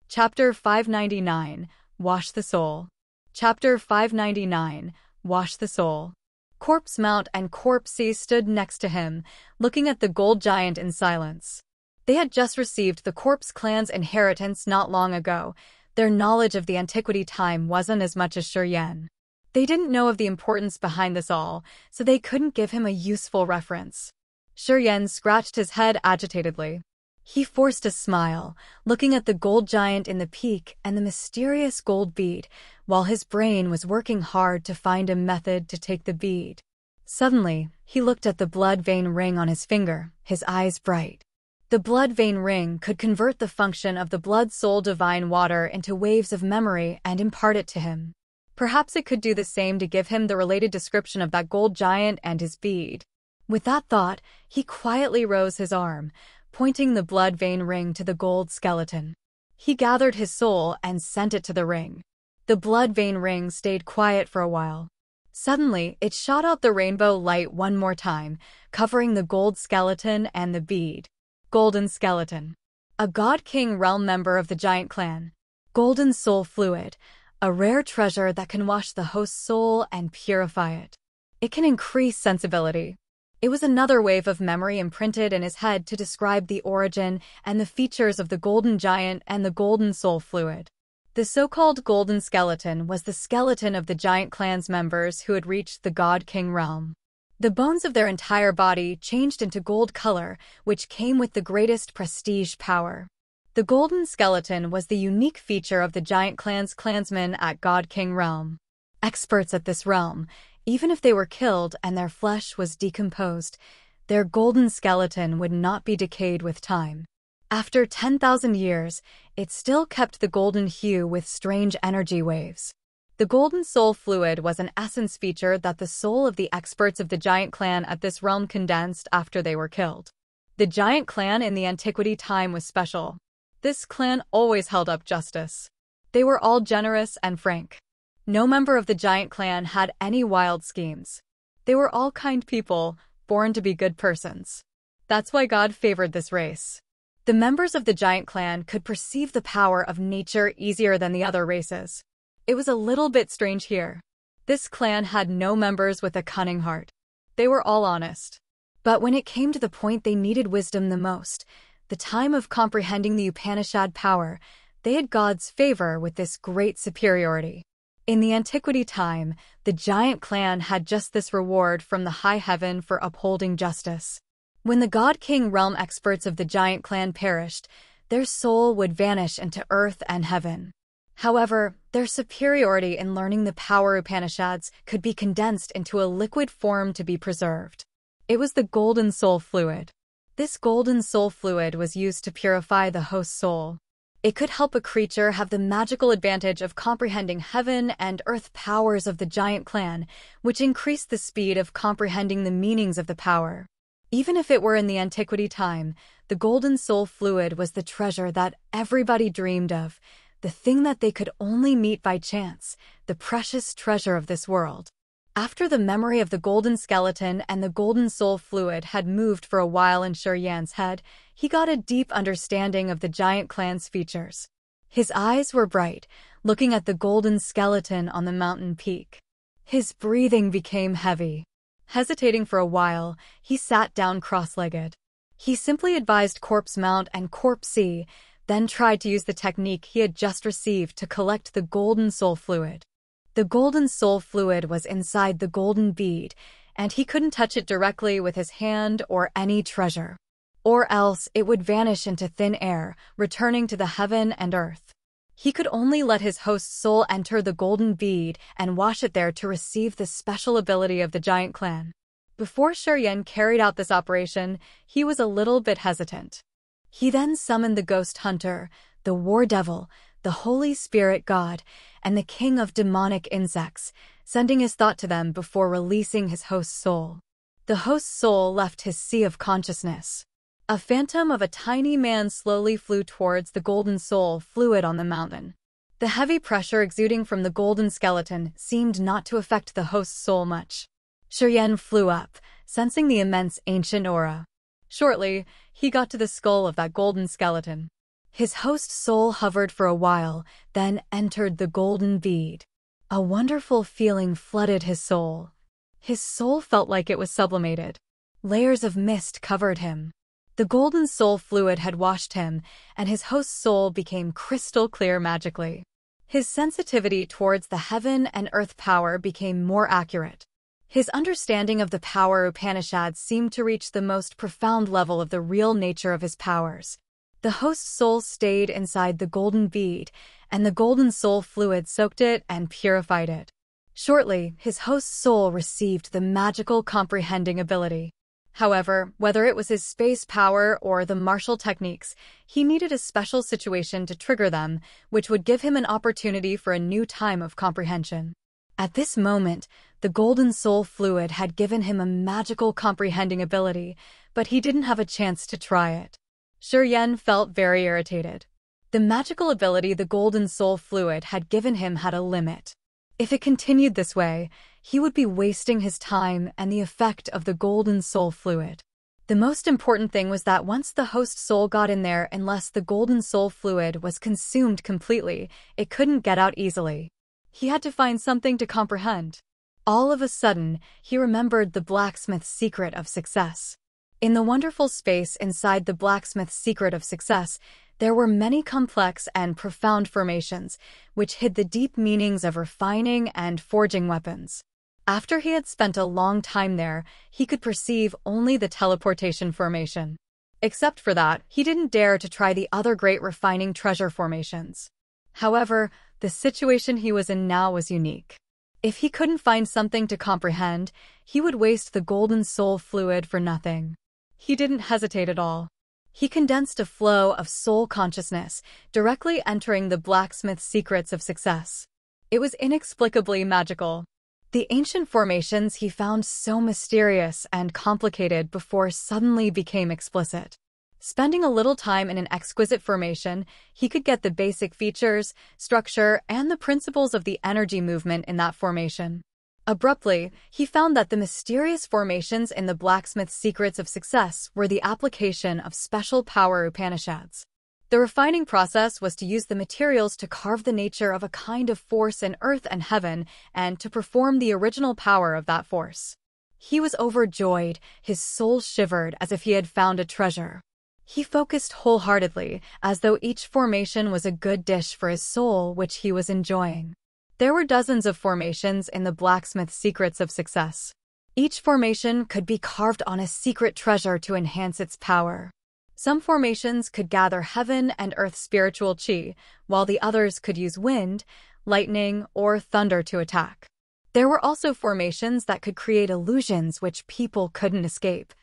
Chapter 599, Wash the Soul. Chapter 599, Wash the Soul. Corpse Mount and Corpse Sea stood next to him, looking at the gold giant in silence. They had just received the Corpse Clan's inheritance not long ago. Their knowledge of the antiquity time wasn't as much as Serene. They didn't know of the importance behind this all, so they couldn't give him a useful reference. Serene scratched his head agitatedly. He forced a smile, looking at the gold giant in the peak and the mysterious gold bead, while his brain was working hard to find a method to take the bead. Suddenly, he looked at the blood vein ring on his finger, his eyes bright. The blood vein ring could convert the function of the blood soul divine water into waves of memory and impart it to him. Perhaps it could do the same to give him the related description of that gold giant and his bead. With that thought, he quietly rose his arm, pointing the blood vein ring to the gold skeleton. He gathered his soul and sent it to the ring. The blood vein ring stayed quiet for a while. Suddenly, it shot out the rainbow light one more time, covering the gold skeleton and the bead. Golden Skeleton. A God King realm member of the Giant Clan. Golden Soul Fluid. A rare treasure that can wash the host's soul and purify it. It can increase sensibility. It was another wave of memory imprinted in his head to describe the origin and the features of the Golden Giant and the Golden Soul Fluid. The so-called Golden Skeleton was the skeleton of the Giant Clan's members who had reached the God King realm. The bones of their entire body changed into gold color, which came with the greatest prestige power. The golden skeleton was the unique feature of the Giant Clan's clansmen at God King realm. Experts at this realm, even if they were killed and their flesh was decomposed, their golden skeleton would not be decayed with time. After 10,000 years, it still kept the golden hue with strange energy waves. The Golden Soul Fluid was an essence feature that the soul of the experts of the Giant Clan at this realm condensed after they were killed. The Giant Clan in the antiquity time was special. This clan always held up justice. They were all generous and frank. No member of the giant clan had any wild schemes. They were all kind people, born to be good persons. That's why God favored this race. The members of the giant clan could perceive the power of nature easier than the other races. It was a little bit strange here. This clan had no members with a cunning heart. They were all honest. But when it came to the point they needed wisdom the most, the time of comprehending the Upanishad power, they had God's favor with this great superiority. In the antiquity time, the giant clan had just this reward from the high heaven for upholding justice. When the god-king realm experts of the giant clan perished, their soul would vanish into earth and heaven. However, their superiority in learning the power Upanishads could be condensed into a liquid form to be preserved. It was the golden soul fluid. This golden soul fluid was used to purify the host's soul. It could help a creature have the magical advantage of comprehending heaven and earth powers of the giant clan, which increased the speed of comprehending the meanings of the power. Even if it were in the antiquity time, the golden soul fluid was the treasure that everybody dreamed of, the thing that they could only meet by chance, the precious treasure of this world. After the memory of the golden skeleton and the golden soul fluid had moved for a while in Yan's head, he got a deep understanding of the giant clan's features. His eyes were bright, looking at the golden skeleton on the mountain peak. His breathing became heavy. Hesitating for a while, he sat down cross-legged. He simply advised Corpse Mount and Corpse Sea, then tried to use the technique he had just received to collect the golden soul fluid. The golden soul fluid was inside the golden bead, and he couldn't touch it directly with his hand or any treasure. Or else it would vanish into thin air, returning to the heaven and earth. He could only let his host's soul enter the golden bead and wash it there to receive the special ability of the giant clan. Before Yan carried out this operation, he was a little bit hesitant. He then summoned the ghost hunter, the war devil, the Holy Spirit God, and the king of demonic insects, sending his thought to them before releasing his host's soul. The host's soul left his sea of consciousness. A phantom of a tiny man slowly flew towards the golden soul fluid on the mountain. The heavy pressure exuding from the golden skeleton seemed not to affect the host's soul much. Yan flew up, sensing the immense ancient aura. Shortly, he got to the skull of that golden skeleton. His host's soul hovered for a while, then entered the golden bead. A wonderful feeling flooded his soul. His soul felt like it was sublimated. Layers of mist covered him. The golden soul fluid had washed him, and his host's soul became crystal clear magically. His sensitivity towards the heaven and earth power became more accurate. His understanding of the power Upanishads seemed to reach the most profound level of the real nature of his powers. The host's soul stayed inside the golden bead, and the golden soul fluid soaked it and purified it. Shortly, his host's soul received the magical comprehending ability. However, whether it was his space power or the martial techniques, he needed a special situation to trigger them, which would give him an opportunity for a new time of comprehension. At this moment, the golden soul fluid had given him a magical comprehending ability, but he didn't have a chance to try it. Yan felt very irritated. The magical ability the golden soul fluid had given him had a limit. If it continued this way, he would be wasting his time and the effect of the golden soul fluid. The most important thing was that once the host soul got in there, unless the golden soul fluid was consumed completely, it couldn't get out easily. He had to find something to comprehend. All of a sudden, he remembered the blacksmith's secret of success. In the wonderful space inside the blacksmith's secret of success, there were many complex and profound formations, which hid the deep meanings of refining and forging weapons. After he had spent a long time there, he could perceive only the teleportation formation. Except for that, he didn't dare to try the other great refining treasure formations. However, the situation he was in now was unique. If he couldn't find something to comprehend, he would waste the golden soul fluid for nothing. He didn't hesitate at all. He condensed a flow of soul consciousness, directly entering the blacksmith's secrets of success. It was inexplicably magical. The ancient formations he found so mysterious and complicated before suddenly became explicit. Spending a little time in an exquisite formation, he could get the basic features, structure, and the principles of the energy movement in that formation. Abruptly, he found that the mysterious formations in the blacksmith's secrets of success were the application of special power Upanishads. The refining process was to use the materials to carve the nature of a kind of force in earth and heaven and to perform the original power of that force. He was overjoyed, his soul shivered as if he had found a treasure. He focused wholeheartedly, as though each formation was a good dish for his soul which he was enjoying. There were dozens of formations in the blacksmith's secrets of success. Each formation could be carved on a secret treasure to enhance its power. Some formations could gather heaven and earth spiritual chi, while the others could use wind, lightning, or thunder to attack. There were also formations that could create illusions which people couldn't escape.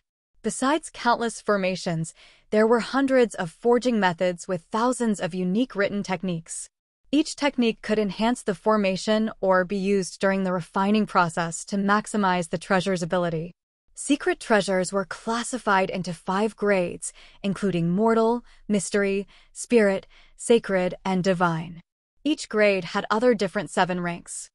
Besides countless formations, there were hundreds of forging methods with thousands of unique written techniques. Each technique could enhance the formation or be used during the refining process to maximize the treasure's ability. Secret treasures were classified into 5 grades, including mortal, mystery, spirit, sacred, and divine. Each grade had other different 7 ranks.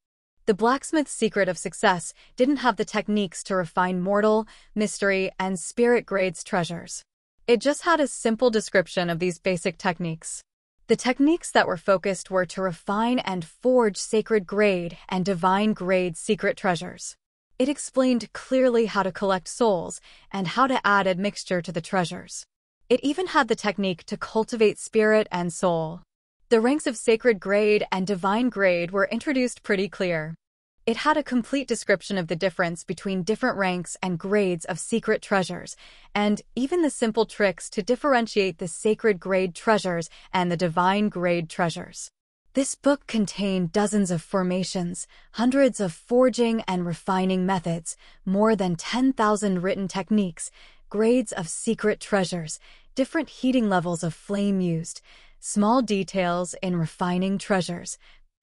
The blacksmith's secret of success didn't have the techniques to refine mortal, mystery, and spirit grades treasures. It just had a simple description of these basic techniques. The techniques that were focused were to refine and forge sacred grade and divine grade secret treasures. It explained clearly how to collect souls and how to add admixture to the treasures. It even had the technique to cultivate spirit and soul. The ranks of sacred grade and divine grade were introduced pretty clear. It had a complete description of the difference between different ranks and grades of secret treasures, and even the simple tricks to differentiate the sacred grade treasures and the divine grade treasures. This book contained dozens of formations, hundreds of forging and refining methods, more than 10,000 written techniques, grades of secret treasures, different heating levels of flame used, small details in refining treasures,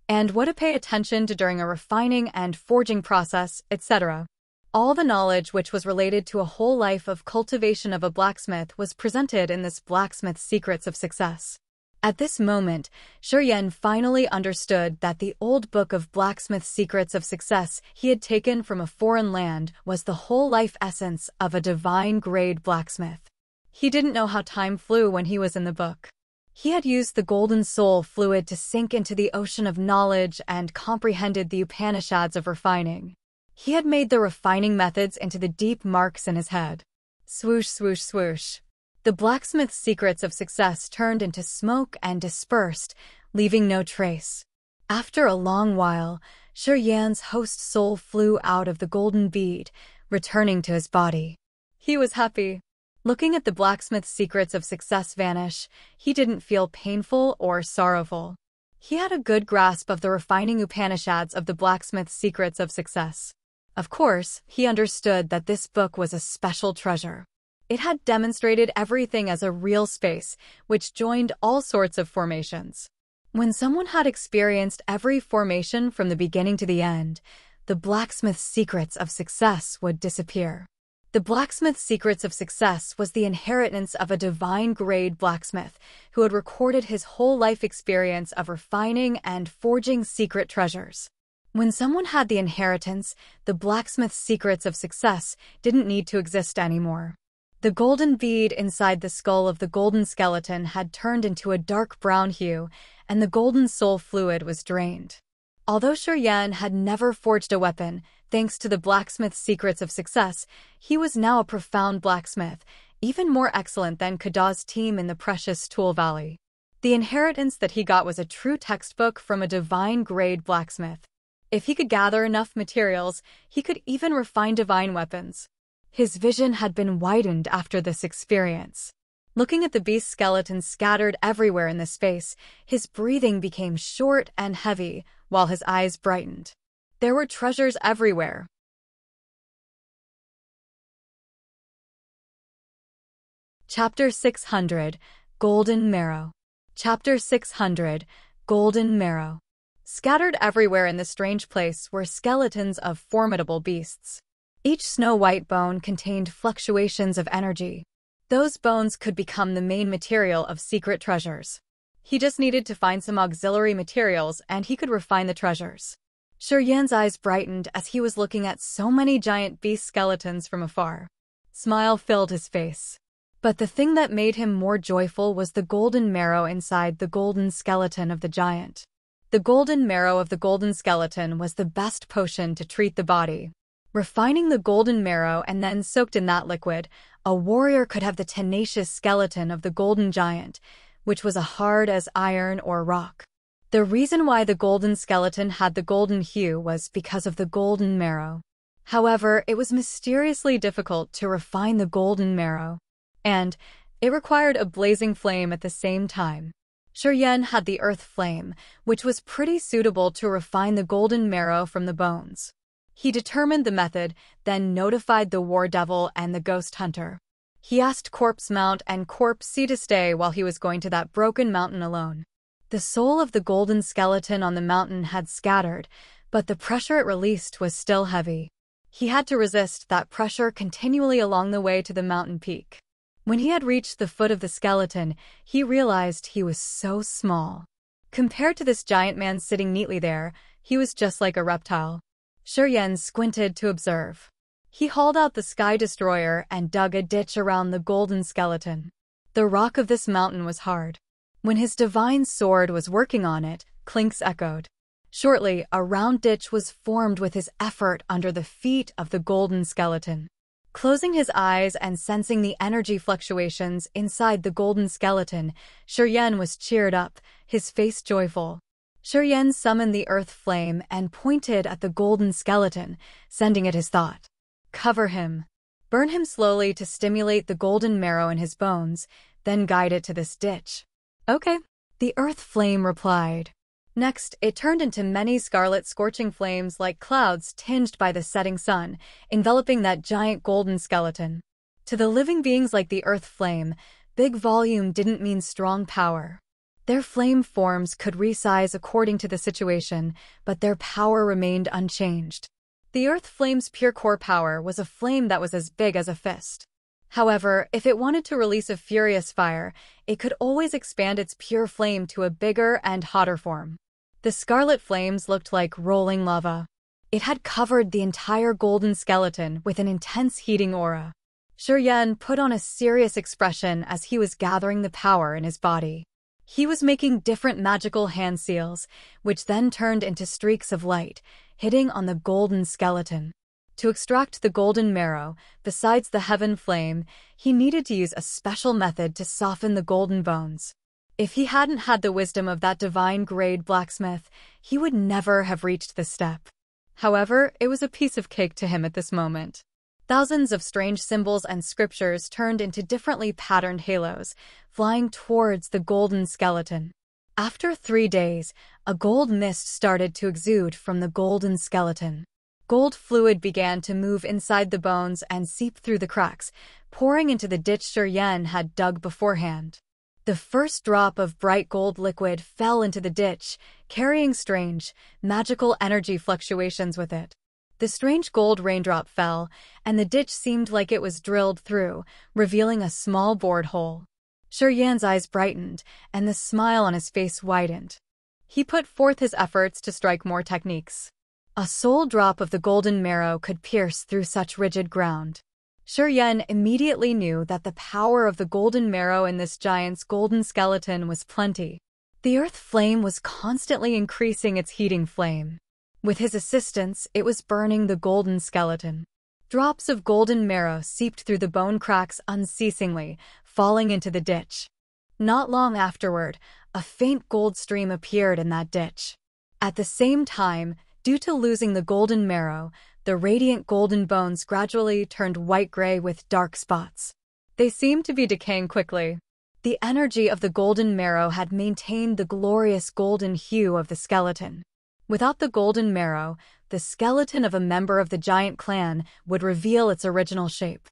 and what to pay attention to during a refining and forging process, etc. All the knowledge which was related to a whole life of cultivation of a blacksmith was presented in this Blacksmith's Secrets of Success. At this moment, Shuryen finally understood that the old book of Blacksmith's Secrets of Success he had taken from a foreign land was the whole life essence of a divine-grade blacksmith. He didn't know how time flew when he was in the book. He had used the golden soul fluid to sink into the ocean of knowledge and comprehended the Upanishads of refining. He had made the refining methods into the deep marks in his head. Swoosh, swoosh, swoosh. The blacksmith's secrets of success turned into smoke and dispersed, leaving no trace. After a long while, Shuryen's host soul flew out of the golden bead, returning to his body. He was happy. Looking at the blacksmith's secrets of success vanish, he didn't feel painful or sorrowful. He had a good grasp of the refining Upanishads of the blacksmith's secrets of success. Of course, he understood that this book was a special treasure. It had demonstrated everything as a real space, which joined all sorts of formations. When someone had experienced every formation from the beginning to the end, the blacksmith's secrets of success would disappear. The blacksmith's secrets of success was the inheritance of a divine-grade blacksmith who had recorded his whole life experience of refining and forging secret treasures. When someone had the inheritance, the blacksmith's secrets of success didn't need to exist anymore. The golden bead inside the skull of the golden skeleton had turned into a dark brown hue, and the golden soul fluid was drained. Although Shuryen had never forged a weapon, thanks to the blacksmith's secrets of success, he was now a profound blacksmith, even more excellent than Kada's team in the precious Tool Valley. The inheritance that he got was a true textbook from a divine-grade blacksmith. If he could gather enough materials, he could even refine divine weapons. His vision had been widened after this experience. Looking at the beast's skeleton scattered everywhere in the space, his breathing became short and heavy, while his eyes brightened. There were treasures everywhere. Chapter 600, Golden Marrow. Chapter 600, Golden Marrow. Scattered everywhere in the strange place were skeletons of formidable beasts. Each snow-white bone contained fluctuations of energy. Those bones could become the main material of secret treasures. He just needed to find some auxiliary materials and he could refine the treasures. Yan's eyes brightened as he was looking at so many giant beast skeletons from afar. Smile filled his face. But the thing that made him more joyful was the golden marrow inside the golden skeleton of the giant. The golden marrow of the golden skeleton was the best potion to treat the body. Refining the golden marrow and then soaked in that liquid, a warrior could have the tenacious skeleton of the golden giant, which was as hard as iron or rock. The reason why the golden skeleton had the golden hue was because of the golden marrow. However, it was mysteriously difficult to refine the golden marrow, and it required a blazing flame at the same time. Yan had the earth flame, which was pretty suitable to refine the golden marrow from the bones. He determined the method, then notified the war devil and the ghost hunter. He asked Corpse Mount and Corpse Sea to stay while he was going to that broken mountain alone. The soul of the golden skeleton on the mountain had scattered, but the pressure it released was still heavy. He had to resist that pressure continually along the way to the mountain peak. When he had reached the foot of the skeleton, he realized he was so small. Compared to this giant man sitting neatly there, he was just like a reptile. Yan squinted to observe. He hauled out the sky destroyer and dug a ditch around the golden skeleton. The rock of this mountain was hard. When his divine sword was working on it, clinks echoed. Shortly, a round ditch was formed with his effort under the feet of the golden skeleton. Closing his eyes and sensing the energy fluctuations inside the golden skeleton, Yan was cheered up, his face joyful. Yan summoned the earth flame and pointed at the golden skeleton, sending it his thought. Cover him. Burn him slowly to stimulate the golden marrow in his bones, then guide it to this ditch. Okay, the earth flame replied. Next, it turned into many scarlet scorching flames like clouds tinged by the setting sun, enveloping that giant golden skeleton. To the living beings like the earth flame, big volume didn't mean strong power. Their flame forms could resize according to the situation, but their power remained unchanged. The earth flame's pure core power was a flame that was as big as a fist. However, if it wanted to release a furious fire, it could always expand its pure flame to a bigger and hotter form. The scarlet flames looked like rolling lava. It had covered the entire golden skeleton with an intense heating aura. Yan put on a serious expression as he was gathering the power in his body. He was making different magical hand seals, which then turned into streaks of light, hitting on the golden skeleton. To extract the golden marrow, besides the heaven flame, he needed to use a special method to soften the golden bones. If he hadn't had the wisdom of that divine-grade blacksmith, he would never have reached this step. However, it was a piece of cake to him at this moment. Thousands of strange symbols and scriptures turned into differently patterned halos, flying towards the golden skeleton. After 3 days, a gold mist started to exude from the golden skeleton. Gold fluid began to move inside the bones and seep through the cracks, pouring into the ditch Yan had dug beforehand. The first drop of bright gold liquid fell into the ditch, carrying strange, magical energy fluctuations with it. The strange gold raindrop fell, and the ditch seemed like it was drilled through, revealing a small bored hole. Yan's eyes brightened, and the smile on his face widened. He put forth his efforts to strike more techniques. A sole drop of the golden marrow could pierce through such rigid ground. Yan immediately knew that the power of the golden marrow in this giant's golden skeleton was plenty. The earth flame was constantly increasing its heating flame. With his assistance, it was burning the golden skeleton. Drops of golden marrow seeped through the bone cracks unceasingly, falling into the ditch. Not long afterward, a faint gold stream appeared in that ditch. At the same time, due to losing the golden marrow, the radiant golden bones gradually turned white-gray with dark spots. They seemed to be decaying quickly. The energy of the golden marrow had maintained the glorious golden hue of the skeleton. Without the golden marrow, the skeleton of a member of the giant clan would reveal its original shape.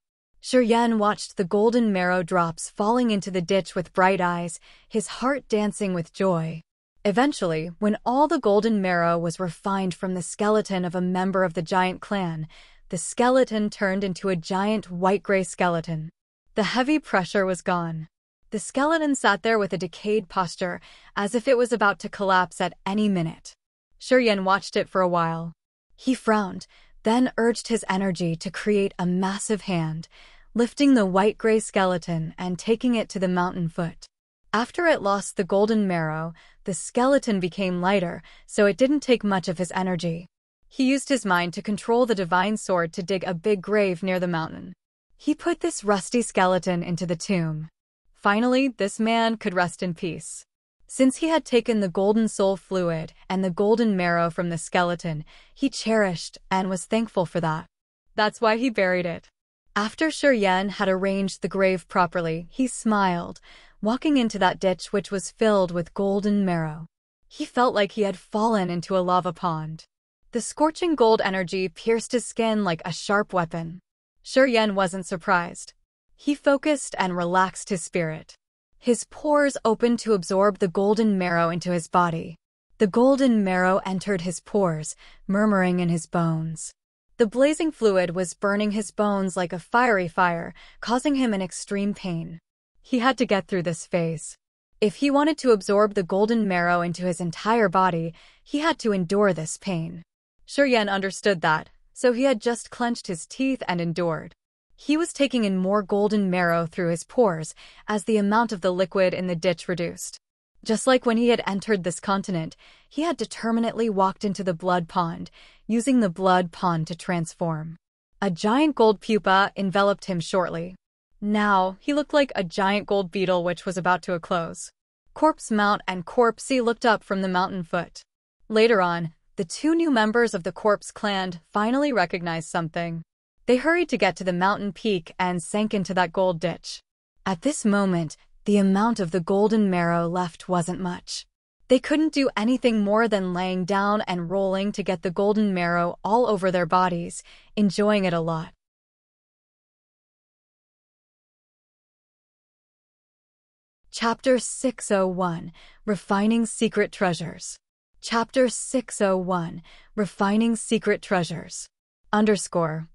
Yan watched the golden marrow drops falling into the ditch with bright eyes, his heart dancing with joy. Eventually, when all the golden marrow was refined from the skeleton of a member of the giant clan, the skeleton turned into a giant white-gray skeleton. The heavy pressure was gone. The skeleton sat there with a decayed posture, as if it was about to collapse at any minute. Shiryen watched it for a while. He frowned, then urged his energy to create a massive hand, lifting the white-gray skeleton and taking it to the mountain foot. After it lost the golden marrow, the skeleton became lighter, so it didn't take much of his energy. He used his mind to control the divine sword to dig a big grave near the mountain. He put this rusty skeleton into the tomb. Finally, this man could rest in peace. Since he had taken the golden soul fluid and the golden marrow from the skeleton, he cherished and was thankful for that. That's why he buried it. After Shiryen had arranged the grave properly, he smiled, walking into that ditch which was filled with golden marrow. He felt like he had fallen into a lava pond. The scorching gold energy pierced his skin like a sharp weapon. Shiryen wasn't surprised. He focused and relaxed his spirit. His pores opened to absorb the golden marrow into his body. The golden marrow entered his pores, murmuring in his bones. The blazing fluid was burning his bones like a fiery fire, causing him an extreme pain. He had to get through this phase. If he wanted to absorb the golden marrow into his entire body, he had to endure this pain. Shiryen understood that, so he had just clenched his teeth and endured. He was taking in more golden marrow through his pores as the amount of the liquid in the ditch reduced. Just like when he had entered this continent, he had determinedly walked into the blood pond, using the blood pond to transform. A giant gold pupa enveloped him shortly. Now, he looked like a giant gold beetle which was about to close. Corpse Mount and Corpse Sea looked up from the mountain foot. Later on, the two new members of the Corpse clan finally recognized something. They hurried to get to the mountain peak and sank into that gold ditch. At this moment, the amount of the golden marrow left wasn't much. They couldn't do anything more than laying down and rolling to get the golden marrow all over their bodies, enjoying it a lot. Chapter 601, Refining Secret Treasures. Chapter 601, Refining Secret Treasures. Underscore.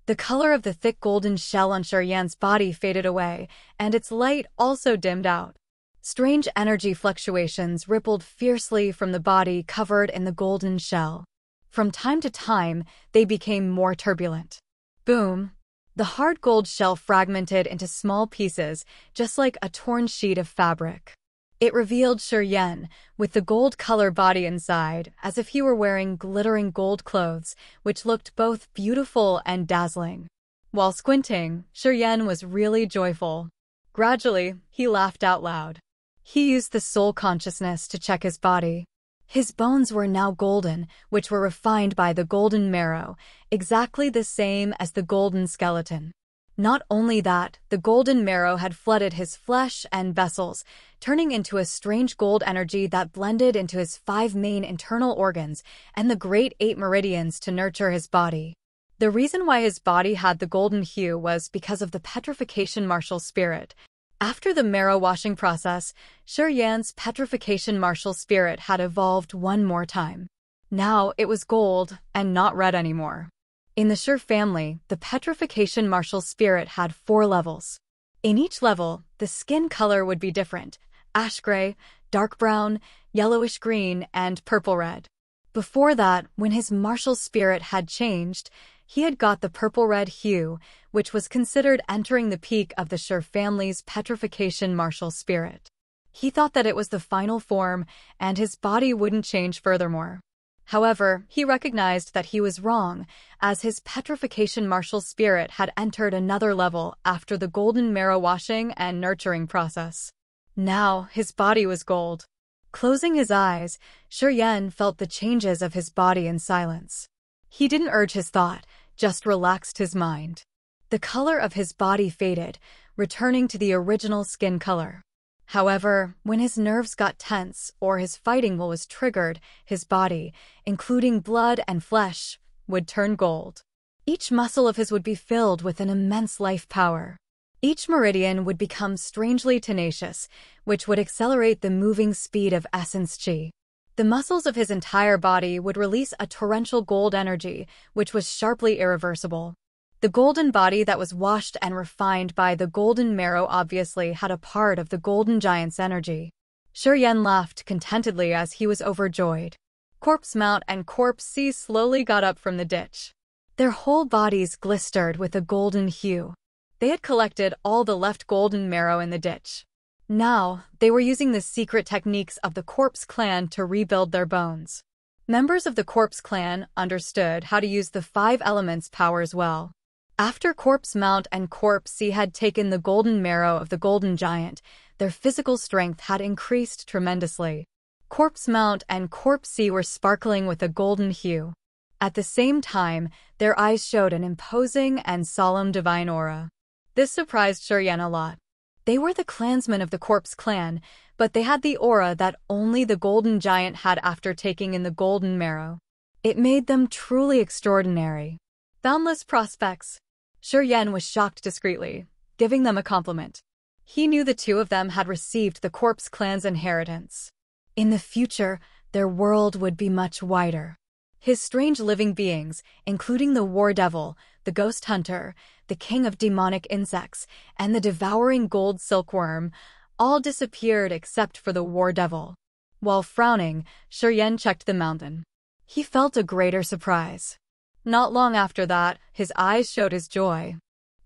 The color of the thick golden shell on Shiryen's body faded away, and its light also dimmed out. Strange energy fluctuations rippled fiercely from the body covered in the golden shell. From time to time, they became more turbulent. Boom! The hard gold shell fragmented into small pieces, just like a torn sheet of fabric. It revealed Shiryen, with the gold color body inside, as if he were wearing glittering gold clothes, which looked both beautiful and dazzling. While squinting, Shiryen was really joyful. Gradually, he laughed out loud. He used the soul consciousness to check his body. His bones were now golden, which were refined by the golden marrow, exactly the same as the golden skeleton. Not only that, the golden marrow had flooded his flesh and vessels, turning into a strange gold energy that blended into his 5 main internal organs and the great 8 meridians to nurture his body. The reason why his body had the golden hue was because of the petrification martial spirit. After the marrow washing process, Shiryen's petrification martial spirit had evolved one more time. Now it was gold and not red anymore. In the Shir family, the petrification martial spirit had 4 levels. In each level, the skin color would be different: ash gray, dark brown, yellowish green, and purple red. Before that, when his martial spirit had changed, he had got the purple red hue, which was considered entering the peak of the Shir family's petrification martial spirit. He thought that it was the final form, and his body wouldn't change furthermore. However, he recognized that he was wrong, as his petrification martial spirit had entered another level after the golden marrow washing and nurturing process. Now, his body was gold. Closing his eyes, Shiryen felt the changes of his body in silence. He didn't urge his thought, just relaxed his mind. The color of his body faded, returning to the original skin color. However, when his nerves got tense or his fighting will was triggered, his body, including blood and flesh, would turn gold. Each muscle of his would be filled with an immense life power. Each meridian would become strangely tenacious, which would accelerate the moving speed of essence chi. The muscles of his entire body would release a torrential gold energy, which was sharply irreversible. The golden body that was washed and refined by the golden marrow obviously had a part of the golden giant's energy. Shuryen laughed contentedly as he was overjoyed. Corpse Mount and Corpse C slowly got up from the ditch. Their whole bodies glistered with a golden hue. They had collected all the left golden marrow in the ditch. Now, they were using the secret techniques of the Corpse clan to rebuild their bones. Members of the Corpse clan understood how to use the 5 elements powers well. After Corpse Mount and Corpse C had taken the golden marrow of the golden giant, their physical strength had increased tremendously. Corpse Mount and Corpse C were sparkling with a golden hue. At the same time, their eyes showed an imposing and solemn divine aura. This surprised Shuryen a lot. They were the clansmen of the Corpse clan, but they had the aura that only the golden giant had after taking in the golden marrow. It made them truly extraordinary. Boundless prospects. Shuryen was shocked discreetly, giving them a compliment. He knew the two of them had received the Corpse clan's inheritance. In the future, their world would be much wider. His strange living beings, including the War Devil, the Ghost Hunter, the King of Demonic Insects, and the Devouring Gold Silkworm, all disappeared except for the War Devil. While frowning, Shuryen checked the mountain. He felt a greater surprise. Not long after that, his eyes showed his joy.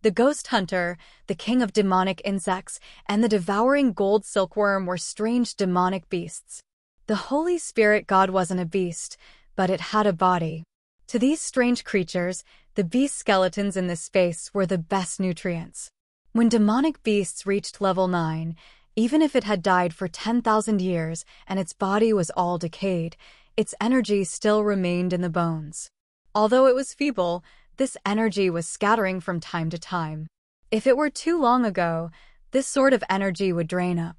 The Ghost Hunter, the King of Demonic Insects, and the Devouring Gold Silkworm were strange demonic beasts. The Holy Spirit God wasn't a beast, but it had a body. To these strange creatures, the beast skeletons in this space were the best nutrients. When demonic beasts reached level 9, even if it had died for 10,000 years and its body was all decayed, its energy still remained in the bones. Although it was feeble, this energy was scattering from time to time. If it were too long ago, this sort of energy would drain up.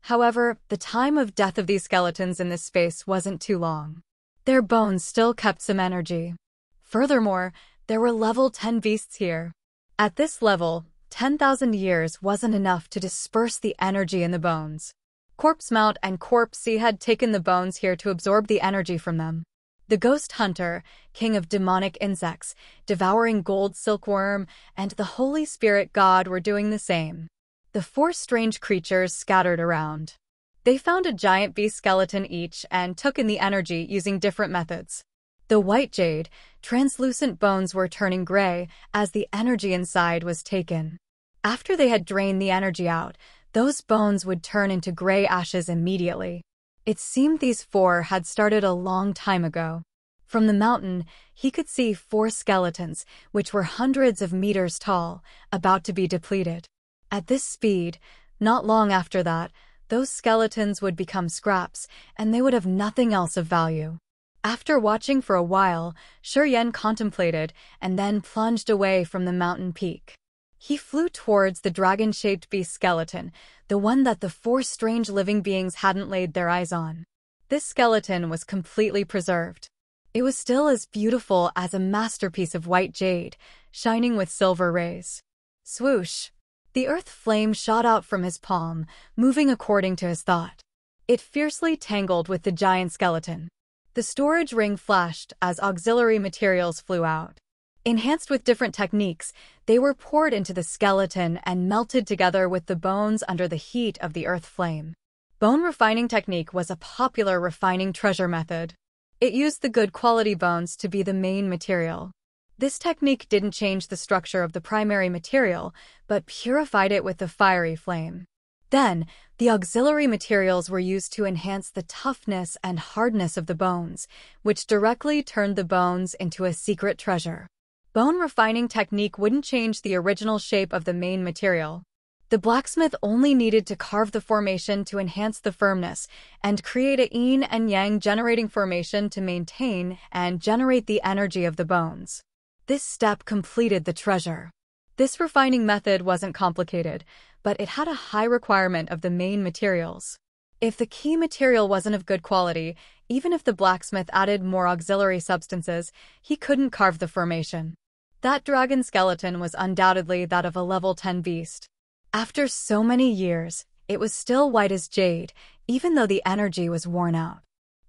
However, the time of death of these skeletons in this space wasn't too long. Their bones still kept some energy. Furthermore, there were level 10 beasts here. At this level, 10,000 years wasn't enough to disperse the energy in the bones. Corpse Mount and Corpse C had taken the bones here to absorb the energy from them. The Ghost Hunter, King of Demonic Insects, Devouring Gold Silkworm, and the Holy Spirit God were doing the same. The 4 strange creatures scattered around. They found a giant beast skeleton each and took in the energy using different methods. The white jade, translucent bones were turning gray as the energy inside was taken. After they had drained the energy out, those bones would turn into gray ashes immediately. It seemed these 4 had started a long time ago. From the mountain, he could see 4 skeletons, which were hundreds of meters tall, about to be depleted. At this speed, not long after that, those skeletons would become scraps, and they would have nothing else of value. After watching for a while, Shuryen contemplated and then plunged away from the mountain peak. He flew towards the dragon-shaped beast skeleton, the one that the 4 strange living beings hadn't laid their eyes on. This skeleton was completely preserved. It was still as beautiful as a masterpiece of white jade, shining with silver rays. Swoosh! The earth flame shot out from his palm, moving according to his thought. It fiercely tangled with the giant skeleton. The storage ring flashed as auxiliary materials flew out. Enhanced with different techniques, they were poured into the skeleton and melted together with the bones under the heat of the earth flame. Bone refining technique was a popular refining treasure method. It used the good quality bones to be the main material. This technique didn't change the structure of the primary material, but purified it with the fiery flame. Then, the auxiliary materials were used to enhance the toughness and hardness of the bones, which directly turned the bones into a secret treasure. Bone refining technique wouldn't change the original shape of the main material. The blacksmith only needed to carve the formation to enhance the firmness and create a yin and yang generating formation to maintain and generate the energy of the bones. This step completed the treasure. This refining method wasn't complicated, but it had a high requirement of the main materials. If the key material wasn't of good quality, even if the blacksmith added more auxiliary substances, he couldn't carve the formation. That dragon skeleton was undoubtedly that of a level 10 beast. After so many years, it was still white as jade, even though the energy was worn out.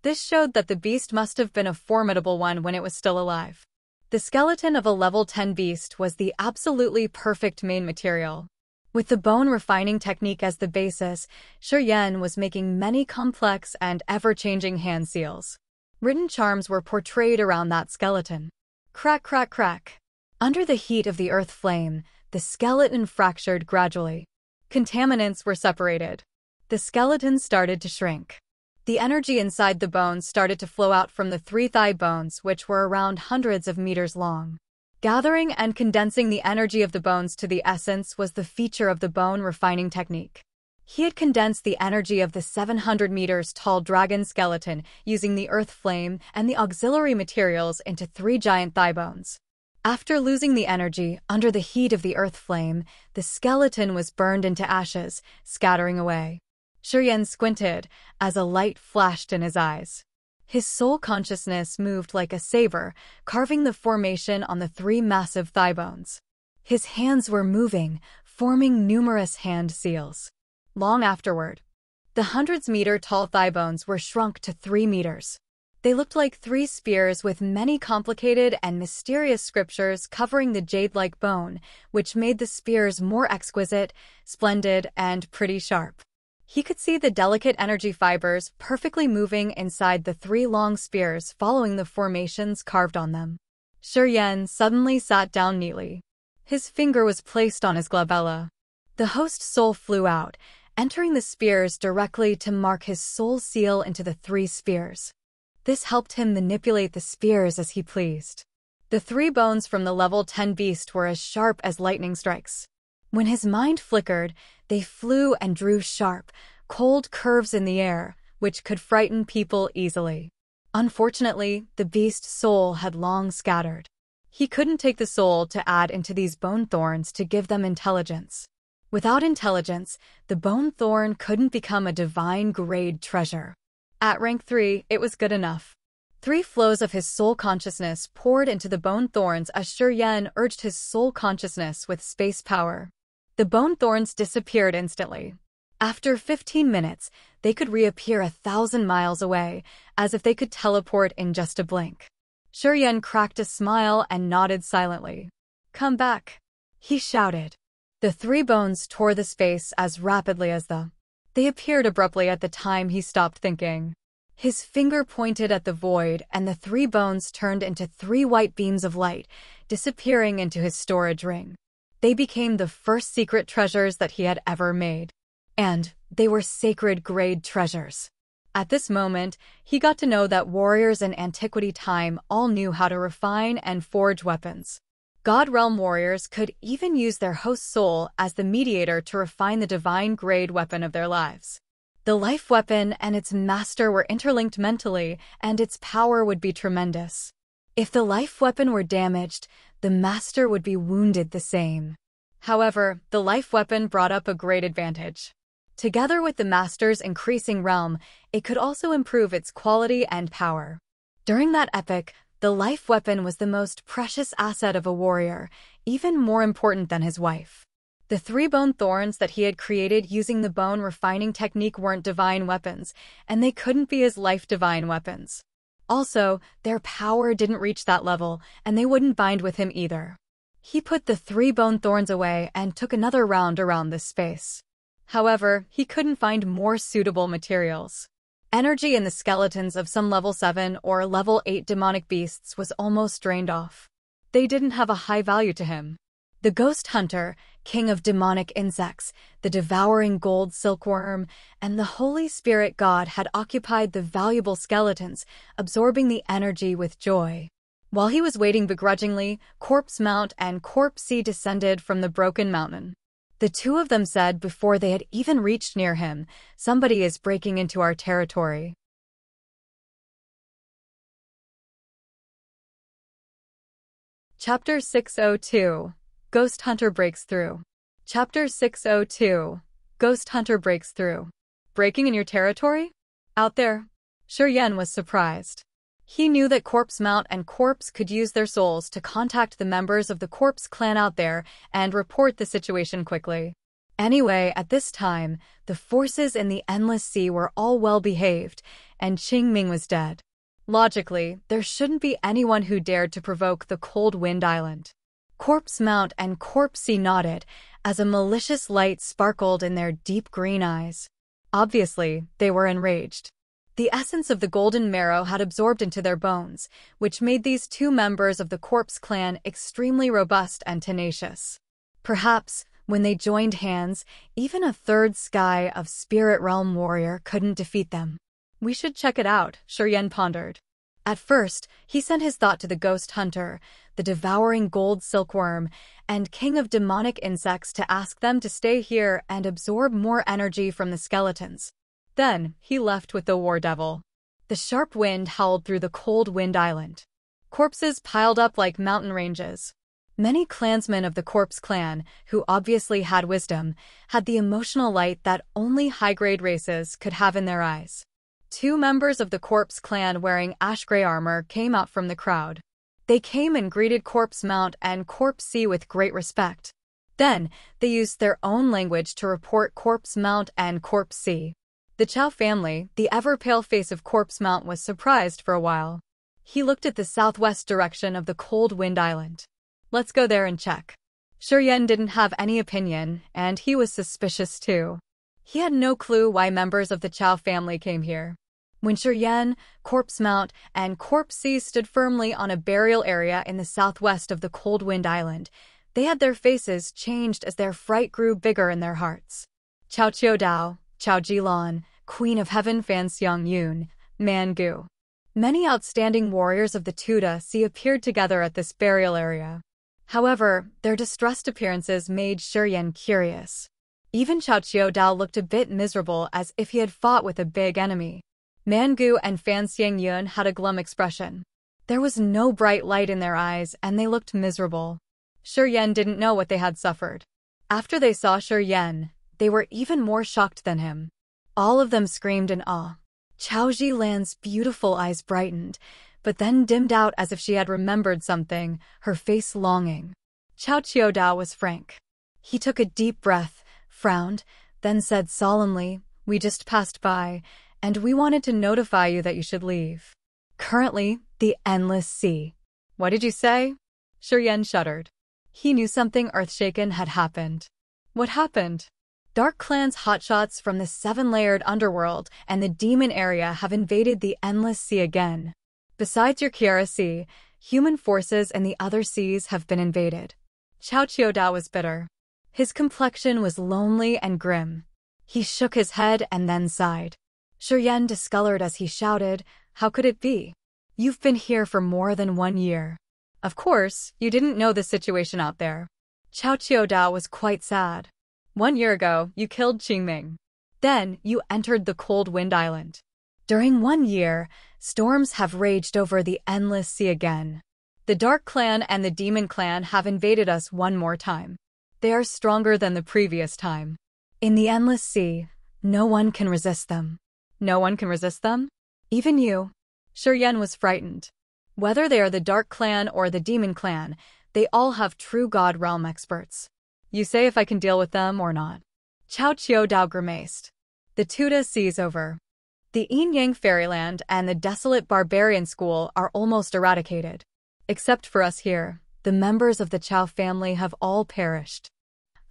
This showed that the beast must have been a formidable one when it was still alive. The skeleton of a level 10 beast was the absolutely perfect main material. With the bone refining technique as the basis, Shi was making many complex and ever-changing hand seals. Written charms were portrayed around that skeleton. Crack, crack, crack. Under the heat of the earth flame, the skeleton fractured gradually. Contaminants were separated. The skeleton started to shrink. The energy inside the bones started to flow out from the 3 thigh bones, which were around hundreds of meters long. Gathering and condensing the energy of the bones to the essence was the feature of the bone refining technique. He had condensed the energy of the 700 meters tall dragon skeleton using the earth flame and the auxiliary materials into 3 giant thigh bones. After losing the energy under the heat of the earth flame, the skeleton was burned into ashes, scattering away. Shi squinted as a light flashed in his eyes. His soul consciousness moved like a saber, carving the formation on the 3 massive thigh bones. His hands were moving, forming numerous hand seals. Long afterward, the hundreds-meter-tall thigh bones were shrunk to 3 meters. They looked like 3 spears with many complicated and mysterious scriptures covering the jade-like bone, which made the spears more exquisite, splendid, and pretty sharp. He could see the delicate energy fibers perfectly moving inside the 3 long spears following the formations carved on them. Shi suddenly sat down neatly. His finger was placed on his glabella. The host soul flew out, entering the spears directly to mark his soul seal into the 3 spears. This helped him manipulate the spears as he pleased. The 3 bones from the level 10 beast were as sharp as lightning strikes. When his mind flickered, they flew and drew sharp, cold curves in the air, which could frighten people easily. Unfortunately, the beast's soul had long scattered. He couldn't take the soul to add into these bone thorns to give them intelligence. Without intelligence, the bone thorn couldn't become a divine-grade treasure. At rank 3, it was good enough. 3 flows of his soul consciousness poured into the bone thorns as Shi urged his soul consciousness with space power. The bone thorns disappeared instantly. After 15 minutes, they could reappear 1,000 miles away, as if they could teleport in just a blink. Shi cracked a smile and nodded silently. "Come back," he shouted. The 3 bones tore the space as rapidly as they appeared abruptly at the time he stopped thinking. His finger pointed at the void, and the 3 bones turned into 3 white beams of light, disappearing into his storage ring. They became the first secret treasures that he had ever made. And they were sacred-grade treasures. At this moment, he got to know that warriors in antiquity time all knew how to refine and forge weapons. God Realm warriors could even use their host soul as the mediator to refine the divine-grade weapon of their lives. The life weapon and its master were interlinked mentally, and its power would be tremendous. If the life weapon were damaged, the master would be wounded the same. However, the life weapon brought up a great advantage. Together with the master's increasing realm, it could also improve its quality and power. During that epoch, the life weapon was the most precious asset of a warrior, even more important than his wife. The 3 bone thorns that he had created using the bone refining technique weren't divine weapons, and they couldn't be his life divine weapons. Also, their power didn't reach that level, and they wouldn't bind with him either. He put the 3 bone thorns away and took another round around this space. However, he couldn't find more suitable materials. Energy in the skeletons of some level 7 or level 8 demonic beasts was almost drained off. They didn't have a high value to him. The ghost hunter, king of demonic insects, the devouring gold silkworm, and the Holy Spirit god had occupied the valuable skeletons, absorbing the energy with joy. While he was waiting begrudgingly, Corpse Mount and Corpse Sea descended from the broken mountain. The 2 of them said before they had even reached near him, "Somebody is breaking into our territory." Chapter 602. Ghost Hunter Breaks Through. Chapter 602. Ghost Hunter Breaks Through. Breaking in your territory? Out there? Shi was surprised. He knew that Corpse Mount and Corpse could use their souls to contact the members of the Corpse clan out there and report the situation quickly. Anyway, at this time, the forces in the Endless Sea were all well behaved, and Qingming was dead. Logically, there shouldn't be anyone who dared to provoke the cold wind island. Corpse Mount and Corpse Sea nodded as a malicious light sparkled in their deep green eyes. Obviously, they were enraged. The essence of the golden marrow had absorbed into their bones, which made these two members of the Corpse clan extremely robust and tenacious. Perhaps, when they joined hands, even a third sky of Spirit Realm warrior couldn't defeat them. We should check it out, Shuryen pondered. At first, he sent his thought to the ghost hunter, the devouring gold silkworm, and king of demonic insects to ask them to stay here and absorb more energy from the skeletons. Then, he left with the war devil. The sharp wind howled through the cold wind island. Corpses piled up like mountain ranges. Many clansmen of the Corpse clan, who obviously had wisdom, had the emotional light that only high-grade races could have in their eyes. Two members of the Corpse clan wearing ash-gray armor came out from the crowd. They came and greeted Corpse Mount and Corpse Sea with great respect. Then, they used their own language to report Corpse Mount and Corpse Sea. The Chow family, the ever-pale face of Corpse Mount, was surprised for a while. He looked at the southwest direction of the cold wind island. Let's go there and check. Shuryen didn't have any opinion, and he was suspicious too. He had no clue why members of the Chow family came here. When Shuryen, Corpse Mount, and Corpse Sea stood firmly on a burial area in the southwest of the cold wind island, they had their faces changed as their fright grew bigger in their hearts. Chao Chiodao, Chao Jilan, Queen of Heaven Fan Xiang Yun, Man Gu. Many outstanding warriors of the Tuda Sea appeared together at this burial area. However, their distressed appearances made Shuryen curious. Even Chao Chiodao looked a bit miserable, as if he had fought with a big enemy. Man Gu and Fan Xiang Yun had a glum expression. There was no bright light in their eyes, and they looked miserable. Shuryen didn't know what they had suffered. After they saw Shuryen, they were even more shocked than him. All of them screamed in awe. Chao Jilan's beautiful eyes brightened, but then dimmed out as if she had remembered something, her face longing. Chao Chiodao was frank. He took a deep breath, frowned, then said solemnly, "We just passed by, and we wanted to notify you that you should leave. Currently, the Endless Sea." "What did you say?" Shuryen shuddered. He knew something earth-shaken had happened. What happened? Dark Clan's hotshots from the seven-layered underworld and the demon area have invaded the Endless Sea again. Besides your Kiara Sea, human forces in the other seas have been invaded. Chao Chiodao was bitter. His complexion was lonely and grim. He shook his head and then sighed. Shuryen discolored as he shouted, "How could it be? You've been here for more than 1 year. Of course, you didn't know the situation out there." Chao Chiodao was quite sad. 1 year ago, you killed Qingming. Then, you entered the cold wind island. During 1 year, storms have raged over the Endless Sea again. The Dark Clan and the Demon Clan have invaded us one more time. They are stronger than the previous time. In the Endless Sea, no one can resist them. No one can resist them? Even you. Shuryen was frightened. Whether they are the Dark Clan or the Demon Clan, they all have true God Realm experts. You say if I can deal with them or not. Chao Chiodao grimaced. The Tuda Sea's over. The Yin-Yang Fairyland and the desolate barbarian school are almost eradicated. Except for us here, the members of the Chow family have all perished.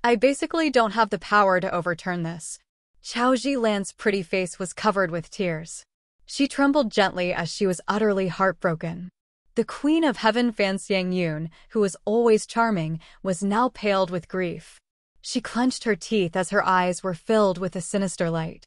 I basically don't have the power to overturn this. Chao Jilan's pretty face was covered with tears. She trembled gently as she was utterly heartbroken. The Queen of Heaven Fan Xiang Yun, who was always charming, was now paled with grief. She clenched her teeth as her eyes were filled with a sinister light.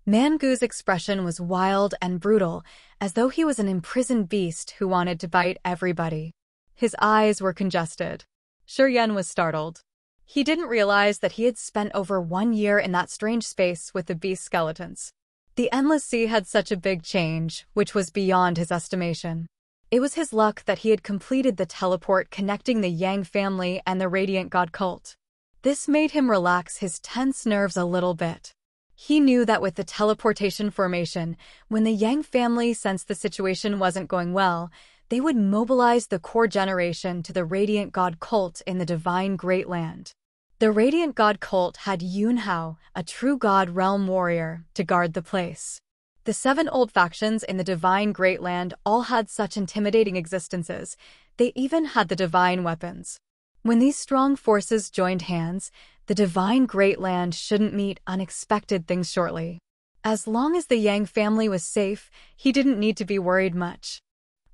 Man Gu's expression was wild and brutal, as though he was an imprisoned beast who wanted to bite everybody. His eyes were congested. Shuryen was startled. He didn't realize that he had spent over 1 year in that strange space with the beast skeletons. The Endless Sea had such a big change, which was beyond his estimation. It was his luck that he had completed the teleport connecting the Yang family and the Radiant God cult. This made him relax his tense nerves a little bit. He knew that with the teleportation formation, when the Yang family sensed the situation wasn't going well, they would mobilize the core generation to the Radiant God cult in the Divine Great Land. The Radiant God cult had Yun Hao, a true God Realm warrior, to guard the place. The 7 old factions in the Divine Great Land all had such intimidating existences. They even had the divine weapons. When these strong forces joined hands, the Divine Great Land shouldn't meet unexpected things shortly. As long as the Yang family was safe, he didn't need to be worried much.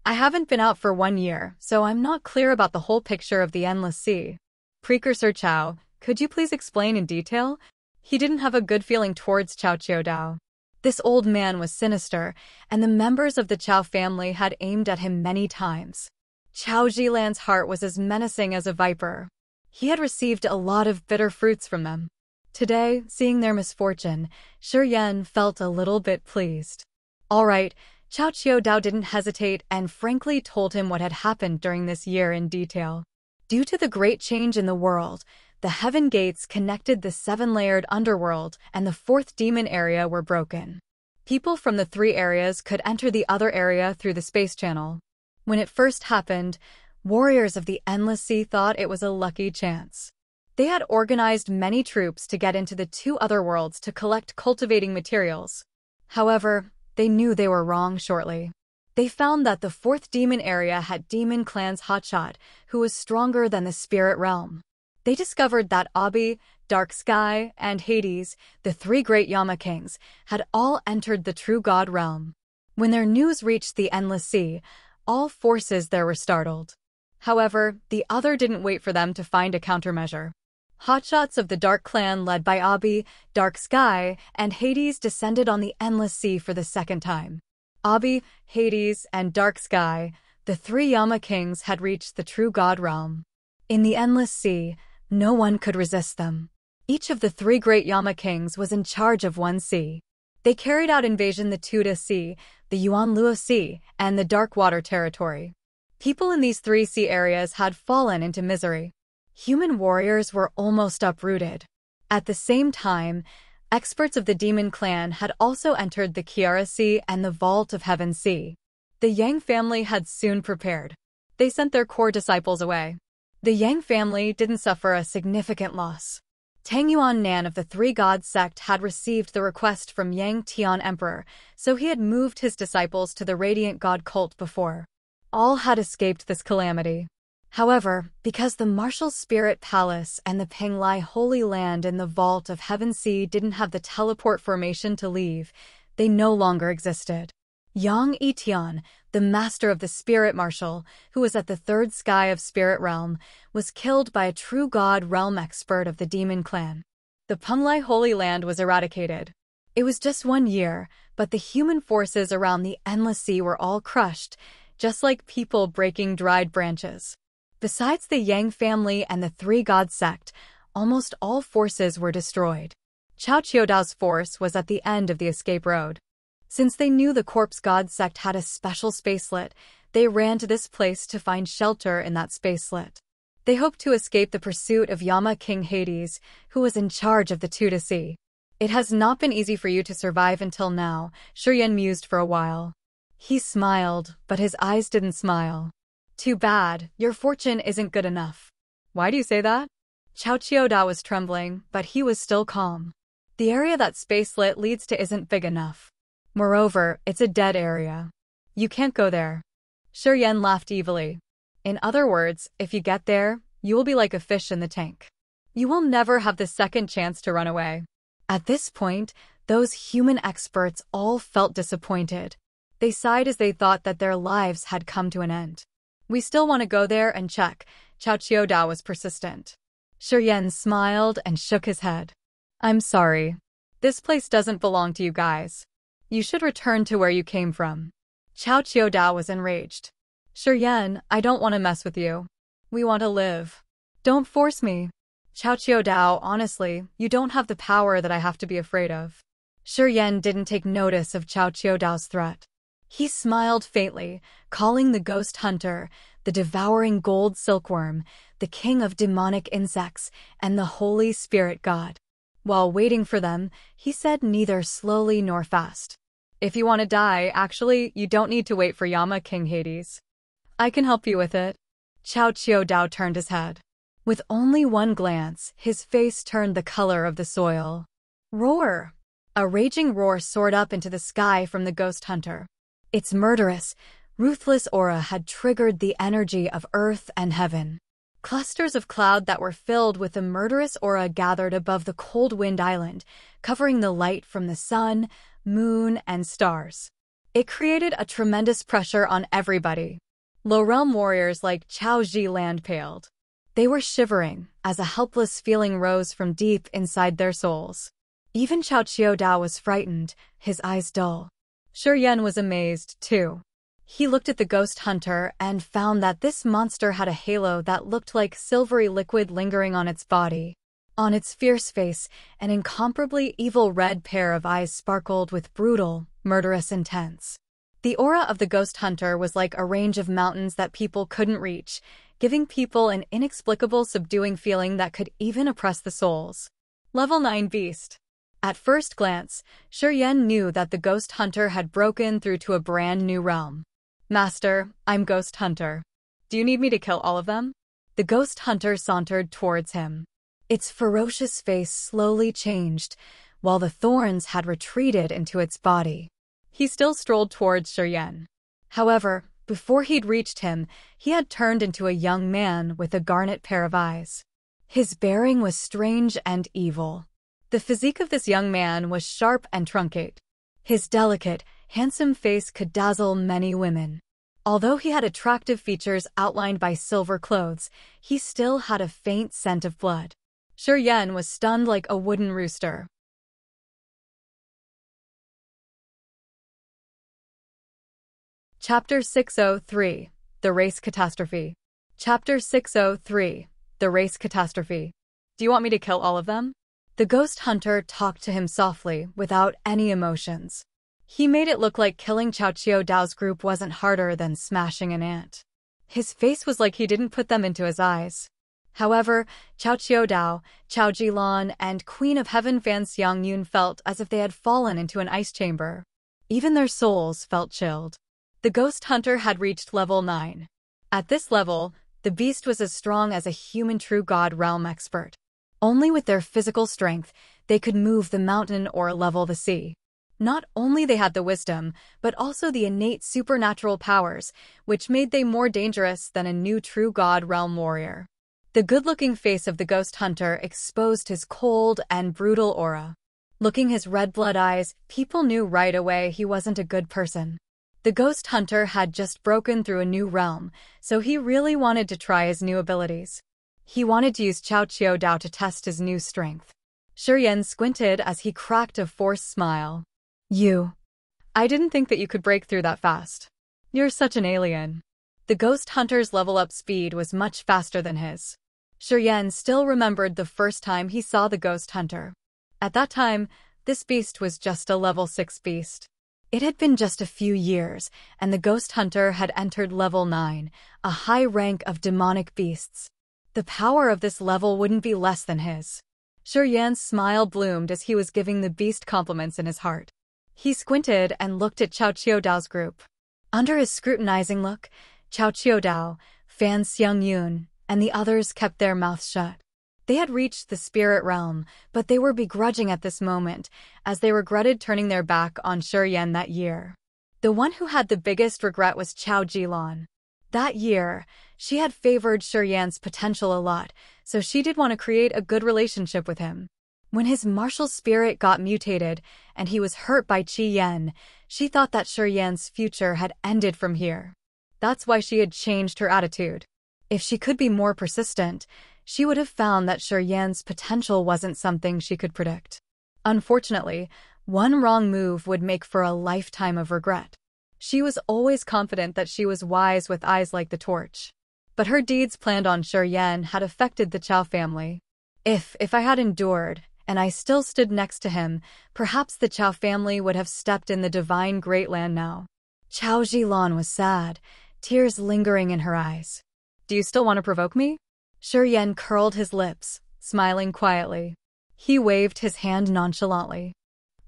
I haven't been out for 1 year, so I'm not clear about the whole picture of the Endless Sea. Precursor Chao, could you please explain in detail? He didn't have a good feeling towards Chao Qiudao. This old man was sinister, and the members of the Chao family had aimed at him many times. Chao Zhilan's heart was as menacing as a viper. He had received a lot of bitter fruits from them. Today, seeing their misfortune, Shi Yan felt a little bit pleased. All right, Chao Qiudao didn't hesitate and frankly told him what had happened during this year in detail. Due to the great change in the world, the heaven gates connected the 7-layered underworld and the 4th demon area were broken. People from the 3 areas could enter the other area through the space channel. When it first happened, warriors of the Endless Sea thought it was a lucky chance. They had organized many troops to get into the 2 other worlds to collect cultivating materials. However, they knew they were wrong shortly. They found that the 4th demon area had demon clan's hotshot, who was stronger than the spirit realm. They discovered that Abi, Dark Sky, and Hades, the 3 great Yama kings, had all entered the true god realm. When their news reached the Endless Sea, all forces there were startled. However, the other didn't wait for them to find a countermeasure. Hotshots of the Dark Clan led by Abi, Dark Sky, and Hades descended on the Endless Sea for the 2nd time. Abi, Hades, and Dark Sky, the 3 Yama kings had reached the true god realm. In the Endless Sea, no one could resist them. Each of the 3 great Yama kings was in charge of one sea. They carried out invasion the Tuda Sea, the Yuanluo Sea, and the Dark Water Territory. People in these 3 sea areas had fallen into misery. Human warriors were almost uprooted. At the same time, experts of the Demon Clan had also entered the Kiara Sea and the Vault of Heaven Sea. The Yang family had soon prepared. They sent their core disciples away. The Yang family didn't suffer a significant loss. Tang Yuan-nan of the 3 God sect had received the request from Yang Tian Emperor, so he had moved his disciples to the Radiant God cult before. All had escaped this calamity. However, because the Martial Spirit Palace and the Penglai Holy Land in the Vault of Heaven Sea didn't have the teleport formation to leave, they no longer existed. Yang Etian, the master of the Spirit Martial, who was at the 3rd sky of Spirit Realm, was killed by a true God realm expert of the Demon Clan. The Penglai Holy Land was eradicated. It was just 1 year, but the human forces around the Endless Sea were all crushed, just like people breaking dried branches. Besides the Yang family and the 3 God sect, almost all forces were destroyed. Chao Qiudao's force was at the end of the escape road. Since they knew the Corpse God sect had a special spacelet, they ran to this place to find shelter in that spacelet. They hoped to escape the pursuit of Yama King Hades, who was in charge of the Tuda Sea. It has not been easy for you to survive until now, Shi Yan mused for a while. He smiled, but his eyes didn't smile. Too bad, your fortune isn't good enough. Why do you say that? Chao Qiudao was trembling, but he was still calm. The area that spacelet leads to isn't big enough. Moreover, it's a dead area. You can't go there. Shi Yan laughed evilly. In other words, if you get there, you will be like a fish in the tank. You will never have the second chance to run away. At this point, those human experts all felt disappointed. They sighed as they thought that their lives had come to an end. We still want to go there and check, Chao Qiudao was persistent. Shi Yan smiled and shook his head. I'm sorry. This place doesn't belong to you guys. You should return to where you came from. Chao Qiudao was enraged. Shi Yan, I don't want to mess with you. We want to live. Don't force me. Chao Qiudao, honestly, you don't have the power that I have to be afraid of. Shi Yan didn't take notice of Chao Qiudao's threat. He smiled faintly, calling the ghost hunter, the devouring gold silkworm, the king of demonic insects, and the holy spirit god. While waiting for them, he said neither slowly nor fast. If you want to die, actually, you don't need to wait for Yama King Hades. I can help you with it. Chao Qiudao turned his head. With only one glance, his face turned the color of the soil. Roar! A raging roar soared up into the sky from the ghost hunter. Its murderous, ruthless aura had triggered the energy of earth and heaven. Clusters of cloud that were filled with the murderous aura gathered above the cold wind island, covering the light from the sun, moon, and stars. It created a tremendous pressure on everybody. Low-realm warriors like Chao Ji-land paled. They were shivering as a helpless feeling rose from deep inside their souls. Even Chao Qiu-dao was frightened, his eyes dull. Shi Yan was amazed, too. He looked at the ghost hunter and found that this monster had a halo that looked like silvery liquid lingering on its body. On its fierce face, an incomparably evil red pair of eyes sparkled with brutal, murderous intent. The aura of the ghost hunter was like a range of mountains that people couldn't reach, giving people an inexplicable subduing feeling that could even oppress the souls. Level 9 Beast. At first glance, Shi Yan knew that the ghost hunter had broken through to a brand new realm. Master, I'm Ghost Hunter. Do you need me to kill all of them? The ghost hunter sauntered towards him. Its ferocious face slowly changed, while the thorns had retreated into its body. He still strolled towards Shi Yan. However, before he'd reached him, he had turned into a young man with a garnet pair of eyes. His bearing was strange and evil. The physique of this young man was sharp and truncate. His delicate, handsome face could dazzle many women. Although he had attractive features outlined by silver clothes, he still had a faint scent of blood. Shi Yan was stunned like a wooden rooster. Chapter 603, The Race Catastrophe. Chapter 603, The Race Catastrophe. Do you want me to kill all of them? The ghost hunter talked to him softly, without any emotions. He made it look like killing Chao Qiu-dao's group wasn't harder than smashing an ant. His face was like he didn't put them into his eyes. However, Chao Qiu-dao, Chao Ji-lan, and Queen of Heaven Fan Xiangyun felt as if they had fallen into an ice chamber. Even their souls felt chilled. The ghost hunter had reached level 9. At this level, the beast was as strong as a human true god realm expert. Only with their physical strength, they could move the mountain or level the sea. Not only they had the wisdom, but also the innate supernatural powers, which made them more dangerous than a new true god realm warrior. The good-looking face of the ghost hunter exposed his cold and brutal aura. Looking his red blood eyes, people knew right away he wasn't a good person. The ghost hunter had just broken through a new realm, so he really wanted to try his new abilities. He wanted to use Chao Qiu-dao to test his new strength. Shi Yan squinted as he cracked a forced smile. I didn't think that you could break through that fast. You're such an alien. The ghost hunter's level-up speed was much faster than his. Shi Yan still remembered the first time he saw the ghost hunter. At that time, this beast was just a level 6 beast. It had been just a few years, and the ghost hunter had entered level 9, a high rank of demonic beasts. The power of this level wouldn't be less than his. Shi Yan's smile bloomed as he was giving the beast compliments in his heart. He squinted and looked at Chao Qiu-dao's group. Under his scrutinizing look, Chao Qiu-dao, Fan Xiangyun, and the others kept their mouths shut. They had reached the spirit realm, but they were begrudging at this moment, as they regretted turning their back on Shi Yan that year. The one who had the biggest regret was Chao Ji-lan. That year, she had favored Shi Yan's potential a lot, so she did want to create a good relationship with him. When his martial spirit got mutated and he was hurt by Qi Yan, she thought that Shi Yan's future had ended from here. That's why she had changed her attitude. If she could be more persistent, she would have found that Shi Yan's potential wasn't something she could predict. Unfortunately, one wrong move would make for a lifetime of regret. She was always confident that she was wise with eyes like the torch. But her deeds planned on Shi Yan had affected the Chao family. If I had endured, and I still stood next to him, perhaps the Chao family would have stepped in the divine great land now. Chao Ji-lan was sad, tears lingering in her eyes. Do you still want to provoke me? Shi Yan curled his lips, smiling quietly. He waved his hand nonchalantly.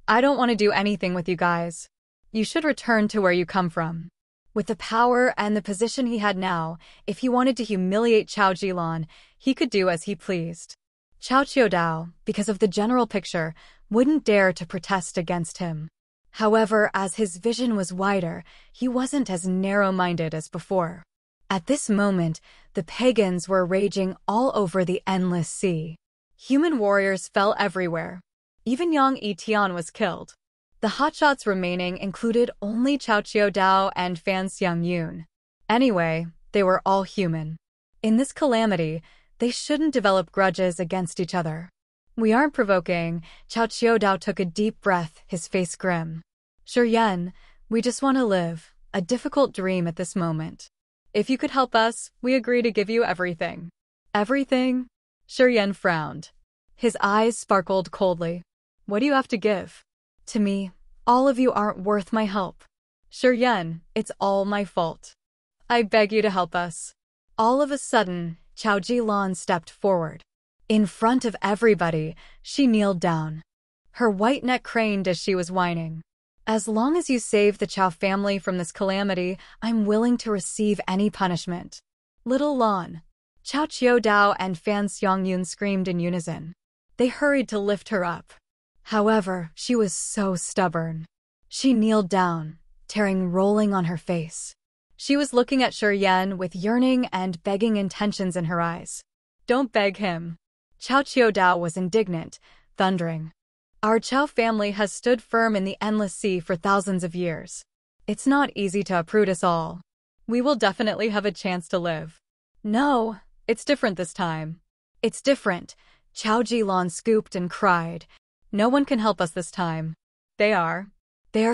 I don't want to do anything with you guys. You should return to where you come from. With the power and the position he had now, if he wanted to humiliate Chao Ji-lan, he could do as he pleased. Chao Qiu-dao, because of the general picture, wouldn't dare to protest against him. However, as his vision was wider, he wasn't as narrow-minded as before. At this moment, the pagans were raging all over the endless sea. Human warriors fell everywhere. Even Yang Yitian was killed. The hotshots remaining included only Cao Qiudao and Fan Xiangyun. Anyway, they were all human. In this calamity, they shouldn't develop grudges against each other. We aren't provoking. Cao Qiudao took a deep breath, his face grim. Shuryen, we just want to live a difficult dream at this moment. If you could help us, we agree to give you everything. Everything? Shuryen frowned. His eyes sparkled coldly. What do you have to give? To me, all of you aren't worth my help. Shuryen, it's all my fault. I beg you to help us. All of a sudden, Chao Jilan stepped forward. In front of everybody, she kneeled down. Her white neck craned as she was whining. As long as you save the Chao family from this calamity, I'm willing to receive any punishment. Little Lan. Cao Qiudao and Fan Xiangyun screamed in unison. They hurried to lift her up. However, she was so stubborn. She kneeled down, tearing rolling on her face. She was looking at Shuryen with yearning and begging intentions in her eyes. Don't beg him. Cao Qiudao was indignant, thundering. Our Chao family has stood firm in the endless sea for thousands of years. It's not easy to uproot us all. We will definitely have a chance to live. No, it's different this time. It's different. Chao Jilan scooped and cried. No one can help us this time. They are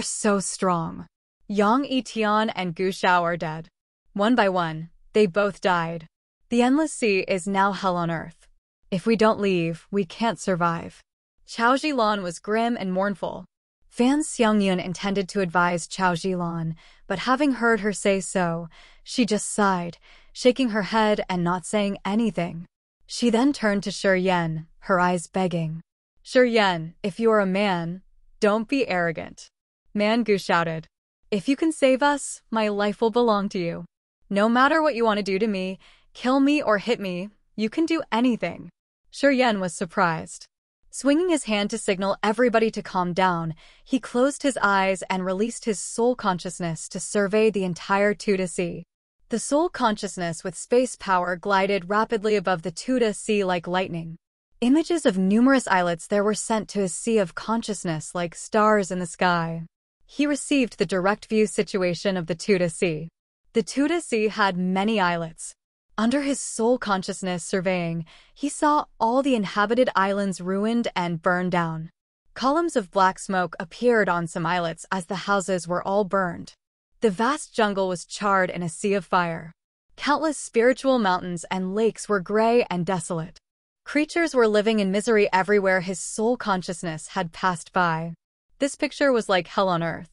so strong. Yang Yitian and Gu Shao are dead. One by one, they both died. The endless sea is now hell on earth. If we don't leave, we can't survive. Chao Jilan was grim and mournful. Fan Xiangyun intended to advise Chao Jilan, but having heard her say so, she just sighed, shaking her head and not saying anything. She then turned to Shuryen, her eyes begging. Shuryen, if you are a man, don't be arrogant. Man Gu shouted. If you can save us, my life will belong to you. No matter what you want to do to me, kill me or hit me, you can do anything. Shuryen was surprised. Swinging his hand to signal everybody to calm down, he closed his eyes and released his soul consciousness to survey the entire Tuda Sea. The soul consciousness with space power glided rapidly above the Tuda Sea like lightning. Images of numerous islets there were sent to his sea of consciousness like stars in the sky. He received the direct view situation of the Tuda Sea. The Tuda Sea had many islets. Under his soul consciousness surveying, he saw all the inhabited islands ruined and burned down. Columns of black smoke appeared on some islets as the houses were all burned. The vast jungle was charred in a sea of fire. Countless spiritual mountains and lakes were gray and desolate. Creatures were living in misery everywhere his soul consciousness had passed by. This picture was like hell on earth.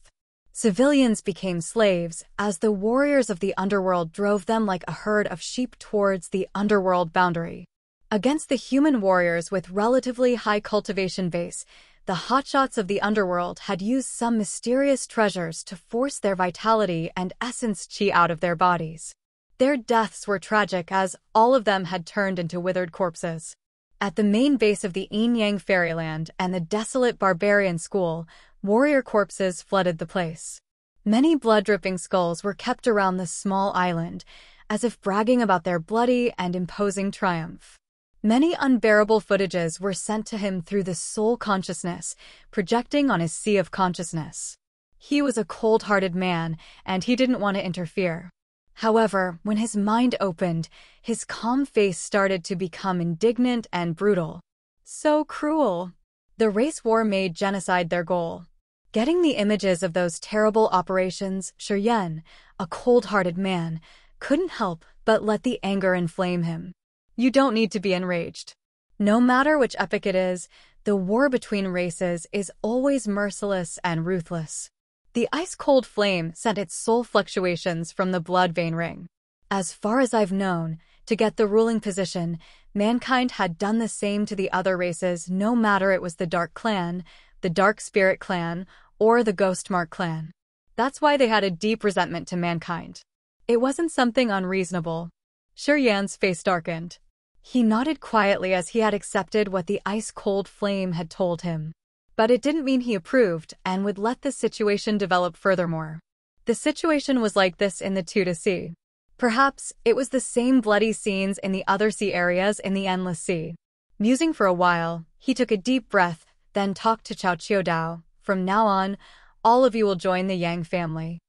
Civilians became slaves as the warriors of the underworld drove them like a herd of sheep towards the underworld boundary. Against the human warriors with relatively high cultivation base, the hotshots of the underworld had used some mysterious treasures to force their vitality and essence chi out of their bodies. Their deaths were tragic as all of them had turned into withered corpses. At the main base of the Yin-Yang Fairyland and the desolate barbarian school, warrior corpses flooded the place. Many blood-dripping skulls were kept around the small island, as if bragging about their bloody and imposing triumph. Many unbearable footages were sent to him through the soul consciousness, projecting on his sea of consciousness. He was a cold-hearted man, and he didn't want to interfere. However, when his mind opened, his calm face started to become indignant and brutal. So cruel. The race war made genocide their goal. Getting the images of those terrible operations, Shuryen, a cold-hearted man, couldn't help but let the anger inflame him. You don't need to be enraged. No matter which epoch it is, the war between races is always merciless and ruthless. The ice-cold flame sent its soul fluctuations from the blood vein ring. As far as I've known, to get the ruling position, mankind had done the same to the other races no matter it was the Dark Clan, the Dark Spirit Clan, or the Ghostmark Clan. That's why they had a deep resentment to mankind. It wasn't something unreasonable. Shuryen's face darkened. He nodded quietly as he had accepted what the ice-cold flame had told him. But it didn't mean he approved and would let the situation develop furthermore. The situation was like this in the 2 to sea. Perhaps it was the same bloody scenes in the other sea areas in the endless sea. Musing for a while, he took a deep breath, then talked to Chao Chiodao. From now on, all of you will join the Yang family.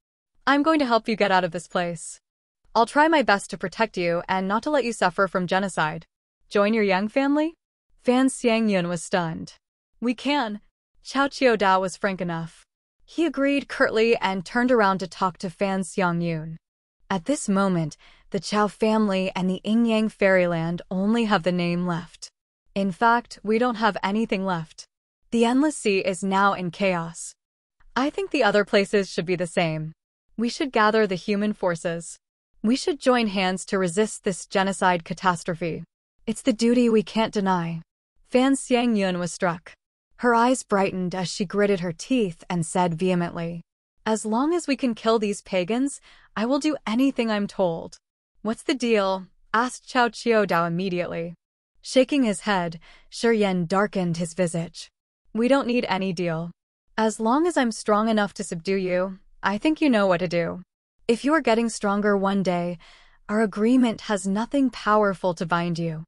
I'm going to help you get out of this place. I'll try my best to protect you and not to let you suffer from genocide. Join your Yang family? Fan Xiangyun was stunned. We can. Chao Chiodao was frank enough. He agreed curtly and turned around to talk to Fan Xiangyun. At this moment, the Chao family and the Yin-Yang fairyland only have the name left. In fact, we don't have anything left. The endless sea is now in chaos. I think the other places should be the same. We should gather the human forces. We should join hands to resist this genocide catastrophe. It's the duty we can't deny. Fan Xiangyun was struck. Her eyes brightened as she gritted her teeth and said vehemently, "As long as we can kill these pagans, I will do anything I'm told." "What's the deal?" asked Chao Chiodao immediately. Shaking his head, Shuryen darkened his visage. "We don't need any deal. As long as I'm strong enough to subdue you, I think you know what to do. If you are getting stronger one day, our agreement has nothing powerful to bind you."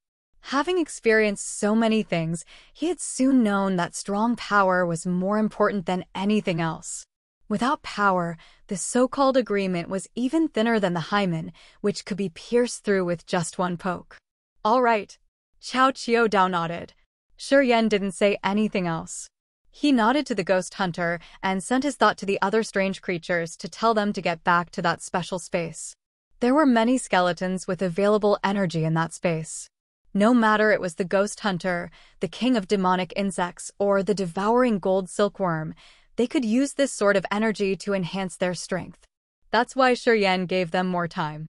Having experienced so many things, he had soon known that strong power was more important than anything else. Without power, the so-called agreement was even thinner than the hymen, which could be pierced through with just one poke. "All right." Chao Chiodao nodded. Shuryen didn't say anything else. He nodded to the ghost hunter and sent his thought to the other strange creatures to tell them to get back to that special space. There were many skeletons with available energy in that space. No matter it was the ghost hunter, the king of demonic insects, or the devouring gold silkworm, they could use this sort of energy to enhance their strength. That's why Shuryen gave them more time.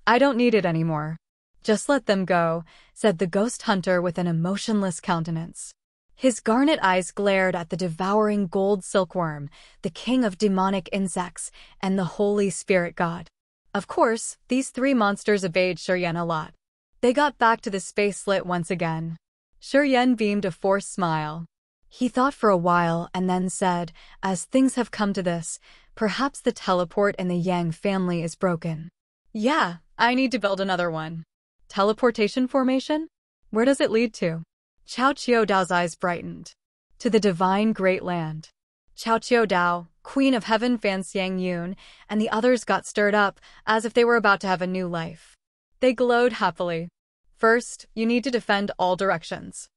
"I don't need it anymore. Just let them go," said the ghost hunter with an emotionless countenance. His garnet eyes glared at the devouring gold silkworm, the king of demonic insects, and the Holy Spirit God. Of course, these 3 monsters obeyed Shuryen a lot. They got back to the space slit once again. Shuryen beamed a forced smile. He thought for a while and then said, "As things have come to this, perhaps the teleport in the Yang family is broken." "Yeah, I need to build another one." "Teleportation formation? Where does it lead to?" Chao Chiodao's eyes brightened. "To the divine great land." Chao Chiodao, Queen of Heaven Fan Xiangyun, and the others got stirred up as if they were about to have a new life. They glowed happily. "First, you need to defend all directions.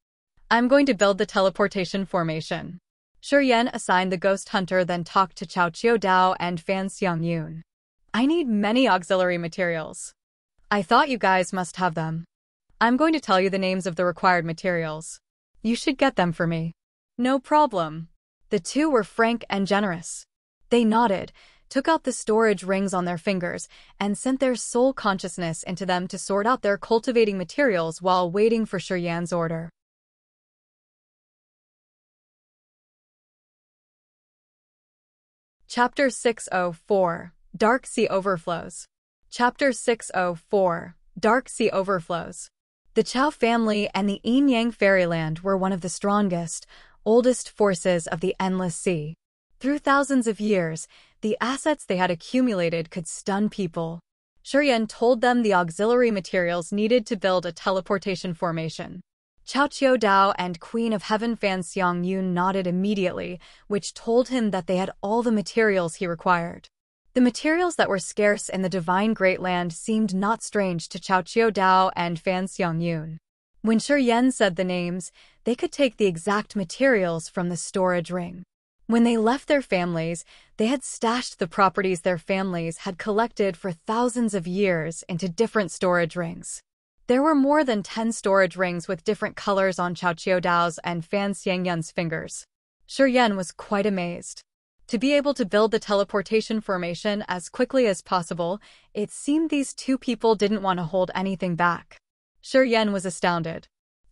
I'm going to build the teleportation formation." Shuryen assigned the ghost hunter, then talked to Chao Chiodao and Fan Xiangyun. "I need many auxiliary materials. I thought you guys must have them. I'm going to tell you the names of the required materials. You should get them for me." "No problem." The two were frank and generous. They nodded, took out the storage rings on their fingers, and sent their soul consciousness into them to sort out their cultivating materials while waiting for Shuryen's order. Chapter 604, Dark Sea Overflows. Chapter 604, Dark Sea Overflows. The Chao family and the Yin-Yang fairyland were one of the strongest, oldest forces of the endless sea. Through thousands of years, the assets they had accumulated could stun people. Shuryen told them the auxiliary materials needed to build a teleportation formation. Chao Chiodao and Queen of Heaven Fan Xiangyun nodded immediately, which told him that they had all the materials he required. The materials that were scarce in the divine great land seemed not strange to Chao Chiodao and Fan Xiangyun. When Shuryen said the names, they could take the exact materials from the storage ring. When they left their families, they had stashed the properties their families had collected for thousands of years into different storage rings. There were more than 10 storage rings with different colors on Chao Chiodao's and Fan Xiangyun's fingers. Shuryen was quite amazed. To be able to build the teleportation formation as quickly as possible, it seemed these two people didn't want to hold anything back. Shuryen was astounded.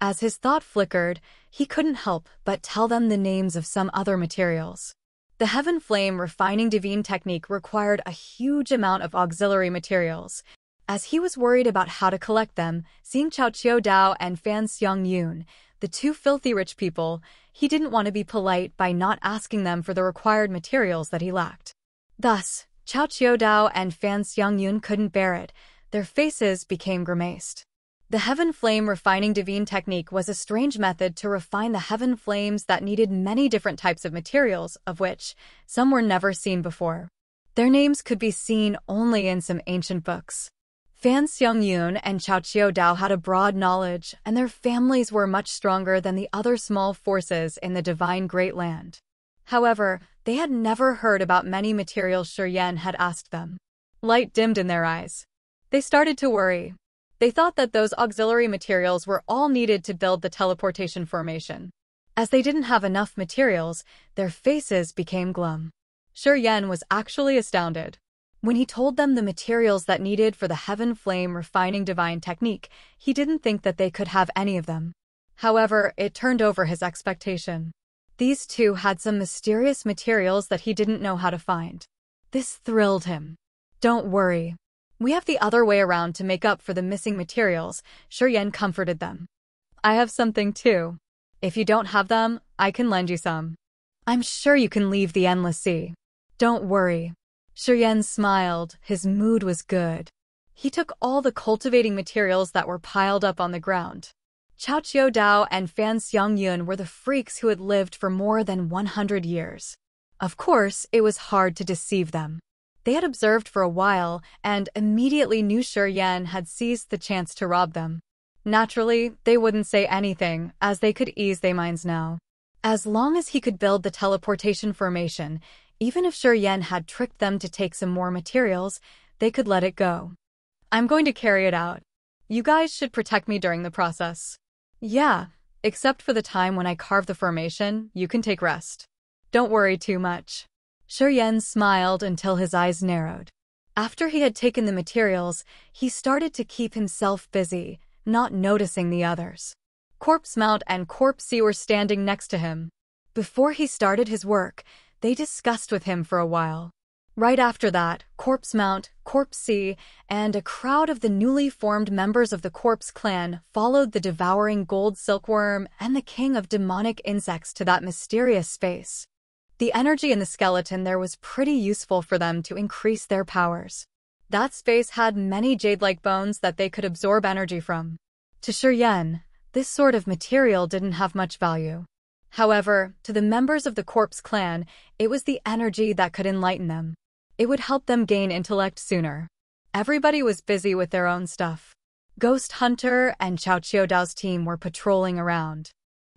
As his thought flickered, he couldn't help but tell them the names of some other materials. The Heaven Flame refining divine technique required a huge amount of auxiliary materials. As he was worried about how to collect them, seeing Chao Chiodao and Fan Xiangyun, The two filthy rich people, he didn't want to be polite by not asking them for the required materials that he lacked. Thus, Chao Chiodao and Fan Xiangyun couldn't bear it. Their faces became grimaced. The heaven flame refining divine technique was a strange method to refine the heaven flames that needed many different types of materials, of which some were never seen before. Their names could be seen only in some ancient books. Fan Xiangyun and Chao Chiodao had a broad knowledge, and their families were much stronger than the other small forces in the divine Great Land. However, they had never heard about many materials Shi Yan had asked them. Light dimmed in their eyes. They started to worry. They thought that those auxiliary materials were all needed to build the teleportation formation. As they didn't have enough materials, their faces became glum. Shi Yan was actually astounded. When he told them the materials that needed for the heaven flame refining divine technique, he didn't think that they could have any of them. However, it turned over his expectation. These two had some mysterious materials that he didn't know how to find. This thrilled him. Don't worry. We have the other way around to make up for the missing materials, Shi Yan comforted them. I have something too. If you don't have them, I can lend you some. I'm sure you can leave the endless sea. Don't worry. Shi Yan smiled. His mood was good. He took all the cultivating materials that were piled up on the ground. Chao Chiodao and Fan Xiangyun were the freaks who had lived for more than 100 years. Of course, it was hard to deceive them. They had observed for a while and immediately knew Shi Yan had seized the chance to rob them. Naturally, they wouldn't say anything, as they could ease their minds now. As long as he could build the teleportation formation, even if Shi Yan had tricked them to take some more materials, they could let it go. I'm going to carry it out. You guys should protect me during the process. Yeah, except for the time when I carve the formation, you can take rest. Don't worry too much. Shi Yan smiled until his eyes narrowed. After he had taken the materials, he started to keep himself busy, not noticing the others. Corpse Mount and Corpse Sea were standing next to him. Before he started his work, they discussed with him for a while. Right after that, Corpse Mount, Corpse Sea, and a crowd of the newly formed members of the Corpse clan followed the devouring gold silkworm and the king of demonic insects to that mysterious space. The energy in the skeleton there was pretty useful for them to increase their powers. That space had many jade-like bones that they could absorb energy from. To Shi Yan, this sort of material didn't have much value. However, to the members of the Corpse clan, it was the energy that could enlighten them. It would help them gain intellect sooner. Everybody was busy with their own stuff. Ghost Hunter and Chao Chiodao's team were patrolling around.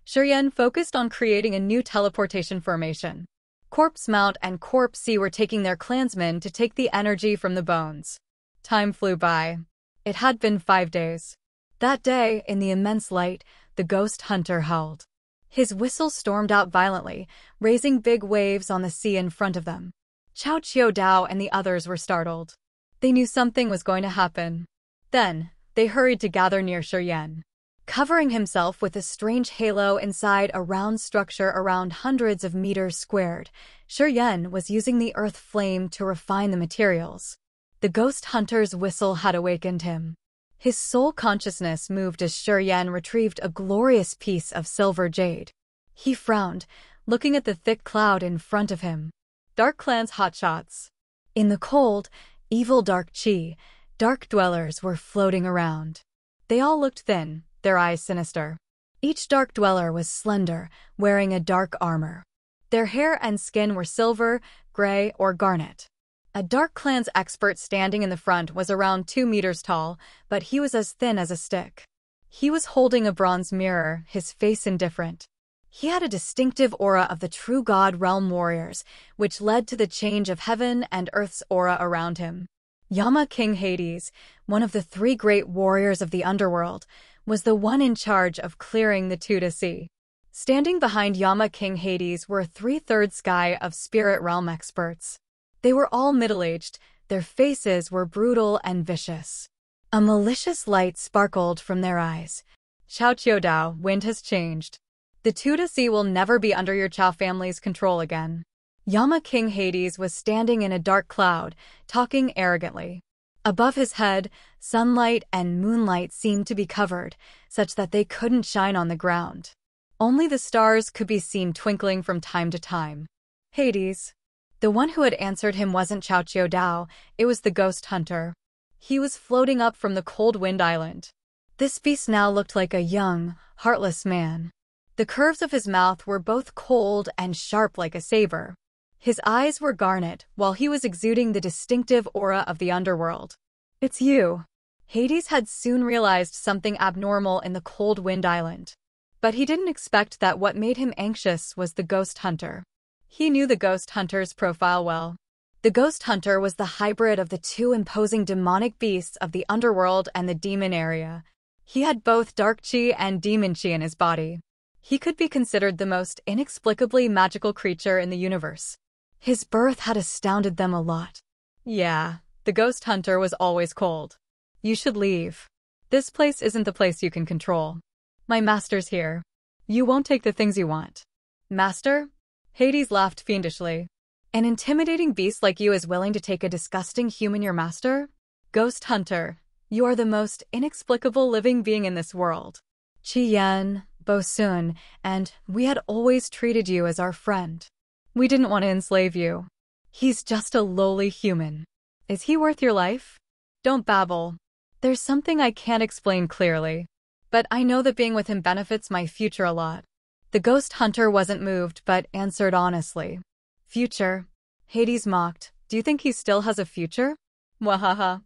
Shi Yan focused on creating a new teleportation formation. Corpse Mount and Corpse Sea were taking their clansmen to take the energy from the bones. Time flew by. It had been 5 days. That day, in the immense light, the Ghost Hunter howled. His whistle stormed out violently, raising big waves on the sea in front of them. Chao Chiodao and the others were startled. They knew something was going to happen. Then, they hurried to gather near Shi Yan. Covering himself with a strange halo inside a round structure around hundreds of meters squared, Shi Yan was using the earth flame to refine the materials. The Ghost Hunter's whistle had awakened him. His soul consciousness moved as Shi Yan retrieved a glorious piece of silver jade. He frowned, looking at the thick cloud in front of him. Dark Clan's hotshots. In the cold, evil dark chi, dark dwellers were floating around. They all looked thin, their eyes sinister. Each dark dweller was slender, wearing a dark armor. Their hair and skin were silver, gray, or garnet. A Dark Clan's expert standing in the front was around 2 meters tall, but he was as thin as a stick. He was holding a bronze mirror, his face indifferent. He had a distinctive aura of the true God realm warriors, which led to the change of heaven and earth's aura around him. Yama King Hades, one of the 3 great warriors of the Underworld, was the one in charge of clearing the two to sea. Standing behind Yama King Hades were 3/3 sky of spirit realm experts. They were all middle-aged, their faces were brutal and vicious. A malicious light sparkled from their eyes. Chao Chiodao, wind has changed. The two to sea will never be under your Chao family's control again. Yama King Hades was standing in a dark cloud, talking arrogantly. Above his head, sunlight and moonlight seemed to be covered, such that they couldn't shine on the ground. Only the stars could be seen twinkling from time to time. Hades. The one who had answered him wasn't Xiao Dao, it was the ghost hunter. He was floating up from the cold wind island. This beast now looked like a young, heartless man. The curves of his mouth were both cold and sharp like a saber. His eyes were garnet, while he was exuding the distinctive aura of the underworld. "It's you." Hades had soon realized something abnormal in the cold wind island. But he didn't expect that what made him anxious was the ghost hunter. He knew the ghost hunter's profile well. The ghost hunter was the hybrid of the two imposing demonic beasts of the underworld and the demon area. He had both dark chi and demon chi in his body. He could be considered the most inexplicably magical creature in the universe. His birth had astounded them a lot. Yeah, the ghost hunter was always cold. "You should leave. This place isn't the place you can control. My master's here. You won't take the things you want." "Master?" Hades laughed fiendishly. "An intimidating beast like you is willing to take a disgusting human your master? Ghost hunter, you are the most inexplicable living being in this world. Qi Yan, Bo Sun, and we had always treated you as our friend. We didn't want to enslave you. He's just a lowly human. Is he worth your life? Don't babble. There's something I can't explain clearly. But I know that being with him benefits my future a lot." The ghost hunter wasn't moved, but answered honestly. "Future?" Hades mocked. "Do you think he still has a future?" "Wahaha.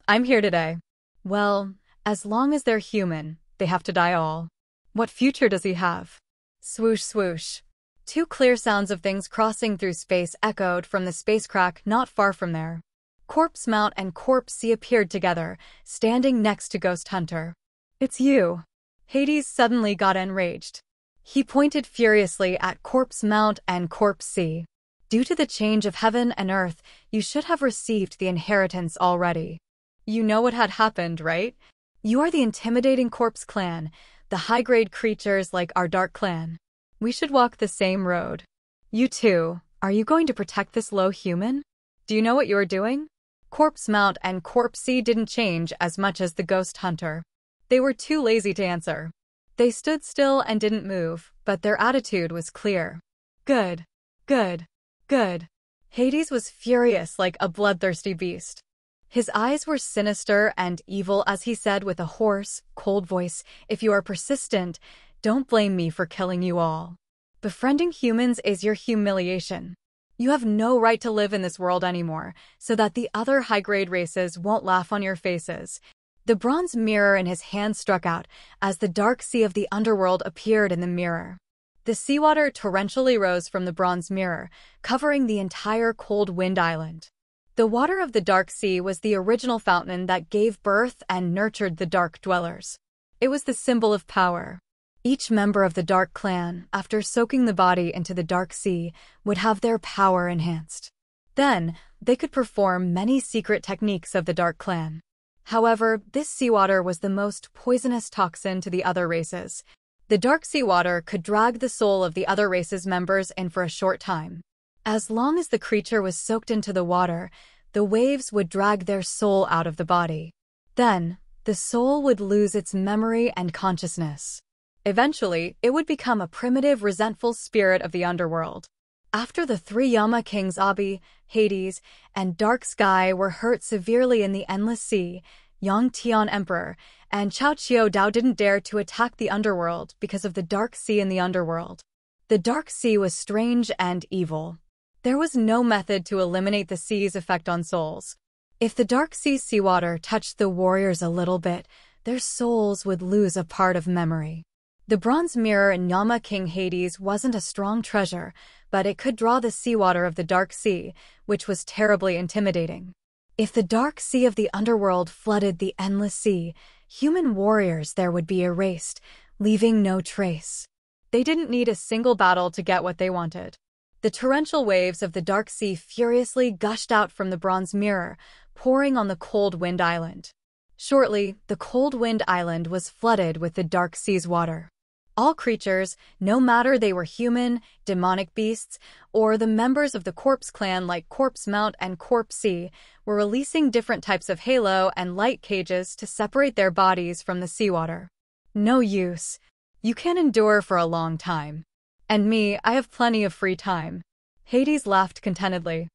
I'm here today." "Well, as long as they're human, they have to die all. What future does he have?" Swoosh swoosh. Two clear sounds of things crossing through space echoed from the spacecraft not far from there. Corpse Mount and Corpse Sea appeared together, standing next to Ghost Hunter. "It's you." Hades suddenly got enraged. He pointed furiously at Corpse Mount and Corpse Sea. "Due to the change of heaven and earth, you should have received the inheritance already. You know what had happened, right? You are the intimidating Corpse Clan, the high-grade creatures like our Dark Clan. We should walk the same road. You too, are you going to protect this low human? Do you know what you are doing?" Corpse Mount and Corpse Sea didn't change as much as the Ghost Hunter. They were too lazy to answer. They stood still and didn't move, but their attitude was clear. Good. Good. Good. Hades was furious like a bloodthirsty beast. His eyes were sinister and evil as he said with a hoarse, cold voice, "If you are persistent, don't blame me for killing you all. Befriending humans is your humiliation. You have no right to live in this world anymore, so that the other high-grade races won't laugh on your faces." The bronze mirror in his hand struck out as the dark sea of the underworld appeared in the mirror. The seawater torrentially rose from the bronze mirror, covering the entire cold wind island. The water of the dark sea was the original fountain that gave birth and nurtured the dark dwellers. It was the symbol of power. Each member of the Dark Clan, after soaking the body into the dark sea, would have their power enhanced. Then, they could perform many secret techniques of the Dark Clan. However, this seawater was the most poisonous toxin to the other races. The dark seawater could drag the soul of the other race's members in for a short time. As long as the creature was soaked into the water, the waves would drag their soul out of the body. Then, the soul would lose its memory and consciousness. Eventually, it would become a primitive, resentful spirit of the underworld. After the three Yama kings Abi, Hades, and Dark Sky were hurt severely in the Endless Sea, Yang Tian Emperor and Xiao Dao didn't dare to attack the underworld because of the Dark Sea in the underworld. The Dark Sea was strange and evil. There was no method to eliminate the sea's effect on souls. If the Dark Sea seawater touched the warriors a little bit, their souls would lose a part of memory. The bronze mirror in Yama King Hades wasn't a strong treasure, but it could draw the seawater of the Dark Sea, which was terribly intimidating. If the Dark Sea of the underworld flooded the Endless Sea, human warriors there would be erased, leaving no trace. They didn't need a single battle to get what they wanted. The torrential waves of the Dark Sea furiously gushed out from the bronze mirror, pouring on the cold wind island. Shortly, the cold wind island was flooded with the Dark Sea's water. All creatures, no matter they were human, demonic beasts, or the members of the corpse clan like Corpse Mount and Corpse Sea, were releasing different types of halo and light cages to separate their bodies from the seawater. No use. You can endure for a long time. And me, I have plenty of free time. Hades laughed contentedly.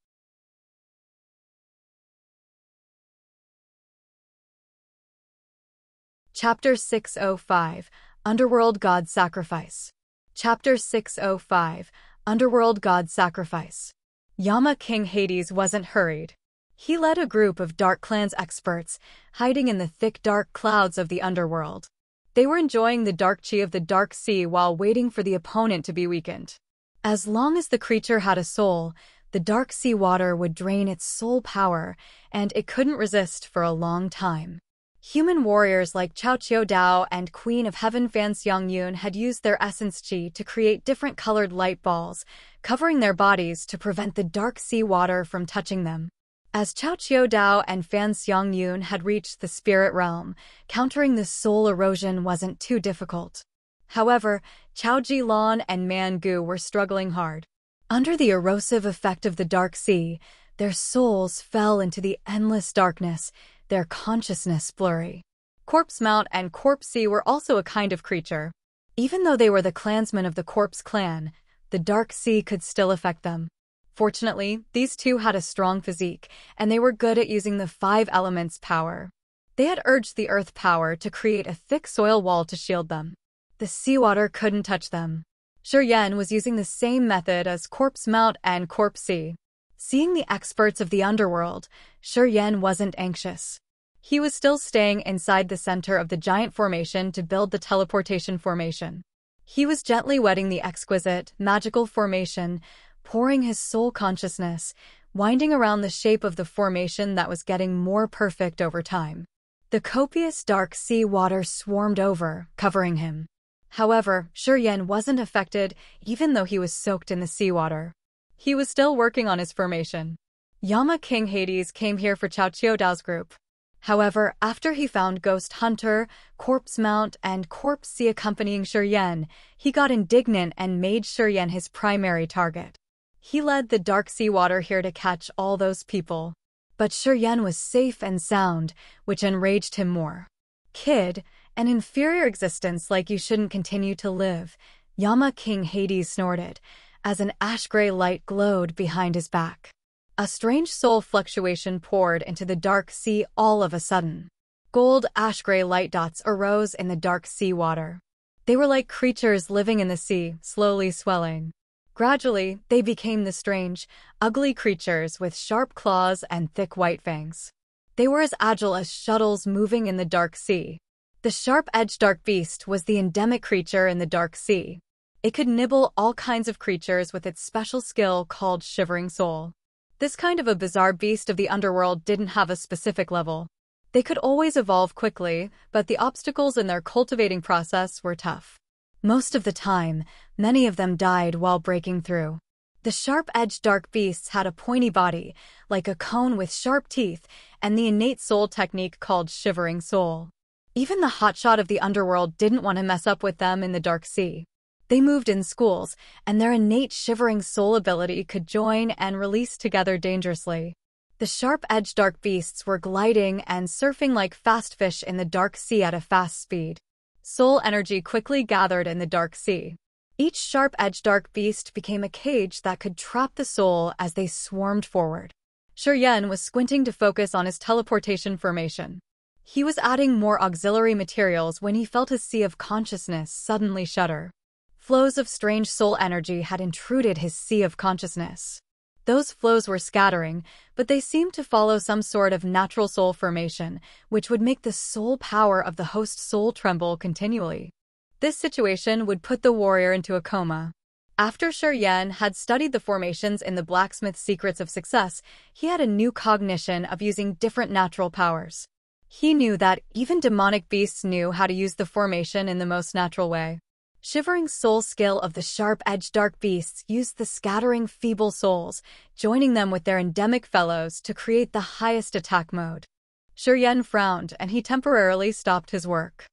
Chapter 605, Underworld God Sacrifice. Chapter 605, Underworld God Sacrifice. Yama King Hades wasn't hurried. He led a group of Dark Clan's experts, hiding in the thick dark clouds of the underworld. They were enjoying the dark chi of the Dark Sea while waiting for the opponent to be weakened. As long as the creature had a soul, the Dark Sea water would drain its soul power, and it couldn't resist for a long time. Human warriors like Chao Qiu Dao and Queen of Heaven Fan Xiang Yun had used their essence chi to create different colored light balls, covering their bodies to prevent the Dark Sea water from touching them. As Chao Qiu Dao and Fan Xiang Yun had reached the spirit realm, countering the soul erosion wasn't too difficult. However, Chao Jilan and Man Gu were struggling hard. Under the erosive effect of the Dark Sea, their souls fell into the endless darkness, their consciousness blurry. Corpse Mount and Corpse Sea were also a kind of creature. Even though they were the clansmen of the Corpse clan, the Dark Sea could still affect them. Fortunately, these two had a strong physique, and they were good at using the 5 elements' power. They had urged the earth power to create a thick soil wall to shield them. The seawater couldn't touch them. Shuryen was using the same method as Corpse Mount and Corpse Sea. Seeing the experts of the underworld, Shuryen wasn't anxious. He was still staying inside the center of the giant formation to build the teleportation formation. He was gently wetting the exquisite, magical formation, pouring his soul consciousness, winding around the shape of the formation that was getting more perfect over time. The copious Dark Sea water swarmed over, covering him. However, Shuryen wasn't affected, even though he was soaked in the seawater. He was still working on his formation. Yama King Hades came here for Chao Qiu Dao's group. However, after he found Ghost Hunter, Corpse Mount, and Corpse Sea accompanying Shuryen, he got indignant and made Shuryen his primary target. He led the Dark Sea water here to catch all those people. But Shuryen was safe and sound, which enraged him more. Kid, an inferior existence like you shouldn't continue to live, Yama King Hades snorted, as an ash-gray light glowed behind his back. A strange soul fluctuation poured into the Dark Sea all of a sudden. Gold ash-gray light dots arose in the Dark Sea water. They were like creatures living in the sea, slowly swelling. Gradually, they became the strange, ugly creatures with sharp claws and thick white fangs. They were as agile as shuttles moving in the Dark Sea. The sharp-edged dark beast was the endemic creature in the Dark Sea. It could nibble all kinds of creatures with its special skill called Shivering Soul. This kind of a bizarre beast of the underworld didn't have a specific level. They could always evolve quickly, but the obstacles in their cultivating process were tough. Most of the time, many of them died while breaking through. The sharp-edged dark beasts had a pointy body, like a cone with sharp teeth, and the innate soul technique called Shivering Soul. Even the hotshot of the underworld didn't want to mess up with them in the Dark Sea. They moved in schools, and their innate shivering soul ability could join and release together dangerously. The sharp-edged dark beasts were gliding and surfing like fast fish in the Dark Sea at a fast speed. Soul energy quickly gathered in the Dark Sea. Each sharp-edged dark beast became a cage that could trap the soul as they swarmed forward. Shuryen was squinting to focus on his teleportation formation. He was adding more auxiliary materials when he felt his sea of consciousness suddenly shudder. Flows of strange soul energy had intruded his sea of consciousness. Those flows were scattering, but they seemed to follow some sort of natural soul formation, which would make the soul power of the host soul tremble continually. This situation would put the warrior into a coma. After Shuryen had studied the formations in the Blacksmith's Secrets of Success, he had a new cognition of using different natural powers. He knew that even demonic beasts knew how to use the formation in the most natural way. Shivering soul skill of the sharp-edged dark beasts used the scattering feeble souls, joining them with their endemic fellows to create the highest attack mode. Shuryen frowned and he temporarily stopped his work.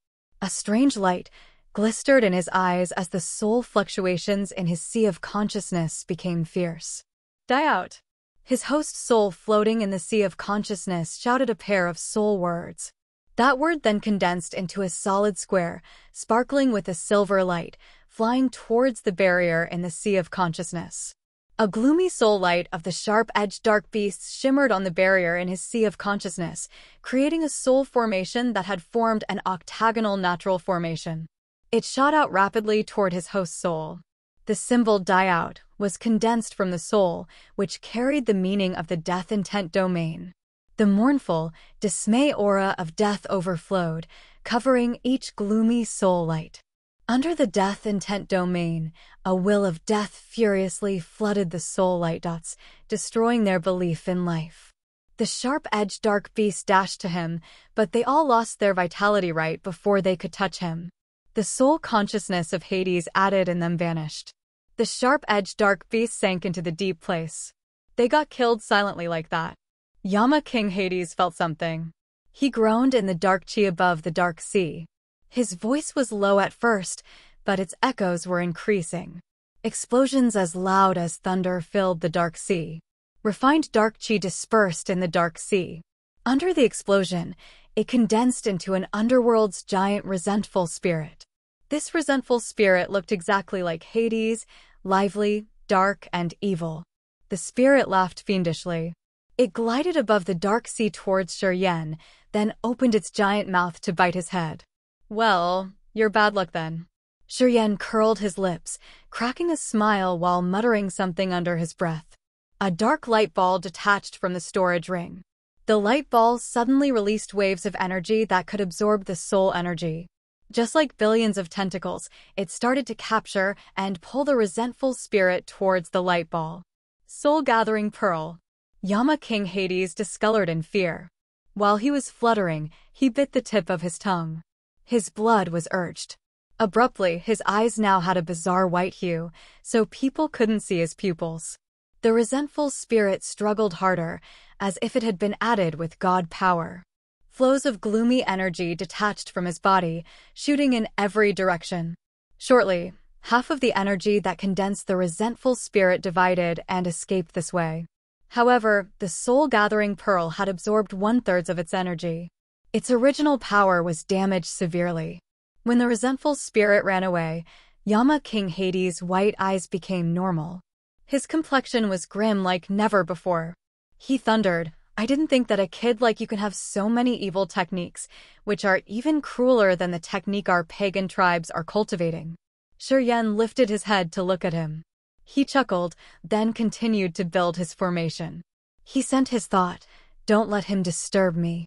A strange light, glistered in his eyes as the soul fluctuations in his sea of consciousness became fierce. Die out. His host's soul floating in the sea of consciousness shouted a pair of soul words. That word then condensed into a solid square, sparkling with a silver light, flying towards the barrier in the sea of consciousness. A gloomy soul light of the sharp-edged dark beasts shimmered on the barrier in his sea of consciousness, creating a soul formation that had formed an octagonal natural formation. It shot out rapidly toward his host's soul. The symbol die out was condensed from the soul, which carried the meaning of the death intent domain. The mournful, dismay aura of death overflowed, covering each gloomy soul light. Under the death intent domain, a will of death furiously flooded the soul light dots, destroying their belief in life. The sharp-edged dark beast dashed to him, but they all lost their vitality right before they could touch him. The soul consciousness of Hades added and then vanished. The sharp-edged dark beast sank into the deep place. They got killed silently like that. Yama King Hades felt something. He groaned in the dark chi above the dark sea. His voice was low at first, but its echoes were increasing. Explosions as loud as thunder filled the dark sea. Refined dark chi dispersed in the dark sea. Under the explosion, it condensed into an underworld's giant resentful spirit. This resentful spirit looked exactly like Hades, lively, dark, and evil. The spirit laughed fiendishly. It glided above the dark sea towards Shuryen, then opened its giant mouth to bite his head. Well, you're bad luck then. Shuryen curled his lips, cracking a smile while muttering something under his breath. A dark light ball detached from the storage ring. The light ball suddenly released waves of energy that could absorb the soul energy. Just like billions of tentacles, it started to capture and pull the resentful spirit towards the light ball. Soul-gathering pearl. Yama King Hades discolored in fear. While he was fluttering, he bit the tip of his tongue. His blood was urged. Abruptly, his eyes now had a bizarre white hue, so people couldn't see his pupils. The resentful spirit struggled harder, as if it had been added with god power. Flows of gloomy energy detached from his body, shooting in every direction. Shortly, half of the energy that condensed the resentful spirit divided and escaped this way. However, the soul-gathering pearl had absorbed 1/3 of its energy. Its original power was damaged severely. When the resentful spirit ran away, Yama King Hades' white eyes became normal. His complexion was grim like never before. He thundered, "I didn't think that a kid like you can have so many evil techniques, which are even crueler than the technique our pagan tribes are cultivating." Shuryen lifted his head to look at him. He chuckled, then continued to build his formation. He sent his thought, "Don't let him disturb me.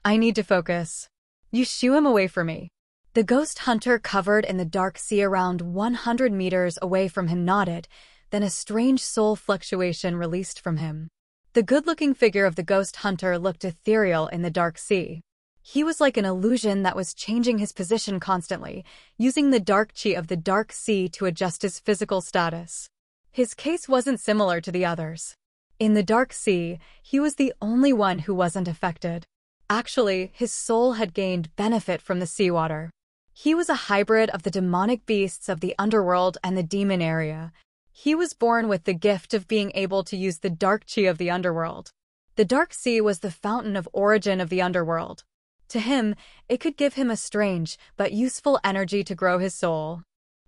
I need to focus. You shoo him away from me." The ghost hunter covered in the dark sea around 100 meters away from him nodded, then a strange soul fluctuation released from him. The good-looking figure of the ghost hunter looked ethereal in the dark sea. He was like an illusion that was changing his position constantly, using the dark chi of the dark sea to adjust his physical status. His case wasn't similar to the others. In the dark sea, he was the only one who wasn't affected. Actually, his soul had gained benefit from the seawater. He was a hybrid of the demonic beasts of the underworld and the demon area. He was born with the gift of being able to use the dark chi of the underworld. The dark sea was the fountain of origin of the underworld. To him, it could give him a strange but useful energy to grow his soul.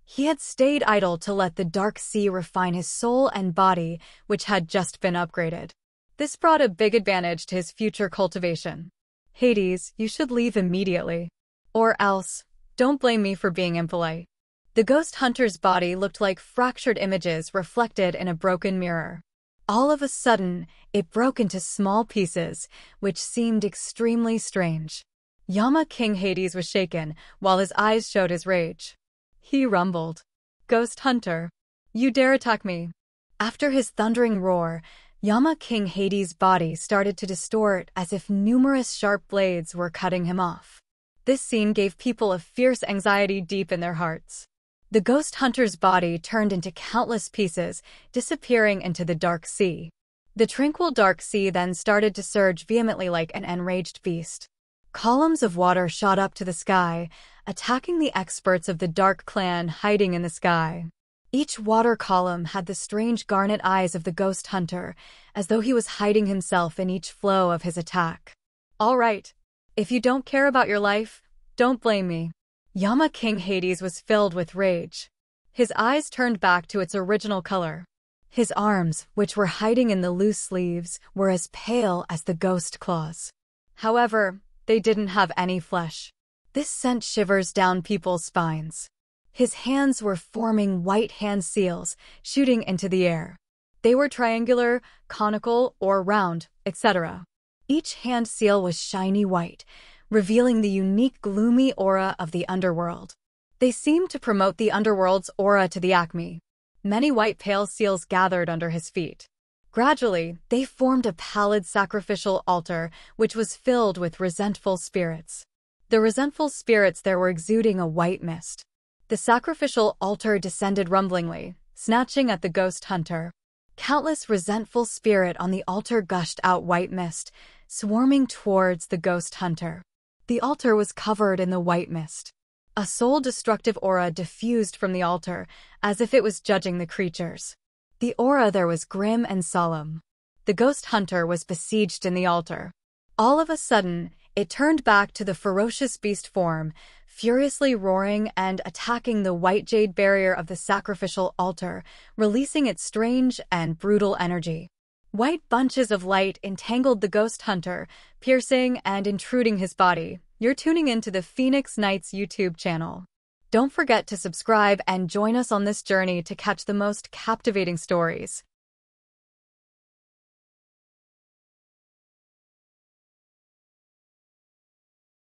He had stayed idle to let the dark sea refine his soul and body, which had just been upgraded. This brought a big advantage to his future cultivation. "Hades, you should leave immediately. Or else, don't blame me for being impolite." The ghost hunter's body looked like fractured images reflected in a broken mirror. All of a sudden, it broke into small pieces, which seemed extremely strange. Yama King Hades was shaken, while his eyes showed his rage. He rumbled, "Ghost hunter, you dare attack me?" After his thundering roar, Yama King Hades' body started to distort as if numerous sharp blades were cutting him off. This scene gave people a fierce anxiety deep in their hearts. The ghost hunter's body turned into countless pieces, disappearing into the dark sea. The tranquil dark sea then started to surge vehemently like an enraged beast. Columns of water shot up to the sky, attacking the experts of the Dark Clan hiding in the sky. Each water column had the strange garnet eyes of the ghost hunter, as though he was hiding himself in each flow of his attack. All right. If you don't care about your life, don't blame me. Yama King Hades was filled with rage. His eyes turned back to its original color. His arms, which were hiding in the loose sleeves, were as pale as the ghost claws. However, they didn't have any flesh. This sent shivers down people's spines. His hands were forming white hand seals, shooting into the air. They were triangular, conical, or round, etc. Each hand seal was shiny white, revealing the unique gloomy aura of the underworld. They seemed to promote the underworld's aura to the Acme. Many white pale seals gathered under his feet. Gradually, they formed a pallid sacrificial altar, which was filled with resentful spirits. The resentful spirits there were exuding a white mist. The sacrificial altar descended rumblingly, snatching at the ghost hunter. Countless resentful spirit on the altar gushed out white mist, swarming towards the ghost hunter. The altar was covered in the white mist. A soul-destructive aura diffused from the altar, as if it was judging the creatures. The aura there was grim and solemn. The ghost hunter was besieged in the altar. All of a sudden, it turned back to the ferocious beast form, furiously roaring and attacking the white jade barrier of the sacrificial altar, releasing its strange and brutal energy. White bunches of light entangled the ghost hunter, piercing and intruding his body. You're tuning into the Phoenix Knights YouTube channel. Don't forget to subscribe and join us on this journey to catch the most captivating stories.